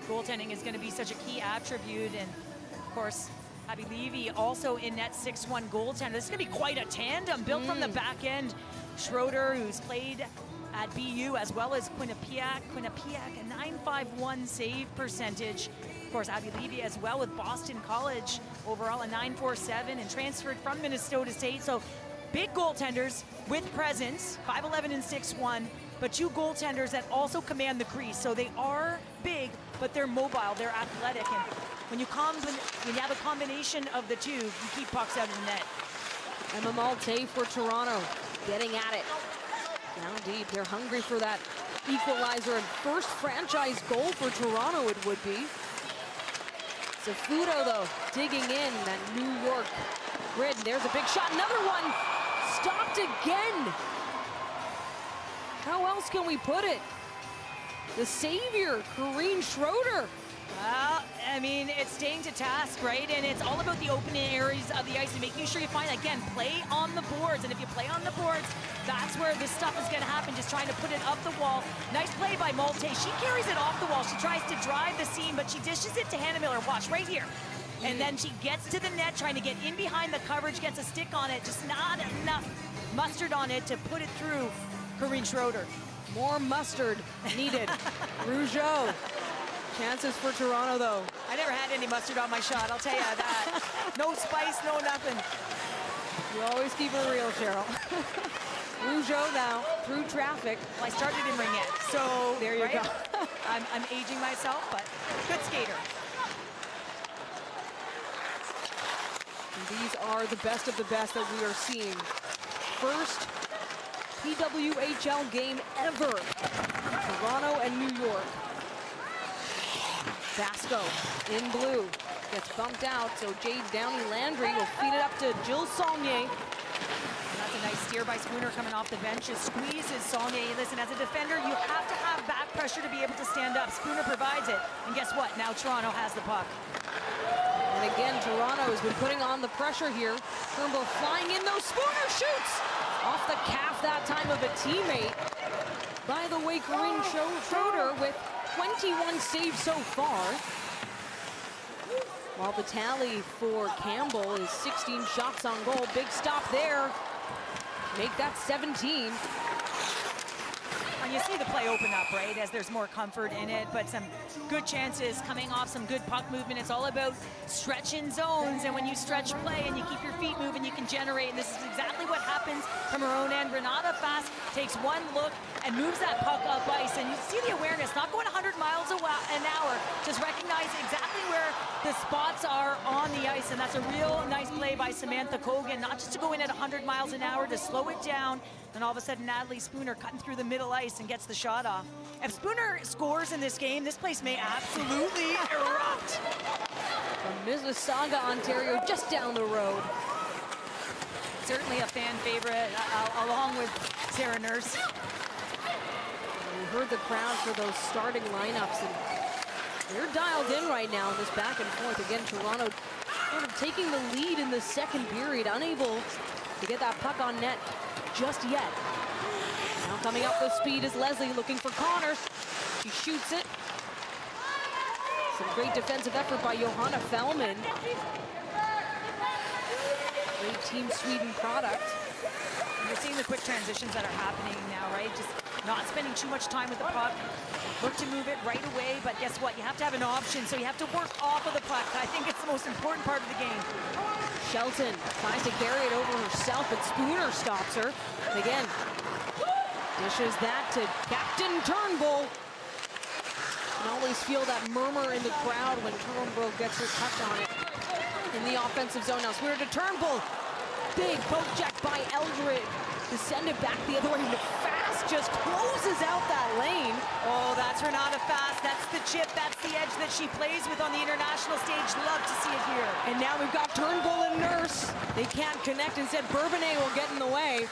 goaltending is going to be such a key attribute, and of course, Abby Levy also in net 6-1 goaltender. This is going to be quite a tandem built from the back end. Schroeder, who's played at BU, as well as Quinnipiac. Quinnipiac, a .951 save percentage. Of course, Abby Levy as well with Boston College. Overall, a .947, and transferred from Minnesota State. So big goaltenders with presence, 5'11" and 6'1", but two goaltenders that also command the crease. So they are big, but they're mobile, they're athletic. And when you have a combination of the two, you keep pucks out of the net. Emma Malte for Toronto, getting at it. Down deep, they're hungry for that equalizer, and first franchise goal for Toronto it would be. Zafudo, though, digging in that New York grid. There's a big shot, another one, stopped again. How else can we put it? The savior, Corrine Schroeder. Well, I mean, it's staying to task, right? And it's all about the open areas of the ice and making sure you find, again, play on the boards. And if you play on the boards, that's where this stuff is going to happen, just trying to put it up the wall. Nice play by Malte. She carries it off the wall. She tries to drive the seam, but she dishes it to Hannah Miller. Watch right here. And then she gets to the net, trying to get in behind the coverage, gets a stick on it. Just not enough mustard on it to put it through Corrine Schroeder. More mustard needed. Rougeau. Chances for Toronto, though. I never had any mustard on my shot, I'll tell you that. No spice, no nothing. You always keep it real, Cheryl. Rougeau now through traffic. Well, I started in ringette, so there you go. I'm aging myself, but good skater. And these are the best of the best that we are seeing. First PWHL game ever. Toronto and New York. Vasco in blue gets bumped out, so Jade Downey-Landry will feed it up to Jill Saulnier. And that's a nice steer by Spooner coming off the bench. It squeezes Saulnier. Listen, as a defender, you have to have back pressure to be able to stand up. Spooner provides it, and guess what? Now Toronto has the puck. And again, Toronto has been putting on the pressure here. Turnbull flying in, though. Spooner shoots off the calf that time of a teammate. By the way, Corinne Schroeder with 21 saves so far. While the tally for Campbell is 16 shots on goal. Big stop there. Make that 17. And you see the play open up, right, as there's more comfort in it, but some good chances coming off some good puck movement. It's all about stretching zones, and when you stretch play and you keep your feet moving, you can generate, and this is exactly what happens from her own end. Renata Fast takes one look and moves that puck up ice, and you see the awareness, not going 100 miles an hour, just recognize exactly where the spots are on the ice, and that's a real nice play by Samantha Cogan, not just to go in at 100 miles an hour, to slow it down. And all of a sudden, Natalie Spooner cutting through the middle ice and gets the shot off. If Spooner scores in this game, this place may absolutely erupt. From Mississauga, Ontario, just down the road. Certainly a fan favorite, along with Sarah Nurse. We heard the crowd for those starting lineups, and they're dialed in right now in this back and forth. Again, Toronto sort of taking the lead in the second period, unable to get that puck on net just yet. Now coming up with speed is Leslie, looking for Connors. She shoots it. Some great defensive effort by Johanna Fellman. Great Team Sweden product. You're seeing the quick transitions that are happening now, right? Just not spending too much time with the puck. Look to move it right away, but guess what? You have to have an option, so you have to work off of the puck. I think it's the most important part of the game. Shelton tries to carry it over herself, but Spooner stops her. And again, dishes that to Captain Turnbull. You can always feel that murmur in the crowd when Turnbull gets her touch on it. In the offensive zone now, Spooner to Turnbull. Big poke check by Eldred to send it back the other way. Fast just closes out that lane. Oh, that's Renata Fast. That's the chip. That's the edge that she plays with on the international stage. Love to see it here. And now we've got Turnbull and Nurse. They can't connect. Instead, Bourbonnais will get in the way.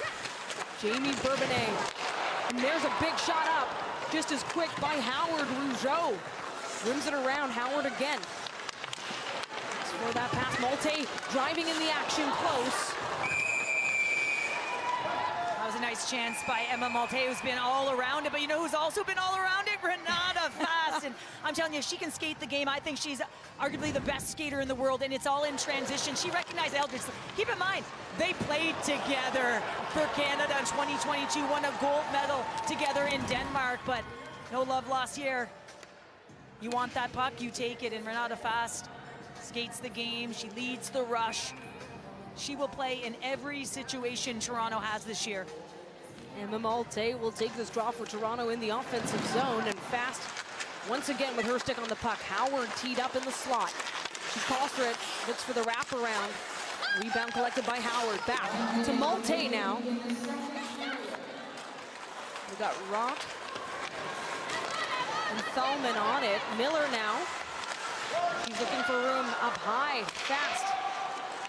Jamie Bourbonnais. And there's a big shot up. Just as quick by Howard Rougeau. Rims it around. Howard again. For that pass, Malte driving in the action close. That was a nice chance by Emma Malte, who's been all around it, but you know who's also been all around it? Renata Fast. And I'm telling you, if she can skate the game, I think she's arguably the best skater in the world, and it's all in transition. She recognized Eldridge. Keep in mind, they played together for Canada in 2022, won a gold medal together in Denmark, but no love lost here. You want that puck, you take it, and Renata Fast skates the game. She leads the rush. She will play in every situation Toronto has this year. Emma Malte will take this draw for Toronto in the offensive zone, and Fast once again with her stick on the puck. Howard teed up in the slot. She calls for it, looks for the wraparound. Rebound collected by Howard. Back to Malte now. We got Rock and Thalman on it. Miller now. She's looking for room up high. Fast.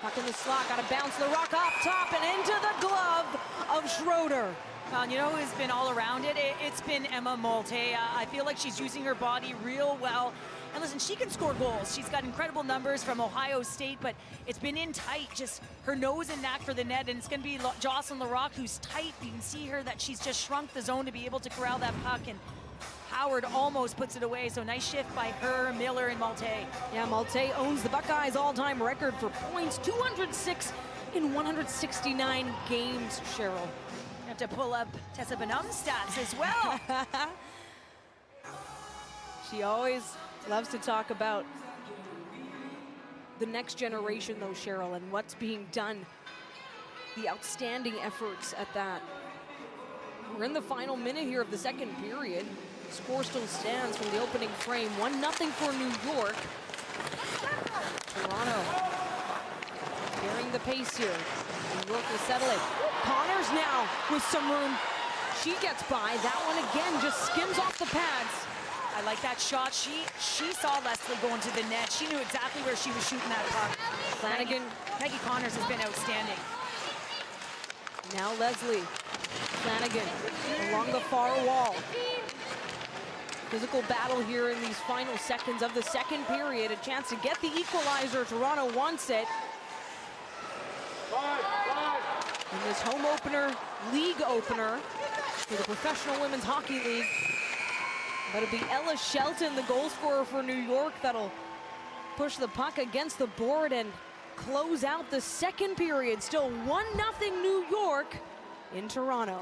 Puck in the slot, got to bounce the rock up top and into the glove of Schroeder. Well, you know who's been all around it? It's been Emma Malte. I feel like she's using her body real well. And listen, she can score goals. She's got incredible numbers from Ohio State, but it's been in tight, just her nose and knack for the net, and it's going to be Jocelyn Larocque who's tight. You can see her that she's just shrunk the zone to be able to corral that puck, and Howard almost puts it away, so nice shift by her, Miller, and Malte. Yeah, Malte owns the Buckeyes' all-time record for points, 206 in 169 games, Cheryl. You have to pull up Tessa Bonham's stats as well. She always loves to talk about the next generation, though, Cheryl, and what's being done, the outstanding efforts at that. We're in the final minute here of the second period. Score still stands from the opening frame. 1-0 for New York. Toronto carrying the pace here. New York will settle it. Connors now with some room. She gets by. That one again just skims off the pads. I like that shot. She saw Leslie going to the net. She knew exactly where she was shooting that puck. Flanagan. Peggy Connors has been outstanding. Now Leslie. Flanagan along the far wall. Physical battle here in these final seconds of the second period. A chance to get the equalizer. Toronto wants it. In this home opener, league opener for the Professional Women's Hockey League. That'll be Ella Shelton, the goal scorer for New York. That'll push the puck against the board and close out the second period. Still 1-0 New York in Toronto.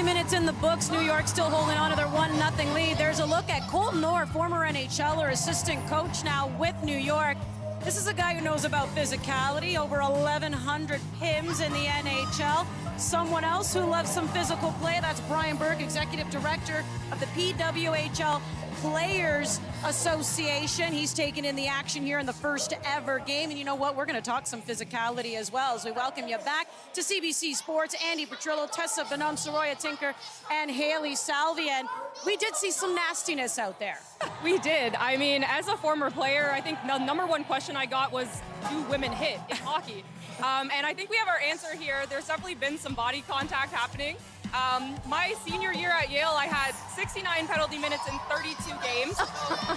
Minutes in the books. New York still holding on to their 1-0 lead. There's a look at Colton Orr, former NHLer, assistant coach now with New York. This is a guy who knows about physicality, over 1,100 PIMs in the NHL. Someone else who loves some physical play, that's Brian Berg, executive director of the PWHL Players Association. He's taken in the action here in the first ever game. And you know what? We're going to talk some physicality as well as we welcome you back to CBC Sports. Andy Petrillo, Tessa Benon, Soroya Tinker, and Haley Salvia. And we did see some nastiness out there. We did. I mean, as a former player, I think the number one question I got was, do women hit in hockey? And I think we have our answer here. There's definitely been some body contact happening. My senior year at Yale, I had 69 penalty minutes in 32 games.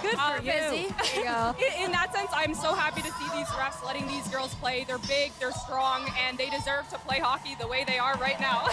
Good for you. Busy. There you go. In that sense, I'm so happy to see these refs letting these girls play. They're big, they're strong, and they deserve to play hockey the way they are right now.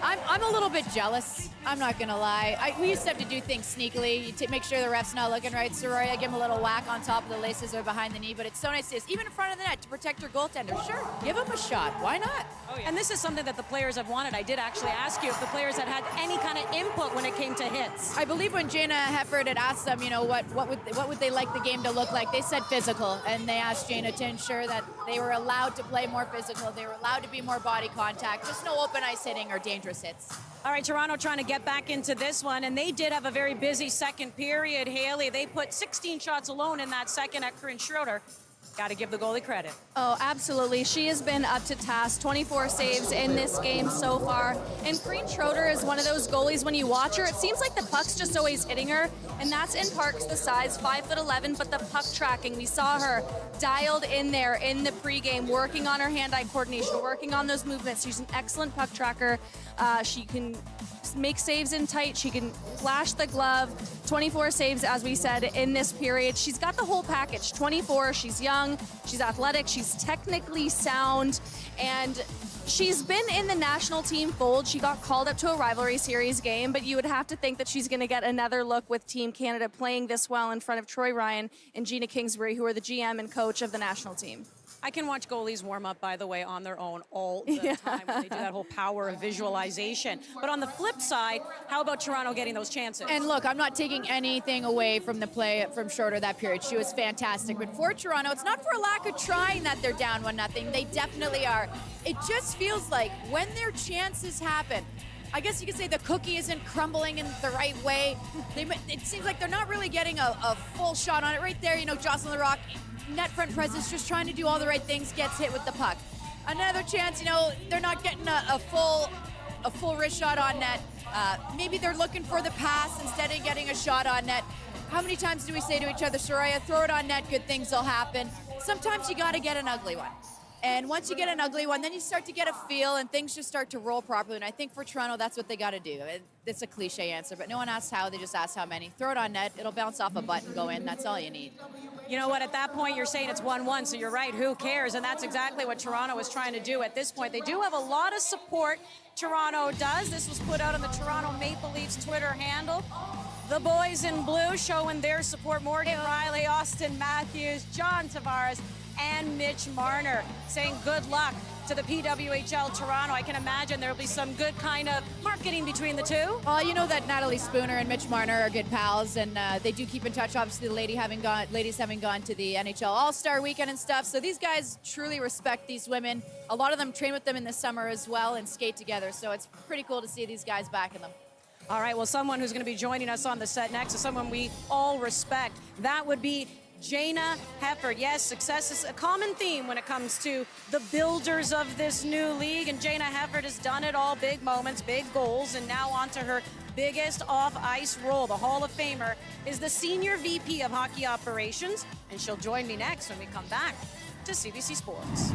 I'm a little bit jealous. I'm not going to lie. We used to have to do things sneakily. You make sure the ref's not looking right. Soroya, give him a little whack on top of the laces or behind the knee, but it's so nice to see, even in front of the net, to protect your goaltender. Sure, give him a shot. Why not? Oh, yeah. And this is something that the players have wanted. I did actually ask you if the players had had any kind of input when it came to hits. I believe when Jana Hefford had asked them, what would they like the game to look like, they said physical, and they asked Jana to ensure that they were allowed to play more physical, they were allowed to be more body contact, just no open ice hitting or dangerous hits. All right, Toronto trying to get back into this one, and they did have a very busy second period, Haley. They put 16 shots alone in that second at Corinne Schroeder. Got to give the goalie credit. Oh, absolutely. She has been up to task. 24 saves in this game so far. And Corinne Schroeder is one of those goalies, when you watch her, it seems like the puck's just always hitting her. And that's in part the size, 5'11", but the puck tracking. We saw her dialed in there in the pregame, working on her hand-eye coordination, working on those movements. She's an excellent puck tracker. She can make saves in tight. She can flash the glove. 24 saves, as we said, in this period. She's got the whole package. 24, she's young, she's athletic, she's technically sound, and she's been in the national team fold. She got called up to a rivalry series game, but you would have to think that she's going to get another look with Team Canada playing this well in front of Troy Ryan and Gina Kingsbury, who are the GM and coach of the national team. I can watch goalies warm up, by the way, on their own all the time when they do that whole power of visualization. But on the flip side, how about Toronto getting those chances? And look, I'm not taking anything away from the play from Schroeder that period. She was fantastic. But for Toronto, it's not for a lack of trying that they're down 1-0. They definitely are. It just feels like when their chances happen, I guess you could say the cookie isn't crumbling in the right way. It seems like they're not really getting a full shot on it. Right there, Jocelyn Larocque, net front presence, just trying to do all the right things, gets hit with the puck. Another chance, they're not getting a full wrist shot on net. Maybe they're looking for the pass instead of getting a shot on net. How many times do we say to each other, Soraya, throw it on net, good things will happen. Sometimes you got to get an ugly one. And once you get an ugly one, then you start to get a feel and things just start to roll properly. And I think for Toronto, that's what they got to do. It's a cliche answer, but no one asks how, they just ask how many. Throw it on net, it'll bounce off a butt and go in. That's all you need. You know what, at that point, you're saying it's 1-1, so you're right, who cares? And that's exactly what Toronto is trying to do at this point. They do have a lot of support, Toronto does. This was put out on the Toronto Maple Leafs Twitter handle. The boys in blue showing their support. Morgan Riley, Austin Matthews, John Tavares, and Mitch Marner saying good luck to the PWHL Toronto. I can imagine there'll be some good kind of marketing between the two. Well, you know that Natalie Spooner and Mitch Marner are good pals, and they do keep in touch. Obviously, the ladies having gone to the NHL All-Star Weekend and stuff. So these guys truly respect these women. A lot of them train with them in the summer as well and skate together. So it's pretty cool to see these guys backing them. All right, well, someone who's going to be joining us on the set next is someone we all respect. That would be Jana Hefford. Yes, success is a common theme when it comes to the builders of this new league, and Jana Hefford has done it all. Big moments, big goals, and now on to her biggest off-ice role. The Hall of Famer is the Senior VP of Hockey Operations, and she'll join me next when we come back to CBC Sports.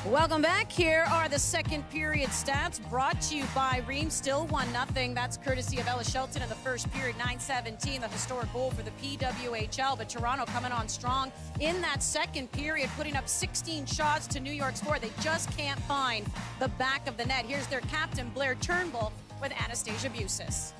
Welcome back. Here are the second period stats brought to you by Ream. Still 1-0. That's courtesy of Ella Shelton in the first period, 9:17, the historic goal for the PWHL. But Toronto coming on strong in that second period, putting up 16 shots to New York's 4. They just can't find the back of the net. Here's their captain, Blair Turnbull, with Anastasia Busis.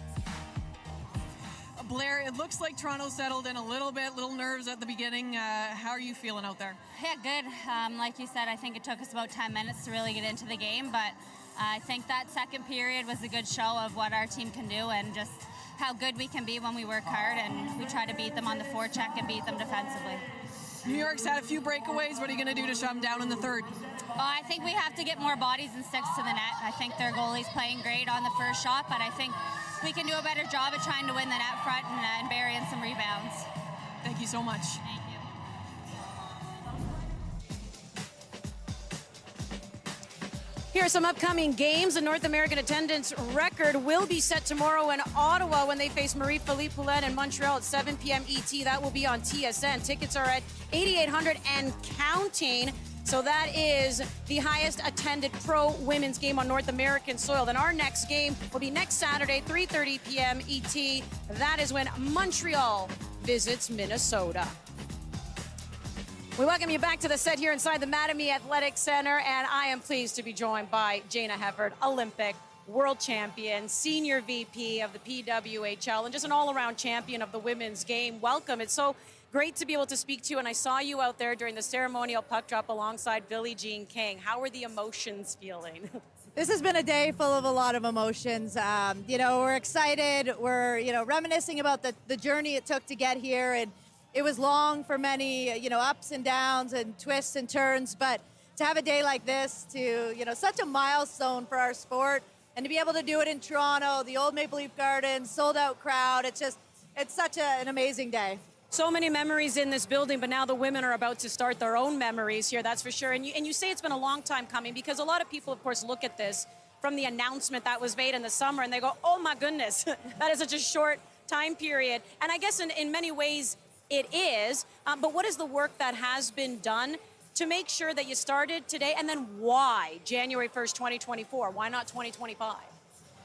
Blair, it looks like Toronto settled in a little bit, little nerves at the beginning. How are you feeling out there? Yeah, good. Like you said, I think it took us about 10 minutes to really get into the game, but I think that second period was a good show of what our team can do and just how good we can be when we work hard, and we try to beat them on the forecheck and beat them defensively. New York's had a few breakaways. What are you going to do to shut them down in the third? I think we have to get more bodies and sticks to the net. I think their goalie's playing great on the first shot, but I think we can do a better job of trying to win the net front and burying some rebounds. Thank you so much. Thank you. Here are some upcoming games. The North American attendance record will be set tomorrow in Ottawa when they face Marie-Philippe Poulin in Montreal at 7 p.m. ET. That will be on TSN. Tickets are at 8,800 and counting. So that is the highest attended pro women's game on North American soil. Then our next game will be next Saturday, 3:30 p.m. ET. That is when Montreal visits Minnesota. We welcome you back to the set here inside the Mattamy Athletic Center, and I am pleased to be joined by Jayna Hefford, Olympic world champion, senior VP of the PWHL, and just an all-around champion of the women's game. Welcome. It's so great to be able to speak to you, and I saw you out there during the ceremonial puck drop alongside Billie Jean King. How are the emotions feeling? This has been a day full of a lot of emotions. We're excited. We're, reminiscing about the journey it took to get here, and it was long for many, ups and downs and twists and turns, but to have a day like this, such a milestone for our sport, and to be able to do it in Toronto, the old Maple Leaf Gardens, sold-out crowd, it's such an amazing day. So many memories in this building, but now the women are about to start their own memories here, that's for sure. And you say it's been a long time coming, because a lot of people, of course, look at this from the announcement that was made in the summer, and they go, oh my goodness, that is such a short time period. And I guess in many ways it is, but what is the work that has been done to make sure that you started today, and then why January 1st, 2024? Why not 2025?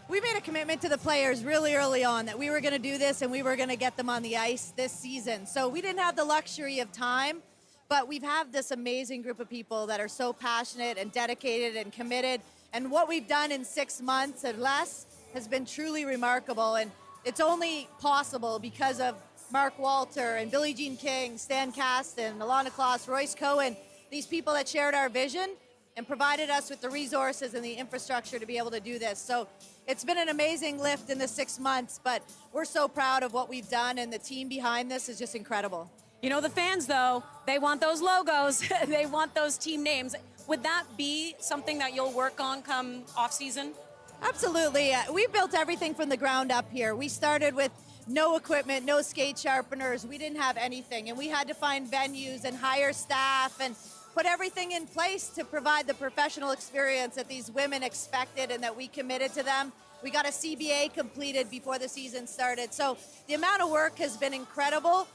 We made a commitment to the players really early on that we were going to do this and we were going to get them on the ice this season. So we didn't have the luxury of time, but we've had this amazing group of people that are so passionate and dedicated and committed. And what we've done in 6 months or less has been truly remarkable. And it's only possible because of Mark Walter and Billie Jean King, Stan Kasten, Alana Kloss, Royce Cohen, these people that shared our vision and provided us with the resources and the infrastructure to be able to do this. So it's been an amazing lift in the 6 months, but we're so proud of what we've done, and the team behind this is just incredible. The fans, though, they want those logos. They want those team names. Would that be something that you'll work on come off-season? Absolutely. We built everything from the ground up here. We started with no equipment, no skate sharpeners. We didn't have anything, and we had to find venues and hire staff and put everything in place to provide the professional experience that these women expected and that we committed to them. We got a CBA completed before the season started. So the amount of work has been incredible.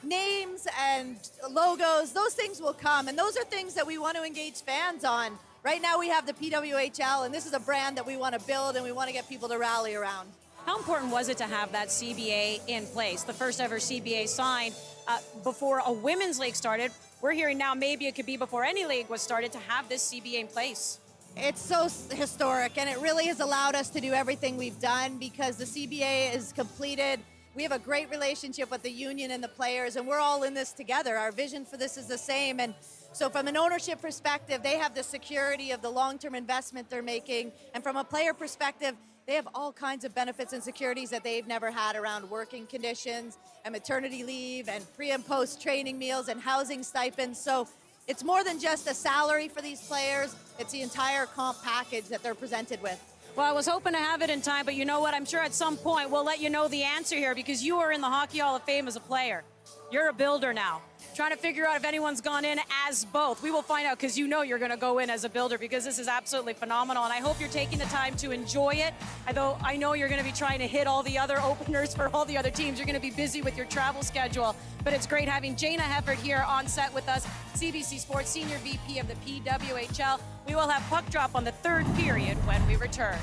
Names and logos, those things will come, and those are things that we want to engage fans on. Right now we have the PWHL, and this is a brand that we want to build and we want to get people to rally around. How important was it to have that CBA in place, the first ever CBA signed before a women's league started? We're hearing now maybe it could be before any league was started to have this CBA in place. It's so historic, and it really has allowed us to do everything we've done because the CBA is completed. We have a great relationship with the union and the players, and we're all in this together. Our vision for this is the same. And so from an ownership perspective, they have the security of the long-term investment they're making. And from a player perspective, they have all kinds of benefits and securities that they've never had around working conditions and maternity leave and pre and post training meals and housing stipends. So it's more than just a salary for these players. It's the entire comp package that they're presented with. Well, I was hoping to have it in time, but you know what? I'm sure at some point we'll let you know the answer here, because you are in the Hockey Hall of Fame as a player. You're a builder now. trying to figure out if anyone's gone in as both. We will find out because you know you're going to go in as a builder because this is absolutely phenomenal. And I hope you're taking the time to enjoy it. Although I know you're going to be trying to hit all the other openers for all the other teams. You're going to be busy with your travel schedule. But it's great having Jana Hefford here on set with us, CBC Sports Senior VP of the PWHL. We will have puck drop on the third period when we return.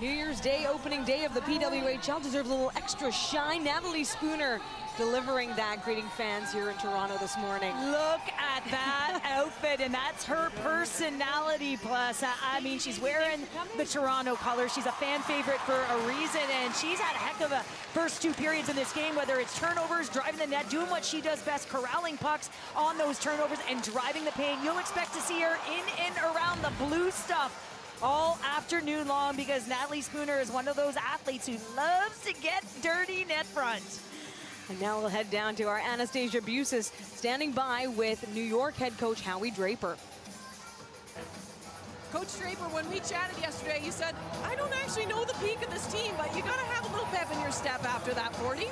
New Year's Day, opening day of the PWHL, deserves a little extra shine. Natalie Spooner delivering that, greeting fans here in Toronto this morning. Look at that outfit, and that's her personality plus. I mean, she's wearing the Toronto colors. She's a fan favorite for a reason, and she's had a heck of a first two periods in this game, whether it's turnovers, driving the net, doing what she does best, corralling pucks on those turnovers and driving the paint. You'll expect to see her in and around the blue stuff all afternoon long because Natalie Spooner is one of those athletes who loves to get dirty net front. And now we'll head down to our Anastasia Busis, standing by with New York head coach Howie Draper. Coach Draper, when we chatted yesterday, you said, I don't actually know the peak of this team, but you got to have a little pep in your step after that 40.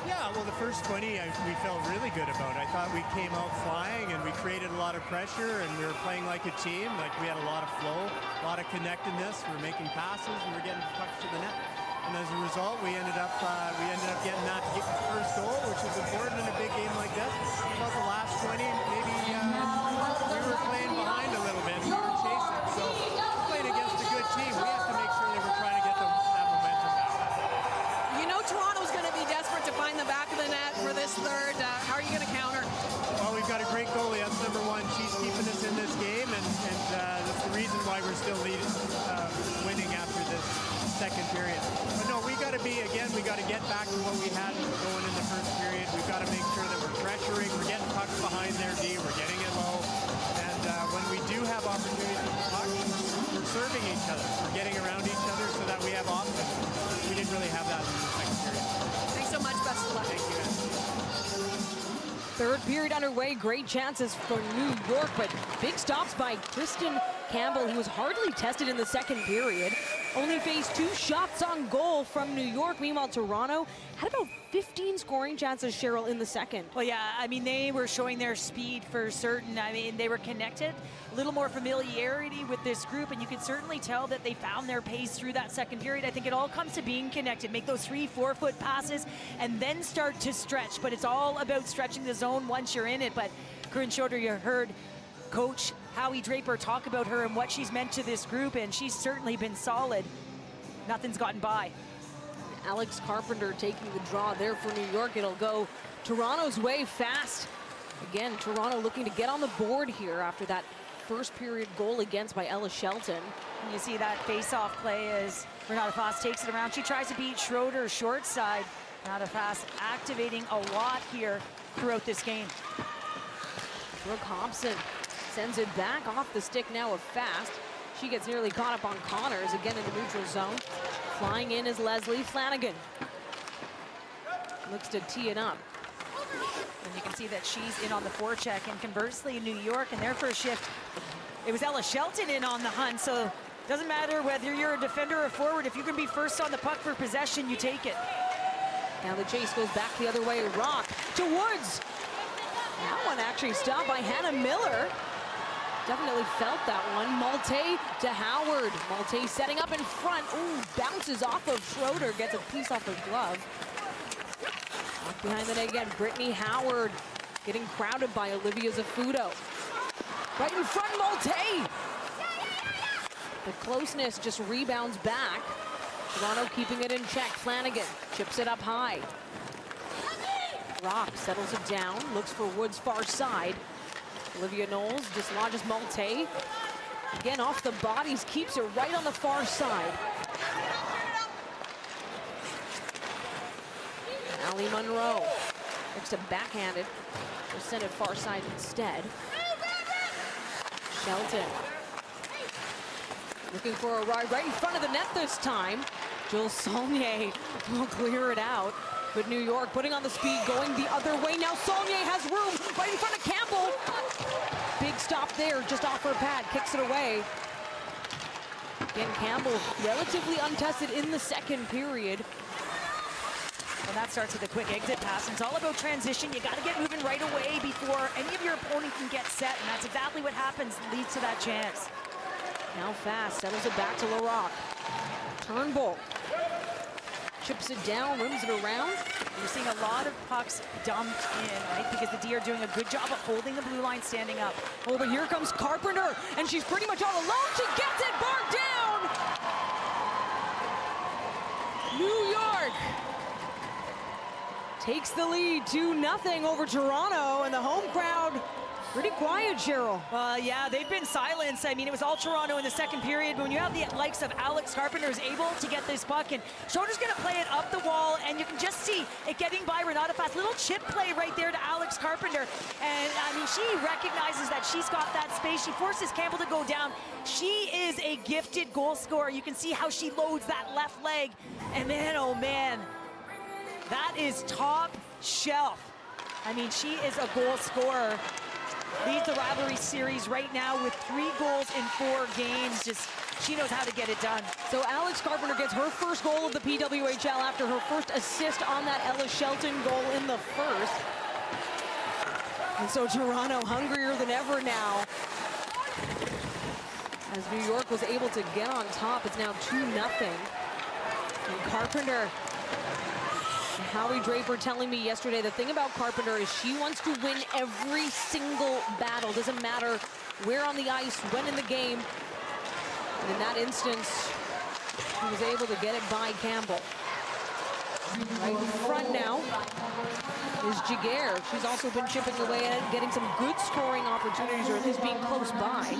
Yeah, well, the first 20 we felt really good about. I thought we came out flying and we created a lot of pressure and we were playing like a team. Like we had a lot of flow, a lot of connectedness. We were making passes and we were getting pucks to the net. And as a result, we ended up getting that first goal, which is important in a big game like this. About the last 20, maybe we were playing behind a little bit. We were chasing. So playing against a good team, we have to make sure that we're trying to get that momentum back. You know Toronto's going to be desperate to find the back of the net for this third. How are you going to counter? Well, we've got a great goalie. That's number one. She's keeping us in this game, and that's the reason why we're still winning after this second period. But no, we got to get back to what we had going in the first period. We've got to make sure that we're pressuring, we're getting pucks behind their D, we're getting it low, and when we do have opportunities with the puck, we're serving each other. We're getting around each other so that we have offense. We didn't really have that in the second period. Thanks so much. Best of luck. Thank you, Anthony. Third period underway, great chances for New York, but big stops by Kristen Campbell. He was hardly tested in the second period. Only faced 2 shots on goal from New York. Meanwhile, Toronto had about 15 scoring chances, Cheryl, in the second. Well, yeah, I mean, they were showing their speed for certain. I mean, they were connected, a little more familiarity with this group, and you could certainly tell that they found their pace through that second period. I think it all comes to being connected. Make those 3-4 foot passes and then start to stretch, but it's all about stretching the zone once you're in it. But Corinne Schroeder, you heard Coach Howie Draper talk about her and what she's meant to this group, and she's certainly been solid. Nothing's gotten by. Alex Carpenter taking the draw there for New York. It'll go Toronto's way fast. Again, Toronto looking to get on the board here after that first period goal against by Ella Shelton. And you see that face-off play as Renata Foss takes it around. She tries to beat Schroeder short side. Renata Foss activating a lot here throughout this game. Brooke Hobson sends it back off the stick now of Fast. She gets nearly caught up on Connors, again in the neutral zone. Flying in is Leslie Flanagan. Looks to tee it up. And you can see that she's in on the forecheck, and conversely, New York in their first shift, it was Ella Shelton in on the hunt, so it doesn't matter whether you're a defender or forward. If you can be first on the puck for possession, you take it. Now the chase goes back the other way. Rock to Woods. That one actually stopped by Hannah Miller. Definitely felt that one. Malte to Howard. Malte setting up in front. Ooh, bounces off of Schroeder. Gets a piece off her glove. Back behind the net again. Brittany Howard getting crowded by Olivia Zafudo. Right in front, Malte. The closeness just rebounds back. Toronto keeping it in check. Flanagan chips it up high. Rock settles it down. Looks for Woods' far side. Olivia Knowles dislodges Malte. Again, off the bodies, keeps it right on the far side. Allie Monroe looks to backhanded. We'll send it far side instead. Shelton looking for a ride right in front of the net this time. Jill Saulnier will clear it out. But New York putting on the speed, going the other way. Now Saulnier has room right in front of Campbell. Big stop there, just off her pad, kicks it away. Again, Campbell relatively untested in the second period. Well, that starts with a quick exit pass. It's all about transition. You got to get moving right away before any of your opponent can get set, and that's exactly what happens, leads to that chance. Now Fast settles it back to LaRock. Turnbull chips it down, rims it around. You're seeing a lot of pucks dumped in, right? Because the D are doing a good job of holding the blue line, standing up. Oh, but here comes Carpenter, and she's pretty much all alone. She gets it, barred down! New York takes the lead 2-0 over Toronto, and the home crowd pretty quiet, Cheryl. Yeah, they've been silenced. I mean, it was all Toronto in the second period, but when you have the likes of Alex Carpenter is able to get this puck, and Schroeder's going to play it up the wall, and you can just see it getting by Renata Foss. Little chip play right there to Alex Carpenter, and I mean, she recognizes that she's got that space. She forces Campbell to go down. She is a gifted goal scorer. You can see how she loads that left leg, and then, oh man, that is top shelf. I mean, she is a goal scorer. Leads the rivalry series right now with 3 goals in 4 games. Just, she knows how to get it done. So Alex Carpenter gets her first goal of the PWHL after her first assist on that Ella Shelton goal in the first. And so Toronto hungrier than ever now. As New York was able to get on top, it's now 2-0. And Carpenter, Howie Draper telling me yesterday, the thing about Carpenter is she wants to win every single battle. Doesn't matter where on the ice, when in the game. And in that instance, he was able to get it by Campbell. Right in front now is Jaguar. She's also been chipping away at it, getting some good scoring opportunities, or at least being close by.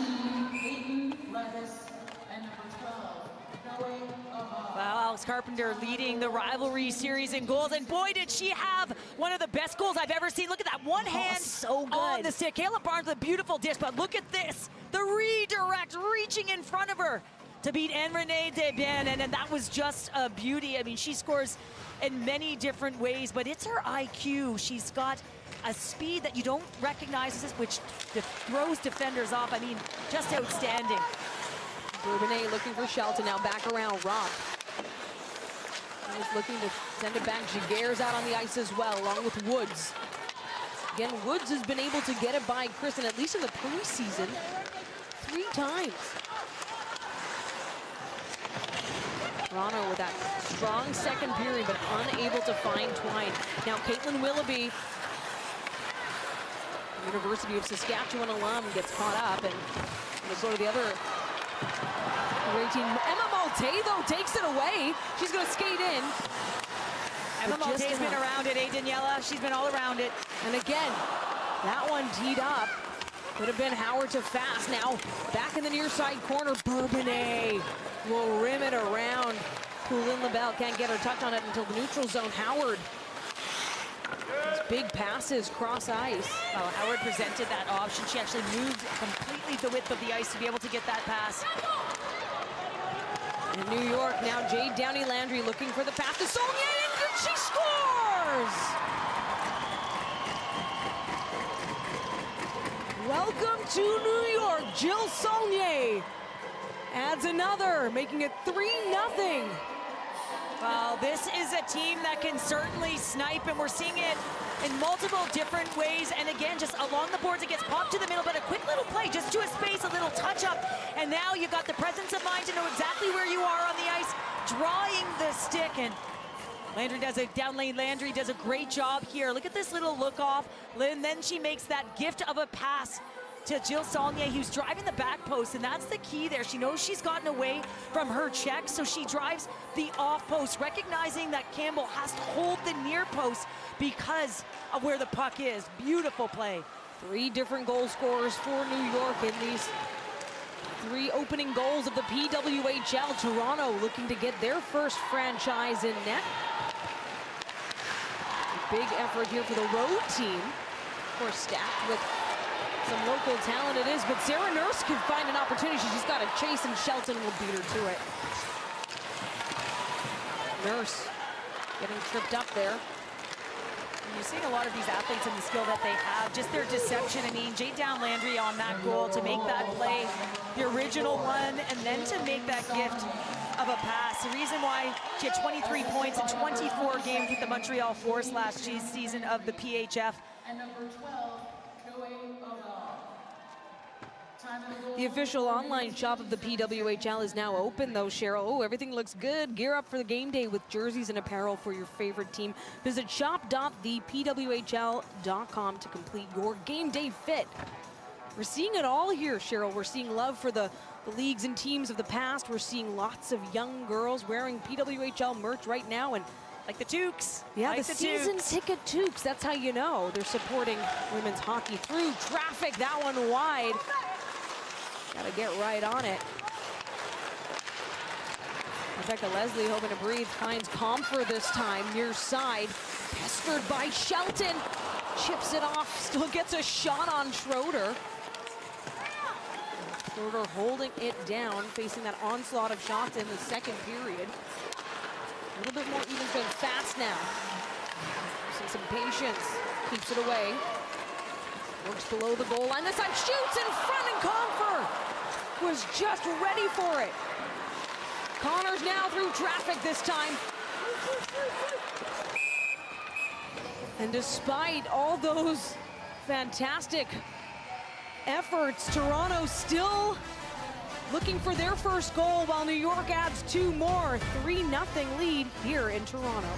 Well, Alex Carpenter leading the rivalry series in goals, and boy, did she have one of the best goals I've ever seen. Look at that, one hand so good on the stick. Caleb Barnes with a beautiful dish, but look at this, the redirect reaching in front of her to beat Renee Desbiens, and that was just a beauty. I mean, she scores in many different ways, but it's her IQ. She's got a speed that you don't recognize, which throws defenders off. I mean, just outstanding. Bourbonnais looking for Shelton, now back around Rock. He's looking to send it back. Giguère's out on the ice as well, along with Woods. Again, Woods has been able to get it by Kristen, at least in the preseason, 3 times. Toronto with that strong second period, but unable to find Twine. Now, Caitlin Willoughby, University of Saskatchewan alum, gets caught up, and we'll go to the other great team. Emma Malte, though, takes it away. She's going to skate in. Emma Malte's been around it, Daniela. She's been all around it. And again, that one teed up. Could have been Howard to Fast. Now back in the near side corner, Bourbonnais will rim it around. Poulin LaBelle can't get her touch on it until the neutral zone. Howard. These big passes cross ice. Well, Howard presented that option. She actually moved completely the width of the ice to be able to get that pass. In New York now, Jade Downey-Landry looking for the pass to Saulnier, and she scores! Welcome to New York. Jill Saulnier adds another, making it 3-0. Well, this is a team that can certainly snipe, and we're seeing it in multiple different ways. And again, just along the boards, it gets popped to the middle, but a quick little play just to a space, a little touch up. And now you've got the presence of mind to know exactly where you are on the ice, drawing the stick. And Landry does a great job here. Look at this little look off. And then she makes that gift of a pass to Jill Saulnier, who's driving the back post, and that's the key there. She knows she's gotten away from her check, so she drives the off post, recognizing that Campbell has to hold the near post because of where the puck is. Beautiful play. 3 different goal scorers for New York in these 3 opening goals of the PWHL. Toronto looking to get their first franchise in net. A big effort here for the road team. Of course, stacked with some local talent it is, but Sarah Nurse can find an opportunity. She's just got to chase, and Shelton will beat her to it. Nurse getting tripped up there. You're seeing a lot of these athletes and the skill that they have, just their deception. I mean, Jade Down-Landry on that goal to make that play, the original one, and then to make that gift of a pass. The reason why she had 23 points in 24 games with the Montreal Force last season of the PHF. And number 12, The official online shop of the PWHL is now open, though, Cheryl. Oh, everything looks good. Gear up for the game day with jerseys and apparel for your favorite team. Visit shop.thepwhl.com to complete your game day fit. We're seeing it all here, Cheryl. We're seeing love for the leagues and teams of the past. We're seeing lots of young girls wearing PWHL merch right now, and like the Toques. Yeah, like the season ticket Toques. That's how you know they're supporting women's hockey. Through traffic, that one wide. Gotta get right on it. Rebecca Leslie hoping to breathe, finds Comfer this time, near side. Pestered by Shelton. Chips it off, still gets a shot on Schroeder. Schroeder holding it down, facing that onslaught of shots in the second period. A little bit more even going fast now. Using some patience, keeps it away. Works below the goal line. This time shoots in front, and Comfer was just ready for it. Connors now through traffic this time. And despite all those fantastic efforts, Toronto still looking for their first goal while New York adds 2 more. 3-0 lead here in Toronto.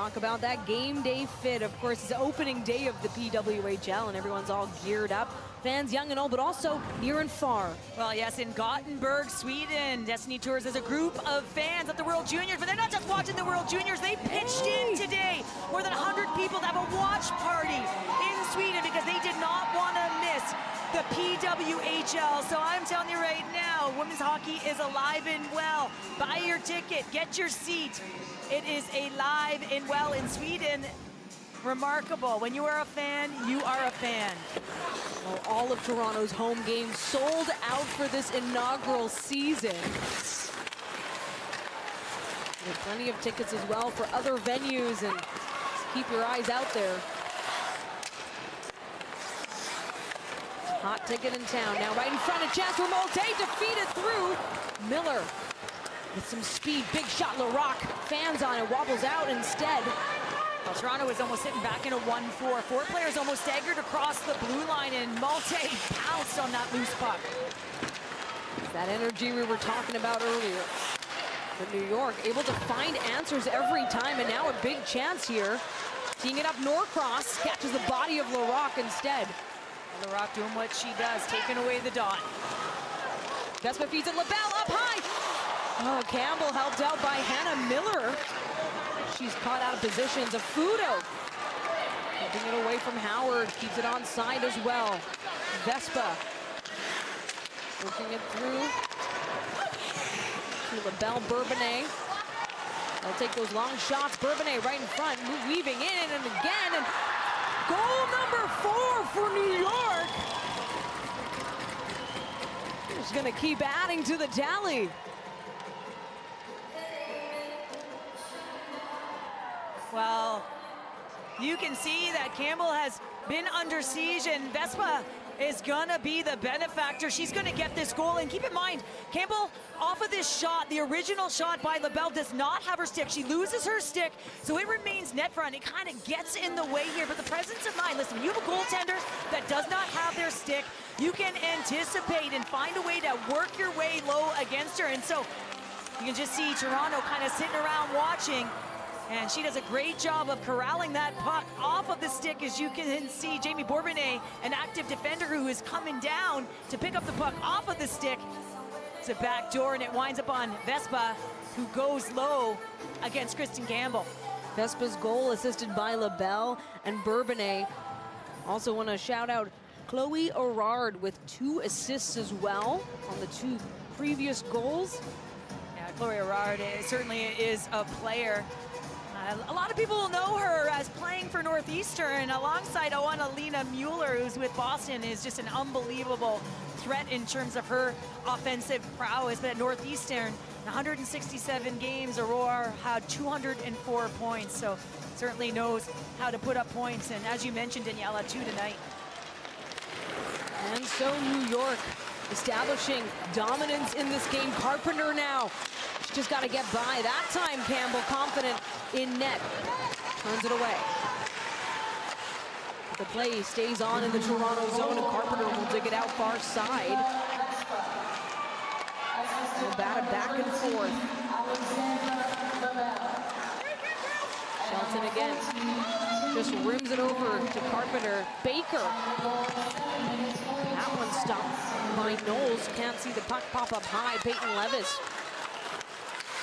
talk about that game day fit. Of course, it's the opening day of the PWHL, and everyone's all geared up. Fans young and old, but also near and far. Well, yes, in Gothenburg, Sweden, Destiny Tours has a group of fans at the World Juniors, but they're not just watching the World Juniors, they pitched in today. More than 100 people to have a watch party in Sweden because they did not want to miss the PWHL. So I'm telling you right now, women's hockey is alive and well. Buy your ticket, get your seat. It is alive and well in Sweden. Remarkable. When you are a fan, you are a fan. Well, all of Toronto's home games sold out for this inaugural season. There's plenty of tickets as well for other venues, and keep your eyes out there. Hot ticket in town now, right in front of chance for Molte, defeated through. Miller with some speed, big shot, LaRock, fans on it, wobbles out instead. Well, Toronto is almost sitting back in a 1-4. Four players almost staggered across the blue line, and Malte pounced on that loose puck. That energy we were talking about earlier. But New York able to find answers every time, and now a big chance here. Teeing it up Norcross, catches the body of LaRock instead. LaRock doing what she does, taking away the dot. Vespa feeds it, LaBelle up high. Oh, Campbell helped out by Hannah Miller. She's caught out of positions. Afudo taking it away from Howard, keeps it on side as well. Vespa working it through to LaBelle Bourbonnais. They'll take those long shots. Bourbonnais right in front, weaving in and again, and goal number 4 for New York. Just gonna keep adding to the tally. Well, you can see that Campbell has been under siege, and Vespa is gonna be the benefactor. She's gonna get this goal, and keep in mind, Campbell, off of this shot, the original shot by LaBelle, does not have her stick. She loses her stick, so it remains net front. It kind of gets in the way here, but the presence of mind, listen, when you have a goaltender that does not have their stick, you can anticipate and find a way to work your way low against her, and so you can just see Toronto kind of sitting around watching. And she does a great job of corralling that puck off of the stick. As you can see, Jamie Bourbonnais, an active defender who is coming down to pick up the puck off of the stick. It's a back door, and it winds up on Vespa, who goes low against Kristen Campbell. Vespa's goal assisted by LaBelle and Bourbonnais. Also want to shout out Chloe Orard with 2 assists as well on the 2 previous goals. Yeah, Chloe Orard certainly is a player. A lot of people will know her as playing for Northeastern alongside Lena Mueller, who's with Boston, is just an unbelievable threat in terms of her offensive prowess. But at Northeastern, 167 games, Aurora had 204 points, so certainly knows how to put up points. And as you mentioned, Daniela, 2 tonight. And so New York establishing dominance in this game. Carpenter now. She's just got to get by. That time, Campbell confident in net. Turns it away. The play stays on in the Toronto zone, and Carpenter will dig it out far side. We'll bat it back and forth. Shelton again. Just rims it over to Carpenter. Baker. That one stopped by Knowles. Can't see the puck pop up high. Peyton Levis.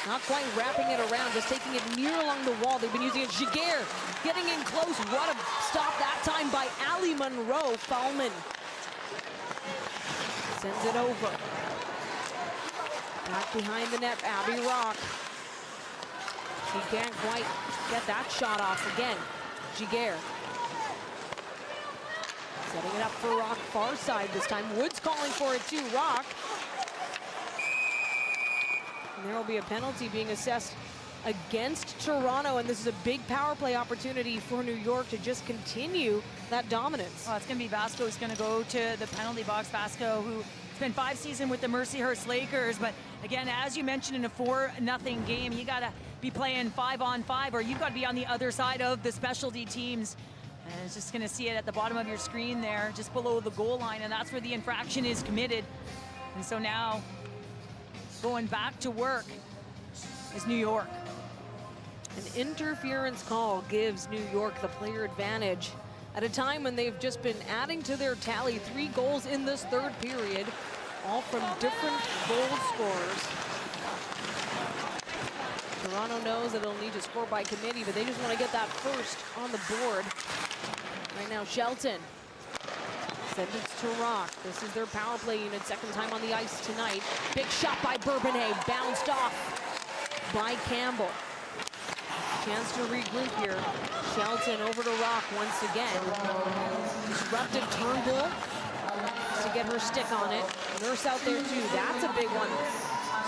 Not quite wrapping it around, just taking it near along the wall. They've been using it. Giguère getting in close. What a stop that time by Allie Monroe. Fahlman sends it over. Back behind the net, Abby Rock. She can't quite get that shot off again. Giguère. Setting it up for Rock, far side this time. Woods calling for it too. Rock. And there will be a penalty being assessed against Toronto, and this is a big power play opportunity for New York to just continue that dominance. Well, it's going to be Vasco who's going to go to the penalty box. Vasco, who spent 5 seasons with the Mercyhurst Lakers, but again, as you mentioned, in a 4-0 game, you got to be playing 5-on-5, or you've got to be on the other side of the specialty teams. And it's just going to see it at the bottom of your screen there, just below the goal line, and that's where the infraction is committed. And so now, going back to work is New York. An interference call gives New York the player advantage at a time when they've just been adding to their tally 3 goals in this third period, all from different goal scorers. Toronto knows that it'll need to score by committee, but they just want to get that first on the board. Right now, Shelton sends it to Rock. This is their power play unit, second time on the ice tonight. Big shot by Bourbonnais, bounced off by Campbell. Chance to regroup here. Shelton over to Rock once again. Disrupted Turnbull to get her stick on it. Nurse out there too, that's a big one.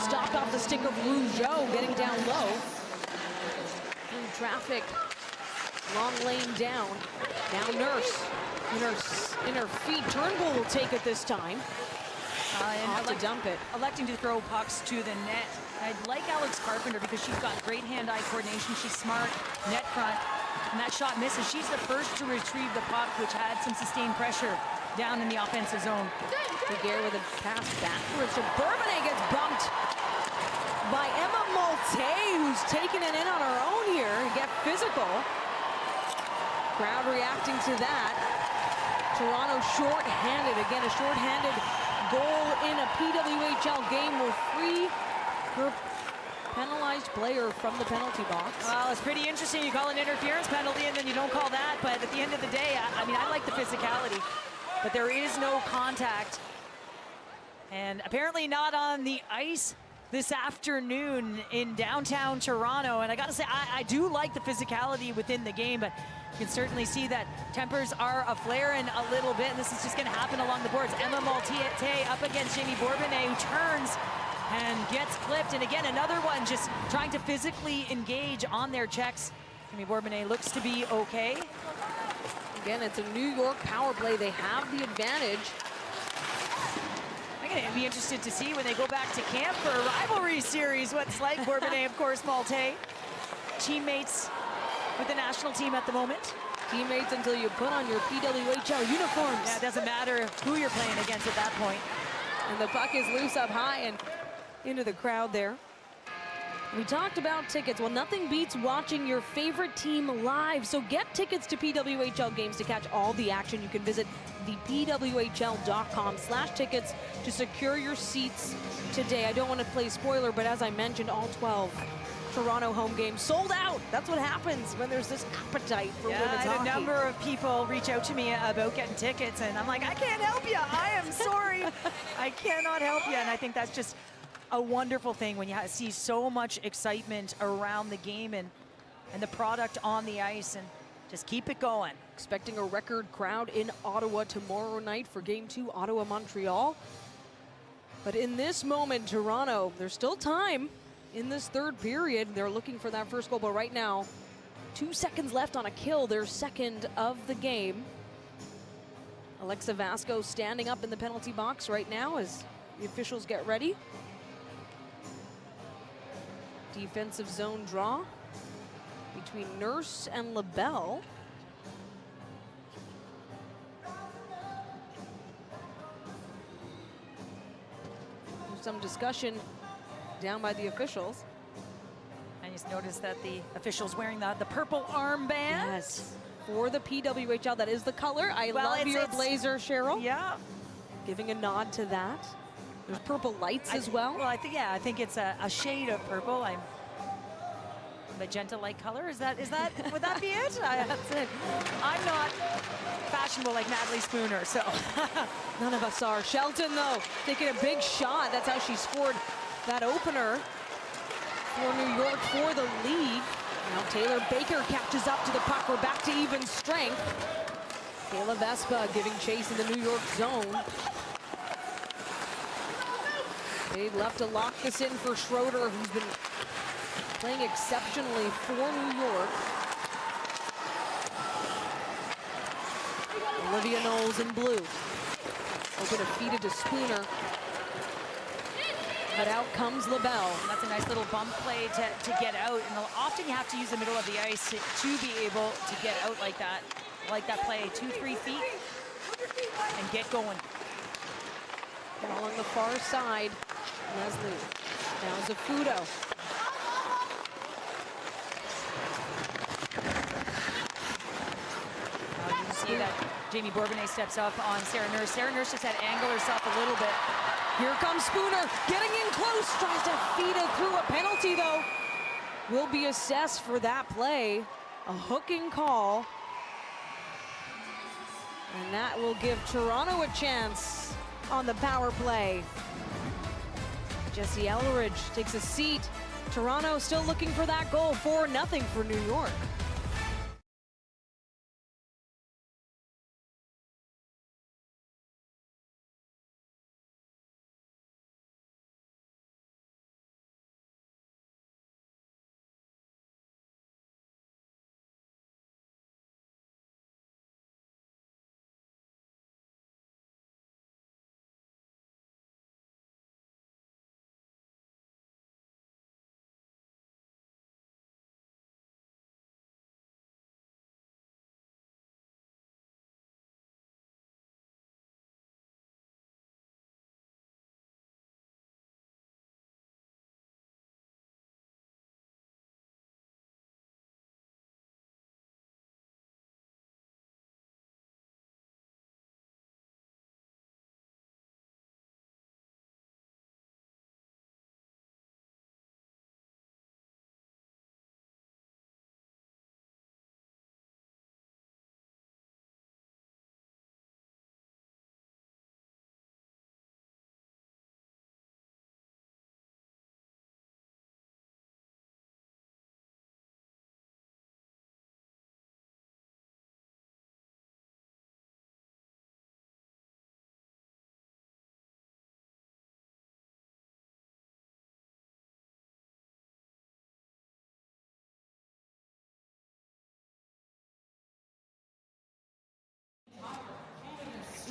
Stopped off the stick of Rougeau, getting down low. Through traffic, long lane down. Now Nurse, in her feet. Turnbull will take it this time. And to dump it. Electing to throw pucks to the net. I like Alex Carpenter because she's got great hand-eye coordination. She's smart, net front, and that shot misses. She's the first to retrieve the puck, which had some sustained pressure down in the offensive zone. Daguerre with a pass backwards. So Bourbonnais gets bumped by Emma Malte, who's taking it in on her own here and get physical. Crowd reacting to that. Toronto short-handed. Again, a short-handed goal in a PWHL game will free her penalized player from the penalty box. Well, it's pretty interesting. You call an interference penalty and then you don't call that, but at the end of the day, I mean, I like the physicality, but there is no contact. And apparently not on the ice this afternoon in downtown Toronto. And I gotta say, I do like the physicality within the game, but you can certainly see that tempers are a-flaring a little bit, and this is just gonna happen along the boards. Emma Malte up against Jamie Bourbonnais, who turns and gets clipped. And again, another one just trying to physically engage on their checks. Jamie Bourbonnais looks to be okay. Again, it's a New York power play. They have the advantage. I'm gonna be interested to see when they go back to camp for a rivalry series what's like. Bourbonnais, of course, Malte. Teammates with the national team at the moment. Teammates until you put on your PWHL uniforms. Yeah, it doesn't matter who you're playing against at that point. And the puck is loose up high and into the crowd there. We talked about tickets. Well, nothing beats watching your favorite team live. So get tickets to PWHL games to catch all the action. You can visit the pwhl.com/tickets to secure your seats today. I don't want to play spoiler, but as I mentioned, all 12 Toronto home games sold out. That's what happens when there's this appetite for women's hockey. I had a number of people reach out to me about getting tickets, and I'm like, I can't help you. I am sorry. I cannot help you. And I think that's just a wonderful thing when you see so much excitement around the game and the product on the ice, and just keep it going. Expecting a record crowd in Ottawa tomorrow night for Game 2, Ottawa-Montreal. But in this moment, Toronto, there's still time in this third period. They're looking for that first goal, but right now, 2 seconds left on a kill, their second of the game. Alexa Vasco standing up in the penalty box right now as the officials get ready. Defensive zone draw between Nurse and LaBelle. There's some discussion down by the officials. I just noticed that the officials wearing the purple armband. Yes, for the PWHL, that is the color. I love your blazer, Cheryl. Yeah. Giving a nod to that. There's purple lights as well. Well, I think it's a shade of purple. I'm magenta-like color. Is that would that be it? That's it. I'm not fashionable like Natalie Spooner, so none of us are. Shelton, though, taking a big shot. That's how she scored that opener for New York for the lead. Now Taylor Baker catches up to the puck. We're back to even strength. Kayla Vespa giving chase in the New York zone. They'd left to lock this in for Schroeder, who's been playing exceptionally for New York. Olivia Knowles in blue. Open to feed it to Spooner. But out comes LaBelle. That's a nice little bump play to get out. And often you have to use the middle of the ice to be able to get out like that. Like that play, 2-3 feet, and get going. Ball on the far side. Leslie. Now Zafudo. see that Jamie Bourbonnais steps up on Sarah Nurse. Sarah Nurse just had to angle herself a little bit. Here comes Spooner, getting in close, tries to feed it through. A penalty, though, will be assessed for that play. A hooking call. And that will give Toronto a chance on the power play. Jesse Elridge takes a seat. Toronto still looking for that goal. 4-0 for New York.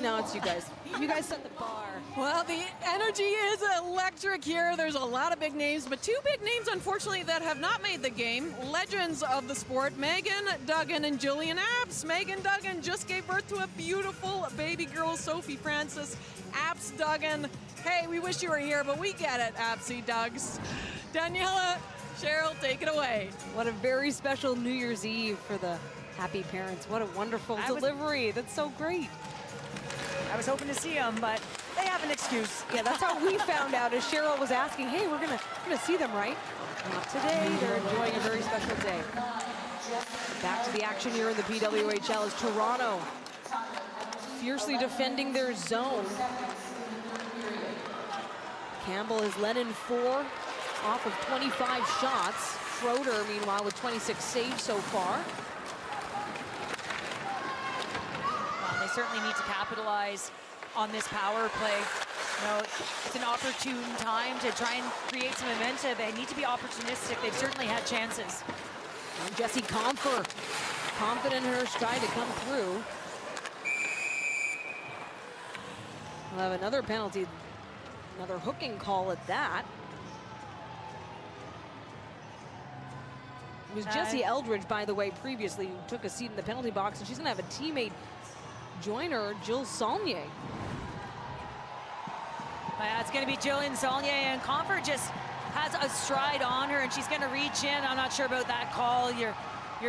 No, it's you guys. You guys set the bar. Well, the energy is electric here. There's a lot of big names, but two big names, unfortunately, that have not made the game. Legends of the sport, Megan Duggan and Jillian Apps. Megan Duggan just gave birth to a beautiful baby girl, Sophie Francis. Apps Duggan. Hey, we wish you were here, but we get it, Appsy Duggs. Daniela, Cheryl, take it away. What a very special New Year's Eve for the happy parents. What a wonderful delivery. That's so great. I was hoping to see them, but they have an excuse. Yeah, that's how we found out as Cheryl was asking, hey, we're gonna see them, right? Not today. They're enjoying a very special day. Back to the action here in the PWHL is Toronto fiercely defending their zone. Campbell has led in 4 off of 25 shots. Schroeder, meanwhile, with 26 saves so far. They certainly need to capitalize on this power play. You know, it's an opportune time to try and create some momentum. They need to be opportunistic. They've certainly had chances. And Jessie Comfer, confident in her stride to come through. We'll have another penalty, another hooking call at that. It was Jessie Eldridge, by the way, previously, who took a seat in the penalty box, and she's gonna have a teammate join her, Jill Saulnier. It's going to be Jillian Saulnier, and Comfort just has a stride on her, and she's going to reach in. I'm not sure about that call. You're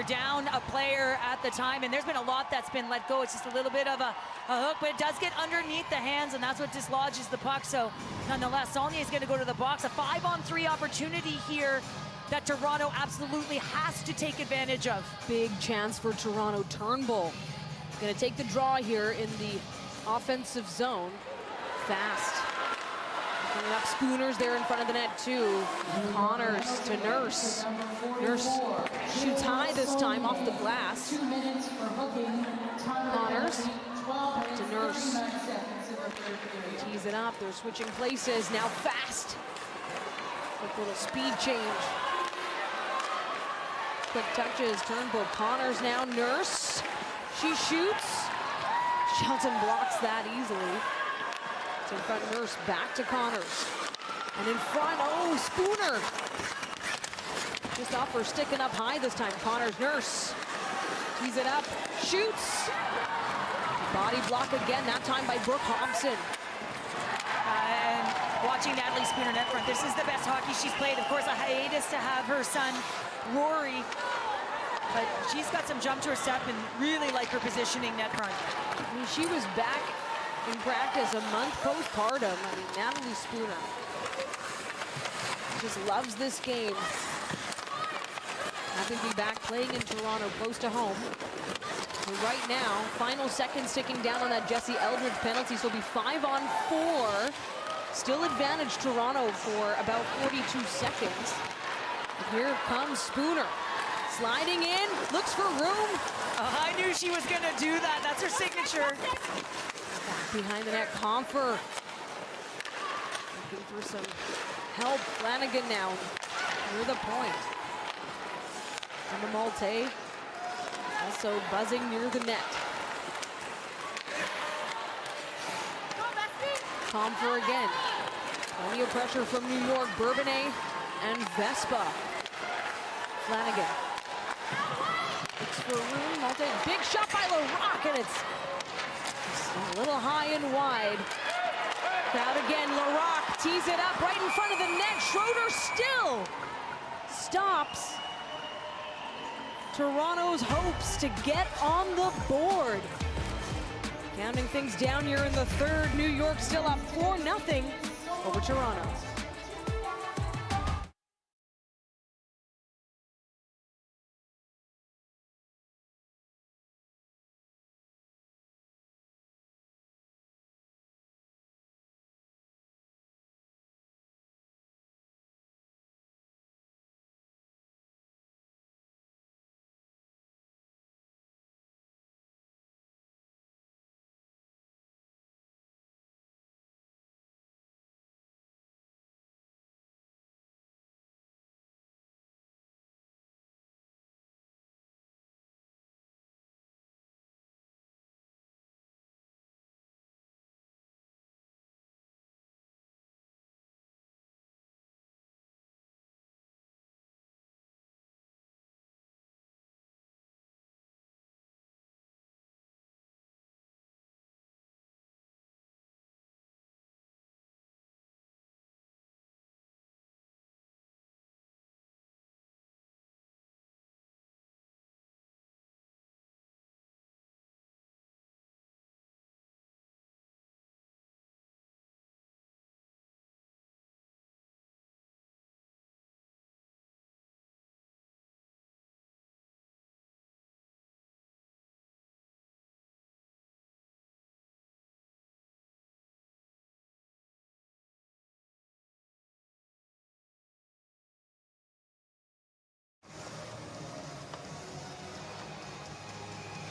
down a player at the time, and there's been a lot that's been let go. It's just a little bit of a hook, but it does get underneath the hands, and that's what dislodges the puck. So nonetheless, Saulnier is going to go to the box. A 5-on-3 opportunity here that Toronto absolutely has to take advantage of. Big chance for Toronto. Turnbull going to take the draw here in the offensive zone. Fast. Coming up, Spooner's there in front of the net too. Connors to Nurse. Nurse shoots high this time off the glass. Connors to Nurse. Tees it up. They're switching places. Now Fast. Quick little speed change. Quick touches. Turnbull. Connors now. Nurse. She shoots. Shelton blocks that easily. It's in front, Nurse back to Connors. And in front, oh, Spooner. Just off her sticking up high this time. Connors, Nurse. Tees it up, shoots. Body block again, that time by Brooke Hobson. And watching Natalie Spooner net front, this is the best hockey she's played. Of course, a hiatus to have her son, Rory, but she's got some jump to her step and really like her positioning net front. I mean, she was back in practice a month postpartum. I mean, Natalie Spooner just loves this game. Happy to be back playing in Toronto, close to home. So right now, final seconds ticking down on that Jesse Eldridge penalty, so it'll be 5-on-4. Still advantage Toronto for about 42 seconds. Here comes Spooner. Sliding in, looks for room. I knew she was gonna do that. That's her signature. Back behind the net, Comfer. Looking for some help. Flanagan now near the point. And the Malte also buzzing near the net. Comfer again. Plenty of pressure from New York. Bourbonnais and Vespa. Flanagan. Looks for room. Malte. Big shot by LaRock, and it's a little high and wide. Crowd again. LaRock tees it up right in front of the net. Schroeder still stops Toronto's hopes to get on the board. Counting things down here in the third. New York still up 4-0 over Toronto.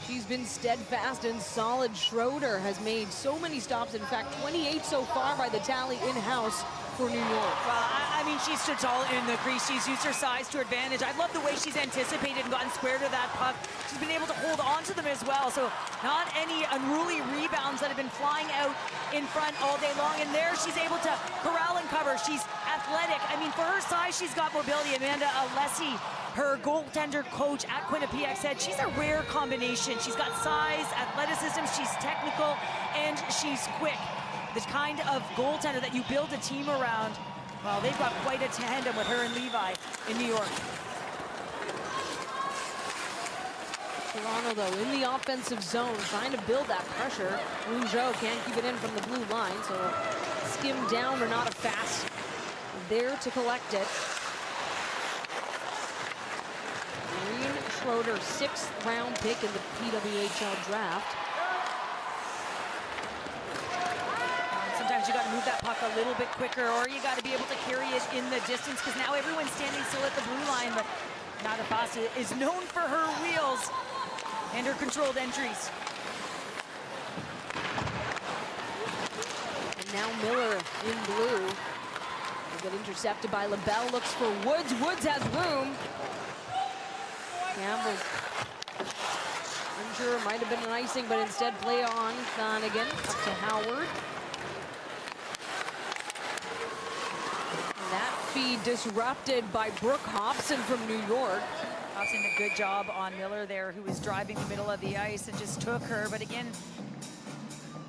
She's been steadfast and solid. Schroeder has made so many stops. In fact, 28 so far by the tally in-house for New York. Well, I mean, she stood tall in the crease. She's used her size to her advantage. I love the way she's anticipated and gotten square to that puck. She's been able to hold on to them as well. So not any unruly rebounds that have been flying out in front all day long. And there she's able to corral and cover. She's athletic. I mean, for her size, she's got mobility. Amanda Alessi, her goaltender coach at Quinnipiac, said she's a rare combination. She's got size, athleticism, she's technical, and she's quick. The kind of goaltender that you build a team around. Well, they've got quite a tandem with her and Levi in New York. Toronto, though, in the offensive zone, trying to build that pressure. Rougeau can't keep it in from the blue line, so skim down or not a fast there to collect it. Maureen Schroeder, 6th round pick in the PWHL draft. Sometimes you got to move that puck a little bit quicker, or you got to be able to carry it in the distance, because now everyone's standing still at the blue line. But Natapasa is known for her wheels and her controlled entries. And now Miller in blue. They get intercepted by LaBelle, looks for Woods. Woods has room. Campbell, unsure, might have been an icing, but instead play on Flanagan up to Howard. And that feed disrupted by Brooke Hobson from New York. Hobson did a good job on Miller there, who was driving the middle of the ice and just took her. But again,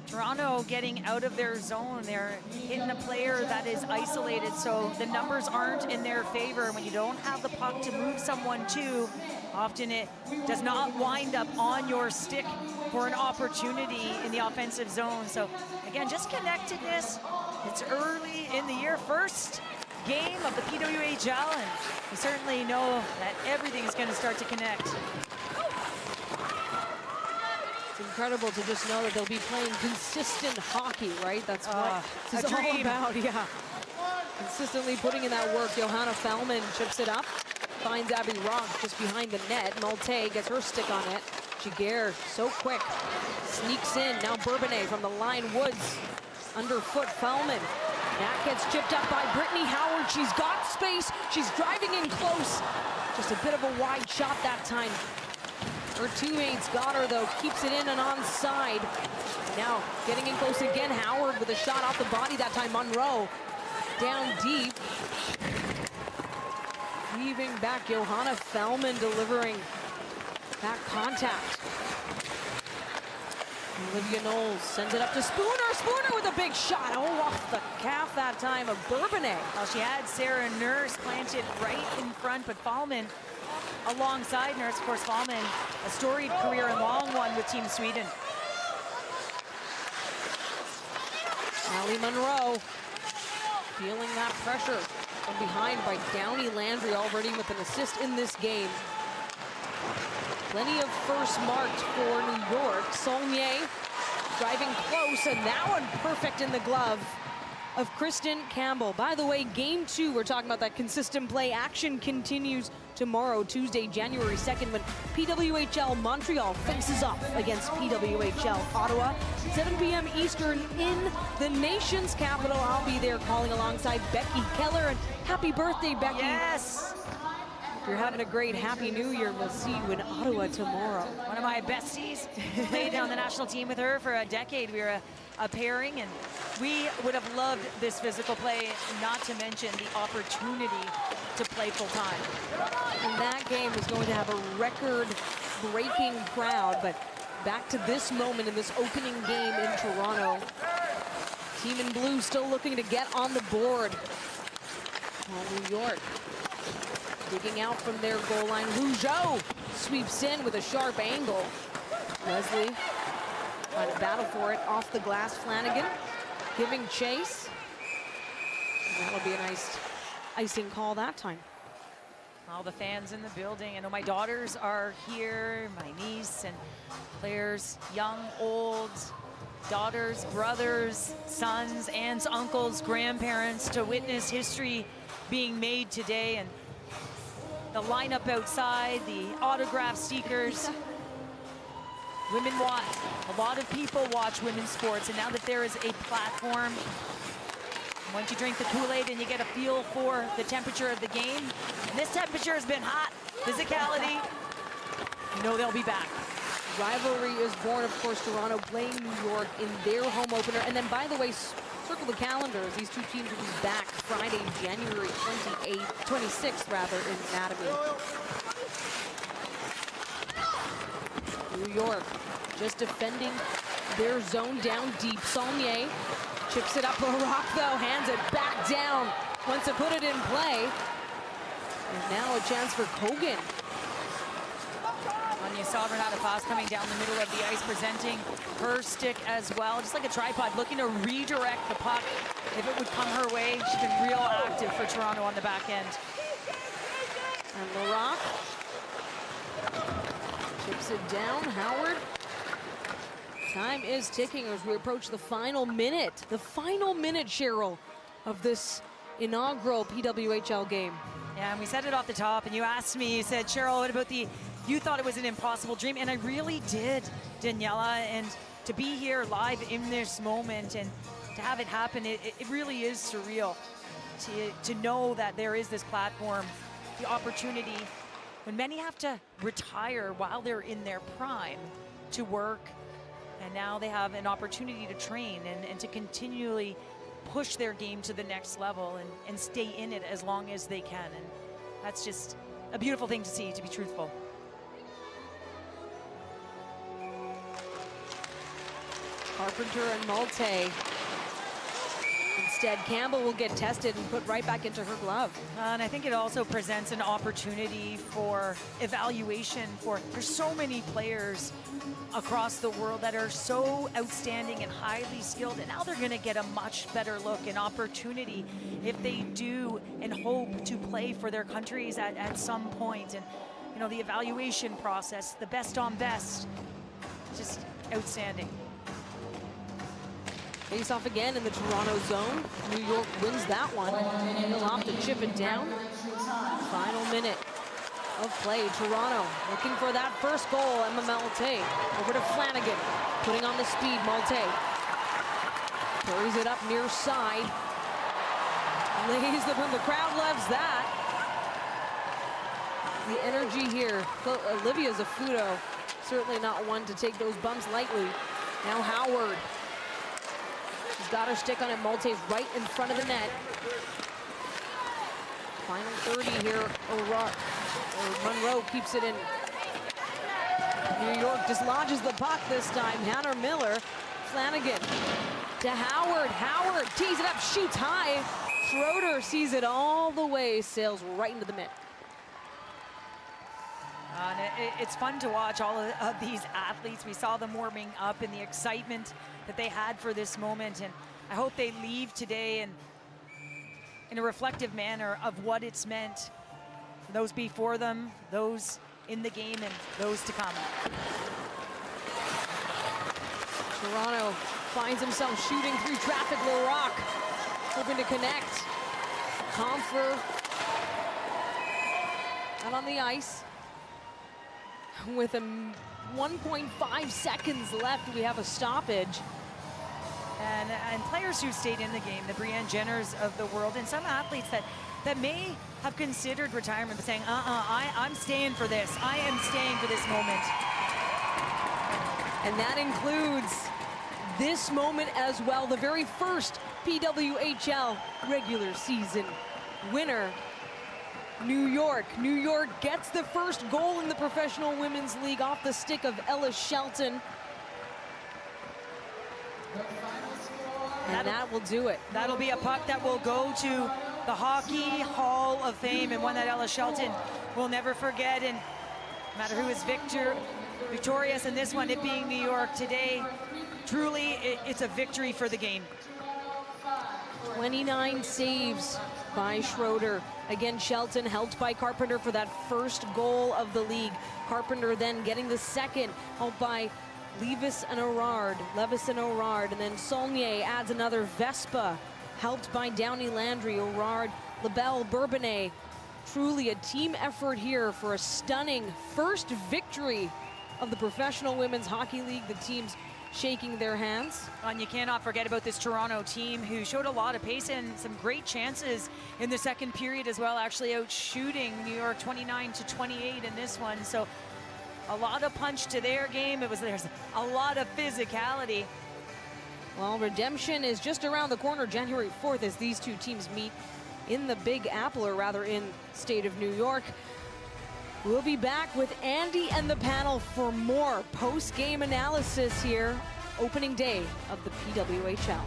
Toronto getting out of their zone. They're hitting a player that is isolated, so the numbers aren't in their favor. When you don't have the puck to move someone to, Often it does not wind up on your stick for an opportunity in the offensive zone. So again, just connectedness. It's early in the year, first game of the PWHL, and we certainly know that everything is going to start to connect. It's incredible to just know that they'll be playing consistent hockey, right? That's what this is all dream. about, yeah. Consistently putting in that work. Johanna Fellman chips it up, finds Abby Rock just behind the net. Malte gets her stick on it. Giguère, so quick, sneaks in. Now Bourbonnais from the line. Woods, underfoot Fellman. That gets chipped up by Brittany Howard. She's got space. She's driving in close. Just a bit of a wide shot that time. Her teammates got her, though. Keeps it in and onside. Now getting in close again. Howard with a shot off the body that time. Monroe down deep. Weaving back. Johanna Fellman delivering that contact. Olivia Knowles sends it up to Spooner. Spooner with a big shot. Oh, off the calf that time of Bourbonnais. Well, she had Sarah Nurse planted right in front, but Fallman alongside Nurse. Of course, Fallman, a storied career and long one with Team Sweden. Allie Monroe feeling that pressure from behind by Downey Landry, already with an assist in this game. Plenty of first marked for New York. Saulnier driving close, and that one perfect in the glove of Kristen Campbell. By the way, game 2, we're talking about that consistent play. Action continues tomorrow, Tuesday, January 2nd, when PWHL Montreal faces off against PWHL Ottawa. 7 p.m. Eastern in the nation's capital. I'll be there calling alongside Becky Keller. And happy birthday, Becky. Yes! If you're having a great Happy New Year, we'll see you in Ottawa tomorrow. One of my besties. Played on the national team with her for a decade. We were a pairing, and we would have loved this physical play, not to mention the opportunity to play full time. And that game is going to have a record-breaking crowd, but back to this moment in this opening game in Toronto. Team in blue still looking to get on the board. Well, New York digging out from their goal line. Rougeau sweeps in with a sharp angle. Leslie trying to battle for it off the glass. Flanagan giving chase. And that'll be a nice icing call that time. All the fans in the building. I know my daughters are here, my niece, and players, young, old, daughters, brothers, sons, aunts, uncles, grandparents, to witness history being made today. And the lineup outside, the autograph seekers. Women watch, a lot of people watch women's sports, and now that there is a platform, once you drink the Kool-Aid and you get a feel for the temperature of the game, and this temperature has been hot, physicality, you know they'll be back. Rivalry is born, of course, Toronto playing New York in their home opener. And then, by the way, circle the calendars. These two teams will be back Friday, January 26th, rather, in Mattamy. New York just defending their zone down deep. Saulnier chips it up. Rock, though, hands it back down. Wants to put it in play. And now a chance for Kogan. Anya Sovereign out of pass coming down the middle of the ice, presenting her stick as well. Just like a tripod, looking to redirect the puck if it would come her way. She's been real active for Toronto on the back end. And LaRock chips it down. Howard. Time is ticking as we approach the final minute. The final minute, Cheryl, of this inaugural PWHL game. Yeah, and we said it off the top, and you asked me, you said, Cheryl, what about you thought it was an impossible dream, and I really did, Daniela, and to be here live in this moment and to have it happen, it really is surreal to know that there is this platform, the opportunity, when many have to retire while they're in their prime to work, and now they have an opportunity to train and to continually push their game to the next level and stay in it as long as they can. And that's just a beautiful thing to see, to be truthful. Carpenter and Malte. And instead. Campbell will get tested and put right back into her glove. And I think it also presents an opportunity for evaluation for so many players across the world that are so outstanding and highly skilled, and now they're going to get a much better look and opportunity if they do and hope to play for their countries at some point. And you know, the evaluation process, the best on best, just outstanding. Face off again in the Toronto zone. New York wins that one. He'll opt to chip it down. Final minute of play. Toronto looking for that first goal. Emma Malte over to Flanagan, putting on the speed. Malte carries it up near side. Lays the crowd loves that. The energy here. Olivia Zafuto, certainly not one to take those bumps lightly. Now Howard. She's got her stick on it. Malte's right in front of the net. Final 30 here. Monroe keeps it in. New York dislodges the puck this time. Hannah Miller. Flanagan to Howard. Howard tees it up, shoots high. Schroeder sees it all the way, sails right into the mitt. It's fun to watch all of these athletes. We saw them warming up and the excitement that they had for this moment, and I hope they leave today in a reflective manner of what it's meant for those before them, those in the game, and those to come. Toronto finds himself shooting through traffic. Larocque hoping to connect. Comfer out on the ice. With 1.5 seconds left, we have a stoppage. And players who stayed in the game, the Brianne Jenners of the world, and some athletes that may have considered retirement, but saying, I'm staying for this. I am staying for this moment. And that includes this moment as well. The very first PWHL regular season winner, New York. New York gets the first goal in the Professional Women's League off the stick of Ella Shelton. And that will do it. That'll be a puck that will go to the Hockey Hall of Fame, and one that Ella Shelton will never forget. And no matter who is victorious in this one, it being New York today, truly it's a victory for the game. 29 saves by Schroeder. Again, Shelton helped by Carpenter for that first goal of the league. Carpenter then getting the second, helped by Levis and Orard, and then Saulnier adds another. Vespa, helped by Downey Landry, Orard, LaBelle, Bourbonnais. Truly a team effort here for a stunning first victory of the Professional Women's Hockey League. The teams shaking their hands. And you cannot forget about this Toronto team, who showed a lot of pace and some great chances in the second period as well, actually out shooting New York 29-28 in this one. So a lot of punch to their game. There's a lot of physicality. Well, redemption is just around the corner, January 4th, as these two teams meet in the Big Apple, or rather in state of New York. We'll be back with Andy and the panel for more post-game analysis here, opening day of the PWHL.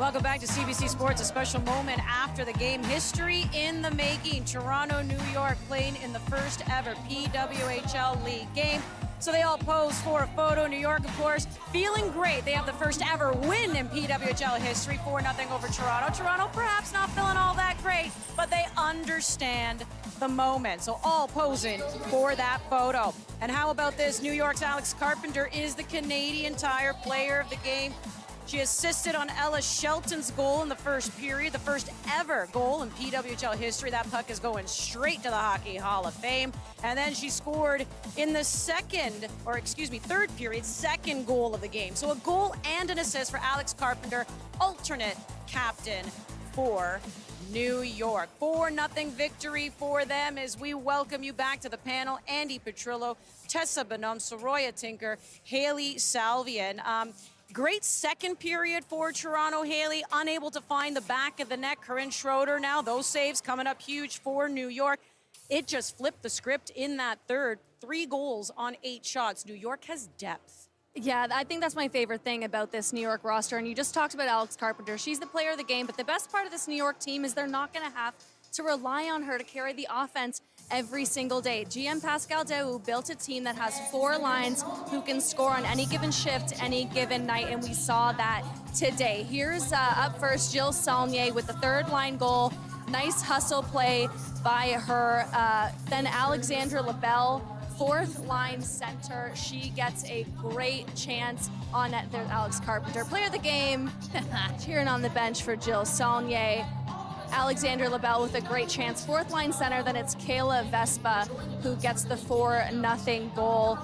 Welcome back to CBC Sports, a special moment after the game. History in the making. Toronto, New York playing in the first ever PWHL League game. So they all pose for a photo. New York, of course, feeling great. They have the first ever win in PWHL history, 4-0 over Toronto. Toronto perhaps not feeling all that great, but they understand the moment. So all posing for that photo. And how about this? New York's Alex Carpenter is the Canadian Tire player of the game. She assisted on Ella Shelton's goal in the first period, the first ever goal in PWHL history. That puck is going straight to the Hockey Hall of Fame. And then she scored in the third period, second goal of the game. So a goal and an assist for Alex Carpenter, alternate captain for New York. 4-0 victory for them as we welcome you back to the panel. Andy Petrillo, Tessa Bonhomme, Soroya Tinker, Haley Salvian. Great second period for Toronto. Haley unable to find the back of the net. Corinne Schroeder now, those saves coming up huge for New York. It just flipped the script in that third. 3 goals on 8 shots. New York has depth. Yeah, I think that's my favorite thing about this New York roster. And you just talked about Alex Carpenter. She's the player of the game, but the best part of this New York team is they're not going to have to rely on her to carry the offense every single day. GM Pascal Daou built a team that has 4 lines who can score on any given shift, any given night, and we saw that today. Here's up first Jill Saulnier with the 3rd line goal. Nice hustle play by her. Then Alexandra LaBelle, 4th line center. She gets a great chance on net. There's Alex Carpenter, player of the game, cheering on the bench for Jill Saulnier. Alexander LaBelle with a great chance. 4th line center, then it's Kayla Vespa who gets the 4-0 goal.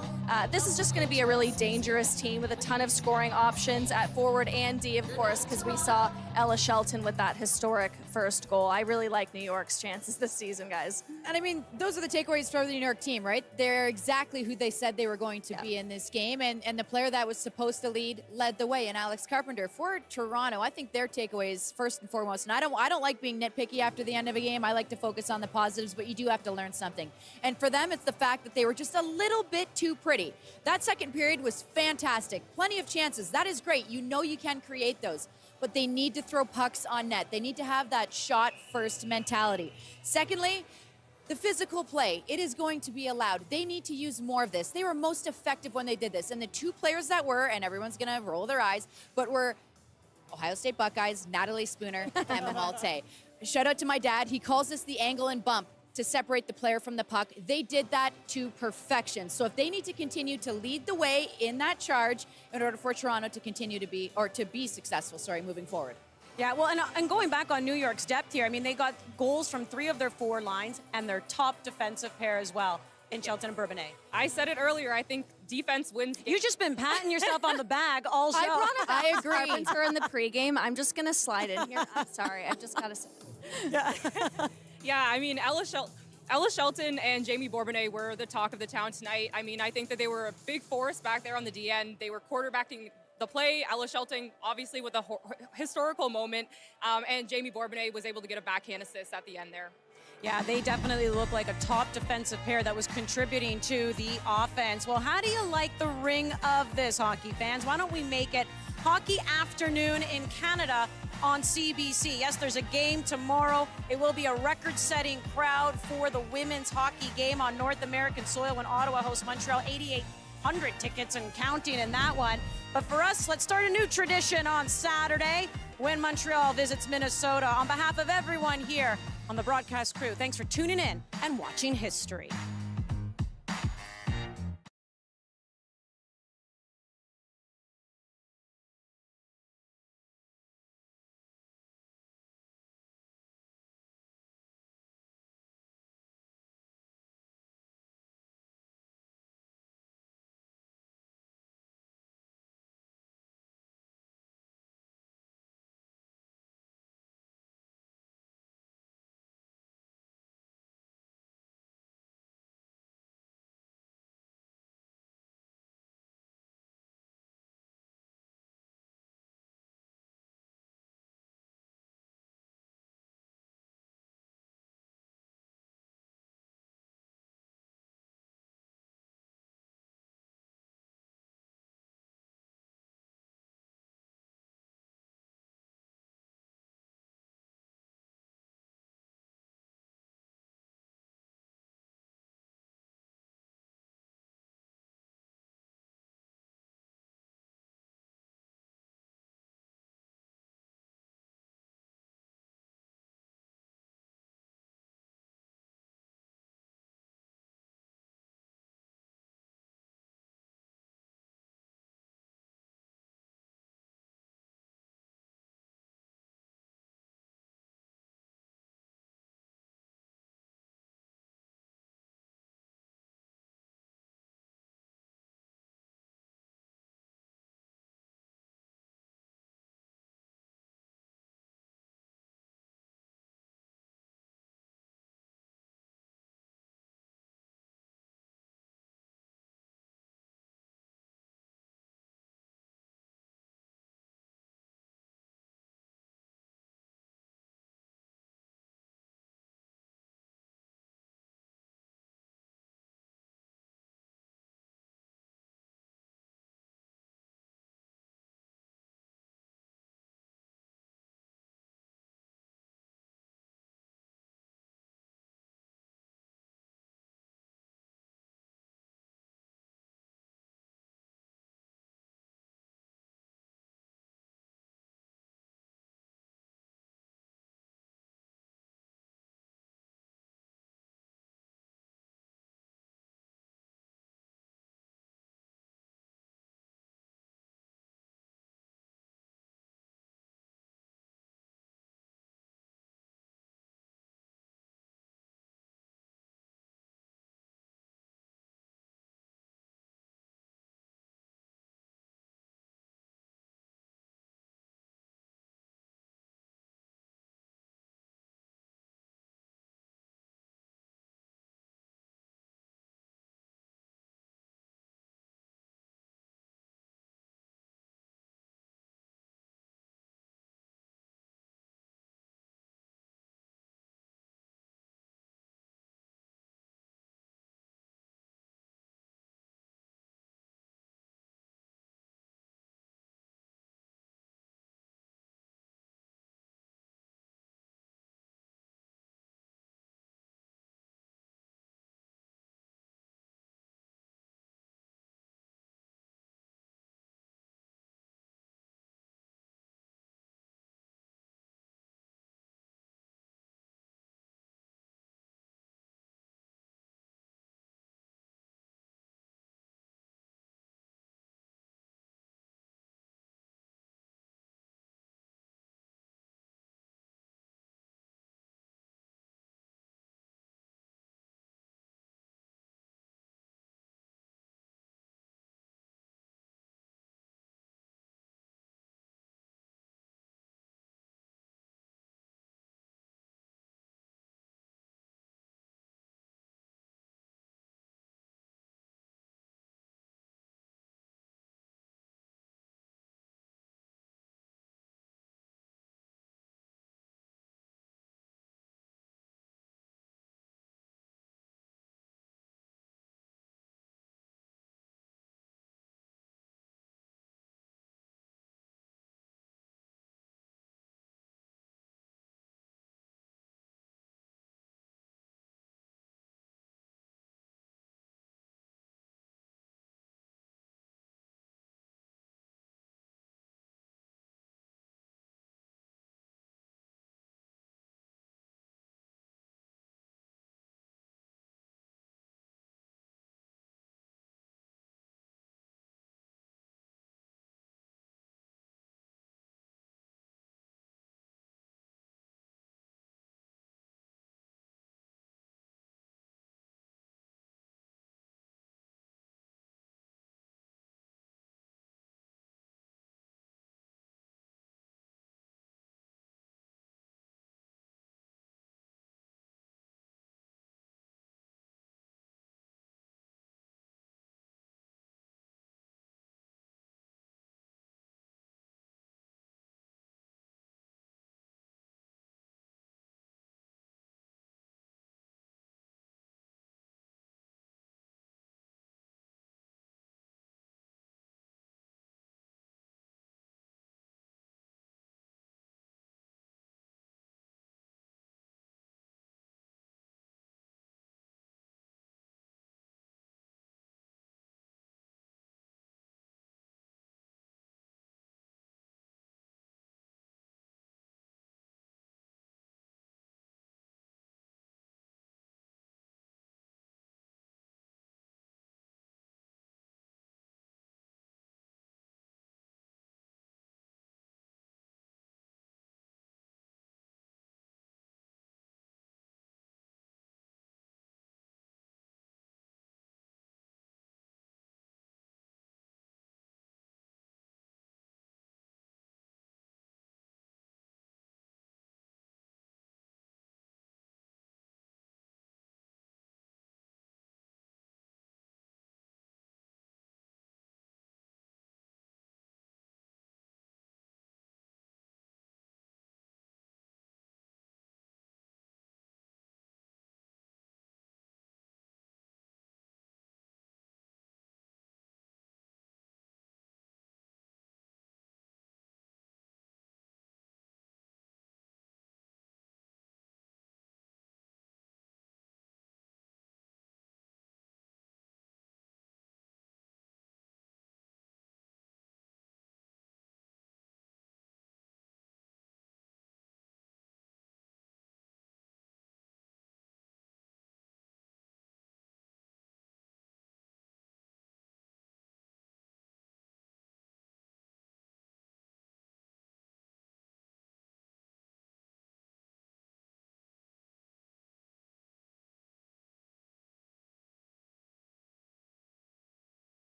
This is just going to be a really dangerous team with a ton of scoring options at forward and D, of course, because we saw Ella Shelton with that historic first goal. I really like New York's chances this season, guys. And I mean, those are the takeaways for the New York team, right? They're exactly who they said they were going to be in this game, and the player that was supposed to lead led the way, and Alex Carpenter. For Toronto, I think their takeaways first and foremost, and I don't like being nitpicky after the end of a game. I like to focus on the positives, but you do have to learn something. And for them, it's the fact that they were just a little bit too pretty. That second period was fantastic. Plenty of chances. That is great. You know you can create those. But they need to throw pucks on net. They need to have that shot first mentality. Secondly, the physical play. It is going to be allowed. They need to use more of this. They were most effective when they did this. And the 2 players that were, and everyone's going to roll their eyes, but were Ohio State Buckeyes, Natalie Spooner, Emma Malte. Shout out to my dad. He calls this the angle and bump to separate the player from the puck. They did that to perfection. So if they need to continue to lead the way in that charge in order for Toronto to continue to be successful, moving forward. Yeah, well, and going back on New York's depth here, I mean, they got goals from 3 of their 4 lines and their top defensive pair as well in Shelton and Bourbonnais. I said it earlier. I think defense wins. You've just been patting yourself on the back all show. I brought up I agree. Carpenter in the pregame. I'm just going to slide in here. I'm sorry. I've just got to say. Yeah, I mean, Ella Shelton and Jamie Bourbonnais were the talk of the town tonight. I mean, I think that they were a big force back there on the DN. They were quarterbacking the play. Ella Shelton, obviously, with a historical moment, and Jamie Bourbonnais was able to get a backhand assist at the end there. Yeah, they definitely look like a top defensive pair that was contributing to the offense. Well, how do you like the ring of this, hockey fans? Why don't we make it Hockey Afternoon in Canada on CBC? Yes, there's a game tomorrow. It will be a record-setting crowd for the women's hockey game on North American soil when Ottawa hosts Montreal. 8,800 tickets and counting in that one. But for us, let's start a new tradition on Saturday when Montreal visits Minnesota. On behalf of everyone here on the broadcast crew, thanks for tuning in and watching history.